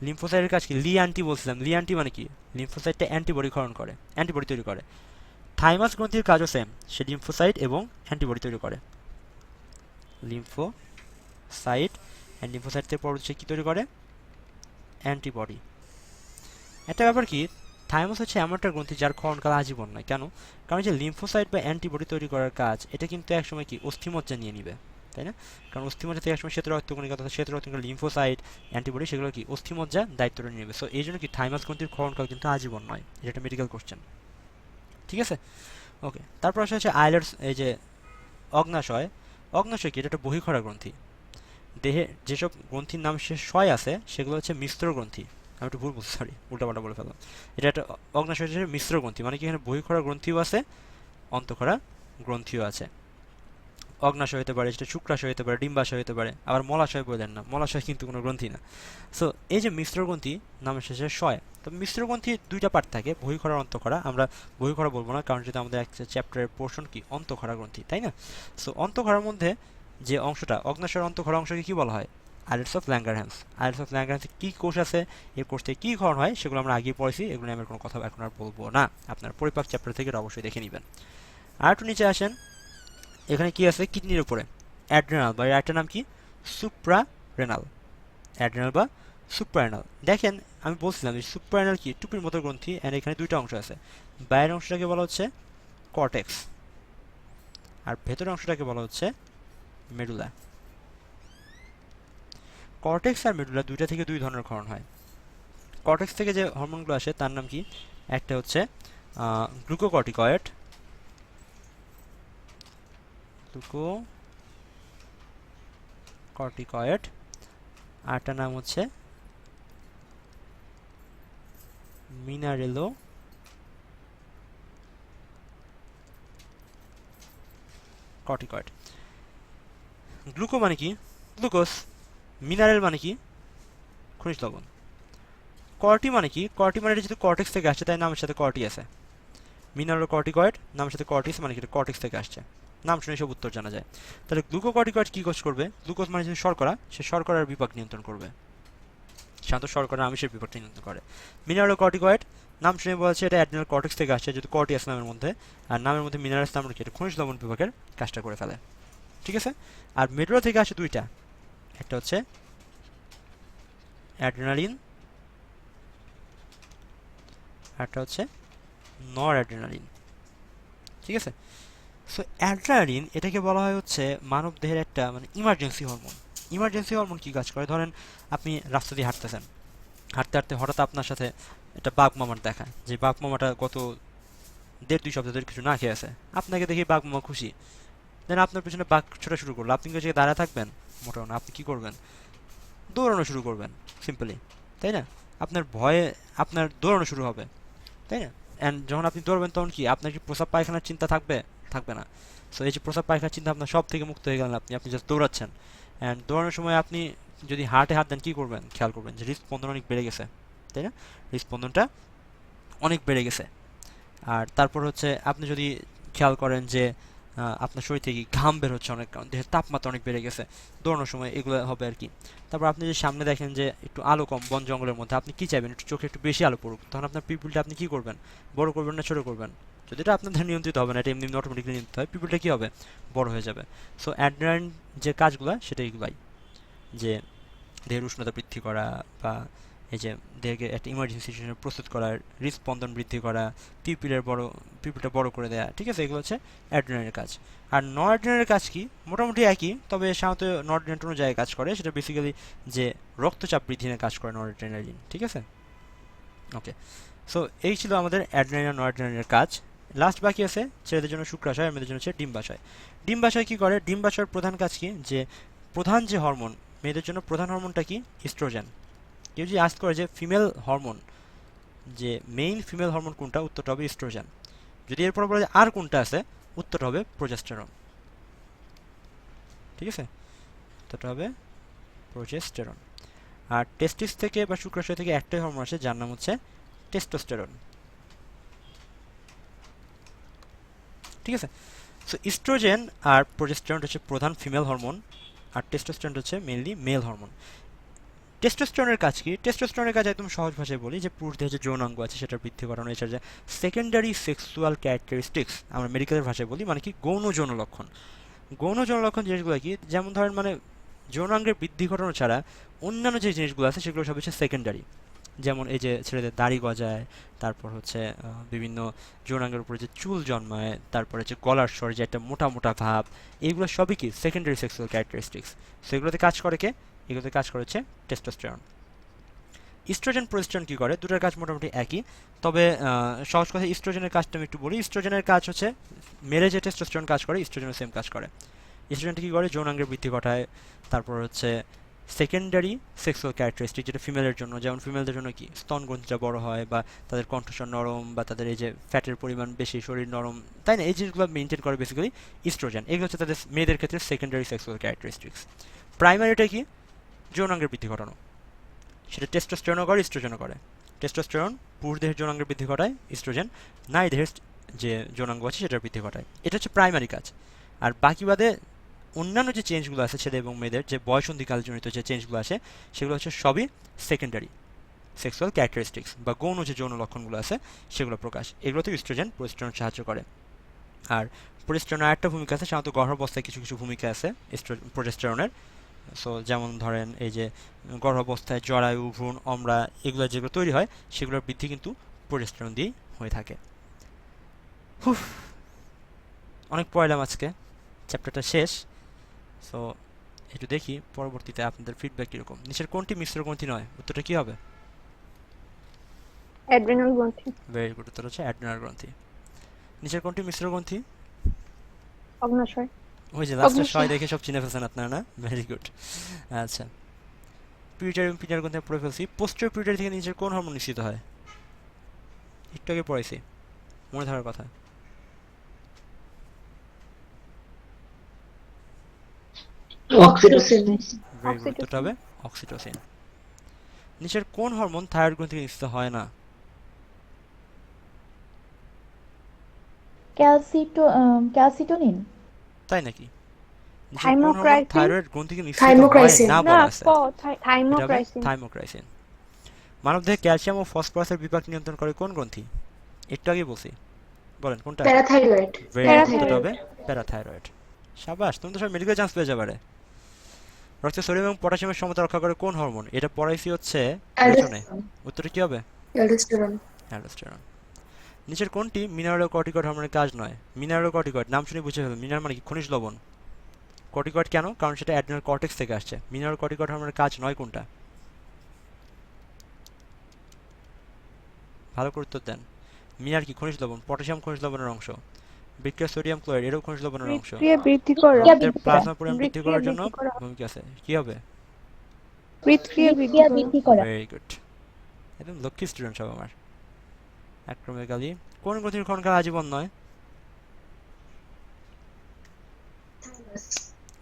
লিম্ফোসাইটের কাজ কি? লি অ্যান্টি বলছিলাম, লি অ্যান্টি মানে কি, লিম্ফোসাইটটা অ্যান্টিবডি ক্ষরণ করে, অ্যান্টিবডি তৈরি করে। থাইমাস গ্রন্থির কাজও সেম, সে লিম্ফোসাইট এবং অ্যান্টিবডি তৈরি করে। লিম্ফোসাইট অ্যান্ড লিম্ফোসাইট থেকে পরবর্তী সে কী তৈরি করে, অ্যান্টিবডি। একটা ব্যাপার কি, থাইমাস হচ্ছে এমন একটা গ্রন্থি যার ক্ষরণকাল আজীবন নয়। কেন? কারণ যে লিম্ফোসাইট বা অ্যান্টিবডি তৈরি করার কাজ, এটা কিন্তু একসময় কি অস্থিমজ্জা নিয়ে নিবে, তাই না? কারণ অস্থিমজ্জা থেকে একসময় শ্বেত রক্তকণিকা তথা শ্বেত রক্তকণিকা লিম্ফোসাইট অ্যান্টিবডি সেগুলো কি অস্থিমজ্জা দায়িত্বটা নিয়ে নেবে। সো এই জন্য কি থাইমাস গ্রন্থির ক্ষরণকাল কিন্তু আজীবন নয়, এটা একটা মেডিকেল কোশ্চেন। ঠিক আছে, ওকে। তারপর আসা হচ্ছে আইলেটস, এই যে অগ্নাশয়। অগ্নাশয় কি, এটা একটা বহিঃক্ষরা গ্রন্থি। দেহে যেসব গ্রন্থির নাম শেষ শয় আছে সেগুলো হচ্ছে মিশ্র গ্রন্থি। আমি একটু ভুল বলছি, সরি, উল্টাপাল্টা বলে ফেললাম। এটা একটা অগ্নাশয় হচ্ছে মিশ্র গ্রন্থি, মানে কি এখানে বহিঃক্ষরা গ্রন্থিও আছে, অন্তঃক্ষরা গ্রন্থিও আছে। অগ্নাশয় হতে পারে, সেটা শুক্রাশয় হতে পারে, ডিম্বাশয় হতে পারে, আবার মলাশয় বলেন না, মলাশয় কিন্তু কোনো গ্রন্থি না। সো এই যে মিশ্র গ্রন্থি নামের শেষে শয়, তো মিশ্র গ্রন্থি দুইটা পার্ট থাকে, বহিঃক্ষরা অন্তঃক্ষরা। আমরা বহিঃক্ষরা বলবো না, কারণ যেটা আমাদের একটা চ্যাপ্টারের পোর্শন কি অন্তঃক্ষরা গ্রন্থি, তাই না? সো অন্তঃক্ষরার মধ্যে যে অংশটা, অগ্নাশয়ের অন্তঃক্ষরা অংশকে কি বলা হয়, islets of Langerhans. Islets of ল্যাঙ্গারহ্যান্সে কী কোষ আছে, এই কোষ থেকে কী ক্ষরণ হয়, সেগুলো আমরা আগেই পড়েছি, এগুলো নিয়ে আমার কোনো কথা এখন আর বলবো না। আপনার পরিপাক চ্যাপ্টার থেকে এটা অবশ্যই দেখে নেবেন। আর একটু নিচে আসেন, এখানে কি আছে, কিডনির উপরে অ্যাড্রেনাল, বা এর একটা নাম কি, সুপ্রারেনাল। অ্যাড্রেনাল বা সুপ্রারেনাল। দেখেন আমি বলছিলাম যে সুপ্রারেনাল কি টুপির মতো গ্রন্থি, অ্যান্ড এখানে দুইটা অংশ আছে। বাইরের অংশটাকে বলা হচ্ছে কর্টেক্স, আর ভেতরের অংশটাকে বলা হচ্ছে মেডুলা। কর্টেক্স আর মেডুলা দুইটা থেকে দুই ধরনের ক্ষরণ হয়। কর্টেক্স থেকে যে হরমোনগুলো আসে তার নাম কি, একটা হচ্ছে গ্লুকোকর্টিকয়েড, গ্লুকোকর্টিকয়েড, আরটার নাম হচ্ছে মিনারেলো কর্টিকয়েড। গ্লুকো মানে কি, গ্লুকোজ। মিনারেল মানে কি, খনিজ লবণ। কর্টি মানে কি, কর্টি মানে যেহেতু কর্টেক্স থেকে আসছে তাই নামের সাথে কর্টি আছে। মিনারেলো কর্টিকয়েড নামের সাথে কর্টিস, মানে কি কর্টেক্স থেকে আসছে, নাম শুনে সব উত্তর জানা যায়। তাহলে গ্লুকোকর্টিকয়েড কী কাজ করবে, গ্লুকোজ মানে যে শর্করা, সে শর্করার বিপাক নিয়ন্ত্রণ করবে, শান্ত শর্করা আমিষের বিপাকটা নিয়ন্ত্রণ করে। মিনারেলো কর্টিকয়েড নাম শুনে বলা হচ্ছে এটা অ্যাড্রিনাল কর্টেক্স থেকে আসছে, যেহেতু কর্টিয়াস নামের মধ্যে, আর নামের মধ্যে মিনারেলস নামের কি, এটা খনিজ লবণ বিভাগের কাজটা করে ফেলে। ঠিক আছে, আর মেডুলা থেকে আসে দুইটা, একটা হচ্ছে অ্যাড্রেনালিন, একটা হচ্ছে নর অ্যাড্রেনালিন। ঠিক আছে, সো অ্যাড্রেনালিন এটাকে বলা হয় হচ্ছে মানব দেহের একটা মানে ইমার্জেন্সি হরমোন। ইমার্জেন্সি হরমোন কী কাজ করে, ধরেন আপনি রাস্তা দিয়ে হাঁটতেছেন, হাঁটতে হাঁটতে হঠাৎ আপনার সাথে একটা বাঘ মামার দেখা, যে বাঘ মামাটা গত 1.5-2 সপ্তাহ ধরে কিছু না খেয়ে আছে, আপনাকে দেখে বাঘ মামা খুশি, দেন আপনার পিছনে বাঘ ছোটা শুরু করলো, আপনি যে দাঁড়া থাকবেন মোটাও না, আপনি কী করবেন, দৌড়ানো শুরু করবেন সিম্পলি, তাই না? আপনার ভয়ে আপনার দৌড়ানো শুরু হবে, তাই না? অ্যান্ড যখন আপনি দৌড়বেন তখন কি আপনার কি প্রস্রাব পায়খানার চিন্তা থাকবে, থাকবে না। সো এই যে প্রস্রাব পায়খানার চিন্তা আপনার সব থেকে মুক্ত হয়ে গেলেন, আপনি জাস্ট দৌড়াচ্ছেন। অ্যান্ড দৌড়ানোর সময় আপনি যদি হার্টে হাত দেন কী করবেন, খেয়াল করবেন যে হৃদস্পন্দন অনেক বেড়ে গেছে, তাই না? হৃদস্পন্দনটা অনেক বেড়ে গেছে। আর তারপর হচ্ছে আপনি যদি খেয়াল করেন যে আপনার শরীর থেকে ঘাম বের হচ্ছে অনেক, কারণ দেহের তাপমাত্রা অনেক বেড়ে গেছে দৌড়ানোর সময়, এগুলো হবে আর কি। তারপর আপনি যদি সামনে দেখেন যে একটু আলো কম বন জঙ্গলের মধ্যে, আপনি কি চাইবেন একটু চোখে একটু বেশি আলো পড়ুক, তখন আপনার পিপুলটা আপনি কি করবেন, বড় করবেন না ছোট করবেন? যদি এটা আপনাদের নিয়ন্ত্রিত হবে না, এটা এমনি অটোমেটিকলি নিয়ন্ত্রিত হয়, পিপুলটা কি হবে, বড় হয়ে যাবে। সো অ্যাড্রেনালিন যে কাজগুলো সেটা এগুলাই, যে দেহের উষ্ণতা বৃদ্ধি করা, বা এই যে দেহকে একটা ইমার্জেন্সি সিচুয়েশনে প্রস্তুত করা, হৃদস্পন্দন বৃদ্ধি করা, পিপিলটা বড় করে দেওয়া, ঠিক আছে, এগুলো হচ্ছে অ্যাড্রেনালিনের কাজ। আর নরঅ্যাড্রেনালিনের কাজ কি, মোটামুটি একই, তবে সাধারণত নরঅ্যাড্রেনালিন অন্য জায়গায় কাজ করে, সেটা বেসিক্যালি যে রক্তচাপ বৃদ্ধি নিয়ে কাজ করে নরঅ্যাড্রেনালিন, ঠিক আছে। ওকে, সো এই ছিল আমাদের অ্যাড্রেনালিন আর নরঅ্যাড্রেনালিনের কাজ। লাস্ট বাকি আছে ছেলেদের জন্য শুক্রাশয়, মেয়েদের জন্য হচ্ছে ডিম্বাশয়। ডিম্বাশয় কি করে, ডিম্বাশয়ের প্রধান কাজ কি, যে প্রধান যে হরমোন, মেয়েদের জন্য প্রধান হরমোনটা কি, ইস্ট্রোজেন। কেউ যদি আস্ক করে যে ফিমেল হরমোন, যে মেইন ফিমেল হরমোন কোনটা, উত্তরটা হবে ইস্ট্রোজেন। যদি এরপর বলে যে আর কোনটা আছে, উত্তরটা হবে প্রোজেস্টেরন, ঠিক আছে, উত্তরটা হবে প্রোজেস্টেরন। আর টেস্টিস থেকে বা শুক্রাশয় থেকে একটাই হরমোন আসে, যার নাম হচ্ছে টেস্টোস্টেরন, ঠিক আছে। সো ইস্ট্রোজেন আর প্রোজেস্টেরন হচ্ছে প্রধান ফিমেল হরমোন, আর টেস্টোস্টেরন হচ্ছে মেইনলি মেল হরমোন। টেস্টোস্টেরনের কাজ কি, টেস্টোস্টেরনের কাজ একদম সহজ ভাষায় বলি, যে পুরুষ দেহে যে যৌনাঙ্গ আছে সেটা বৃদ্ধি করানো, এছাড়া যে সেকেন্ডারি সেক্সুয়াল ক্যারেক্টারিস্টিক্স, আমরা মেডিকেলের ভাষায় বলি, মানে কি গৌণ যৌন লক্ষণ। গৌণ যৌন লক্ষণ জিনিসগুলো কি, যেমন ধরেন মানে যৌনাঙ্গের বৃদ্ধি ঘটানো ছাড়া অন্যান্য যে জিনিসগুলো আছে সেগুলো সব হচ্ছে সেকেন্ডারি। যেমন এই যে ছেলেদের দাড়ি গজায়, তারপর হচ্ছে বিভিন্ন যৌনাঙ্গের উপরে যে চুল জন্মায়, তারপরে যে গলার স্বর, যে একটা মোটা মোটা ভাব, এইগুলো সবই কি সেকেন্ডারি সেক্সুয়াল ক্যারেক্টারিস্টিক্স। সেগুলোতে কাজ করে কে, এগুলোতে কাজ করে হচ্ছে টেস্টোস্টেরন। ইস্ট্রোজেন প্রোজেস্টেরন কি করে, দুটোর কাজ মোটামুটি একই, তবে সহজ কথা ইস্ট্রোজেনের কাজটা আমি একটু বলি। ইস্ট্রোজেনের কাজ হচ্ছে মেলে যে টেস্টোস্টেরন কাজ করে, ইস্ট্রোজেনও সেম কাজ করে। ইস্ট্রোজেনটা কী করে, যৌনাঙ্গের বৃদ্ধি ঘটায়, তারপর হচ্ছে সেকেন্ডারি সেক্সুয়াল ক্যারেক্টারিস্টিক, যেটা ফিমেলের জন্য, যেমন ফিমেলদের জন্য কি স্তন গ্রন্থিটা বড় হয়, বা তাদের কণ্ঠস্বর নরম, বা তাদের এই যে ফ্যাটের পরিমাণ বেশি, শরীর নরম, তাই না, এই জিনিসগুলো মেনটেন করে বেসিক্যালি ইস্ট্রোজেন। এগুলো হচ্ছে তাদের মেয়েদের ক্ষেত্রে সেকেন্ডারি সেক্সুয়াল ক্যারেক্টারিস্টিক্স। প্রাইমারিটা কি, যৌনাঙ্গের বৃদ্ধি ঘটানো, সেটা টেস্টোস্টেরনও করে, ইস্ট্রোজেনও করে। টেস্টোস্টেরন পুরুষ দেহের যৌনাঙ্গের বৃদ্ধি ঘটায়, ইস্ট্রোজেন নারী দেহের যে যৌনাঙ্গ আছে সেটার বৃদ্ধি ঘটায়। এটা হচ্ছে প্রাইমারি কাজ। আর বাকি বাদে অন্যান্য যে চেঞ্জগুলো আছে ছেলে এবং মেয়েদের, যে বয়সন্ধিকালজনিত যে চেঞ্জগুলো আসে, সেগুলো হচ্ছে সবই সেকেন্ডারি সেক্সুয়াল ক্যারেক্টারিস্টিক্স, বা গৌণ যে যৌন লক্ষণগুলো আছে সেগুলো প্রকাশ, এগুলোতে ইস্ট্রোজেন প্রোজেস্টেরন সাহায্য করে। আর প্রোজেস্টেরনের আরেকটা ভূমিকা আছে, সাধারণত গর্ভাবস্থায় কিছু কিছু ভূমিকা আছে প্রোজেস্টেরনের। সো যেমন ধরেন এই যে গর্ভাবস্থায় জরায়ু, ভ্রূণ, অমরা, এগুলো যেগুলো তৈরি হয় সেগুলোর বৃদ্ধি কিন্তু প্রোজেস্টেরন দিয়েই হয়ে থাকে। হুফ, অনেক পড়লাম আজকে, চ্যাপ্টারটা শেষ। সো একটু দেখি পরবর্তীতে আপনাদের ফিডব্যাক কীরকম। নিচের কোনটি মিশ্র গ্রন্থি নয়, উত্তরটা কী হবে? অ্যাড্রেনাল গ্রন্থি। ভেরি গুড, উত্তর হচ্ছে অ্যাড্রেনাল গ্রন্থি। নিচের কোনটি মিশ্র গ্রন্থি? অগ্ন্যাশয়। ওই যে লাস্টে অগ্ন্যাশয়। ছয় দেখে সব চিনে ফেলছেন আপনারা না, ভেরি গুড। আচ্ছা, পিউটারি এবং পিটার গ্রন্থি পড়ে ফেলছি। পোস্টেরিয়র পিউটারি থেকে নিচের কোন হরমোন নিঃসৃত হয়? একটু আগে পড়াইছি, মনে থাকার কথা। অক্সিটোসিন। ভেরি গুড, উত্তরটা হবে অক্সিটোসিন। নিচের কোন হরমোন থাইরয়েড গ্রন্থি থেকে নিঃসৃত হয় না? ক্যালসিটোনিন। তাই নাকি? নিচের কোন হরমোন থাইমোক্রাইসিন। থাইরয়েড গ্রন্থি থেকে নিঃসৃত হয় থাইমোক্রাইসিন। না না, বলা আছে? ক এটা হবে থাইমোক্রাইসিন। থাইমোক্রাইসিন। মানবদেহে ক্যালসিয়াম ও ফসফরাসের বিপাক নিয়ন্ত্রণ করে কোন গ্রন্থি? একটু আগে বলছি, বলেন কোনটা? প্যারাথাইরয়েড। ভেরি গুড, উত্তরটা প্যারাথাইরয়েড। হবে প্যারাথাইরয়েড। সাবাস, তুমি তো সব মেডিকেল চান্স পেয়ে যাবে রে। রক্তে সোডিয়াম এবং পটাশিয়ামের সমতা রক্ষা করে কোন হরমোন? এটা পড়াইছি হচ্ছে পেছনে। উত্তরটা কি হবে? অ্যালডোস্টেরন। অ্যালডোস্টেরন। নিচের কোনটি মিনারেলোকর্টিকয়েড হরমোনের কাজ নয়? মিনারেলোকর্টিকয়েড নাম শুনে বুঝে ফেলুন, মিনার মানে কি খনিজ লবণ। কর্টিকয়েড কেন? কারণ সেটা অ্যাড্রিনাল কর্টেক্স থেকে আসছে। মিনারেলোকর্টিকয়েড হরমোনের কাজ নয় কোনটা? ভালো করে উত্তর দেন। মিনার কি খনিজ লবণ? পটাশিয়াম খনিজ লবণের অংশ, বিক্রিয়া সোডিয়াম ক্লোরাইড এরও খনিজ লবণের অংশ। হৃদক্রিয়া বৃদ্ধি করা। রক্তের প্লাজমা পরিমাণ বৃদ্ধি হৃদক্রিয়া করার জন্য বৃদ্ধি করা। ভূমিকা আছে, কি হবে? হৃদক্রিয়া বৃদ্ধি করা। বৃদ্ধি করা। ভেরি গুড, একদম লক্ষ্মী স্টুডেন্ট সব আমার। অ্যাক্রোমেগালি কোন গ্রন্থির ক্ষরণকাল আজীবন নয়?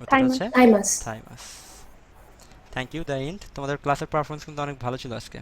উত্তর থাইমাস। হচ্ছে thymus. Thymus. Thank you the end. তোমাদের ক্লাসের পারফরমেন্স কিন্তু অনেক ভালো ছিল আজকে।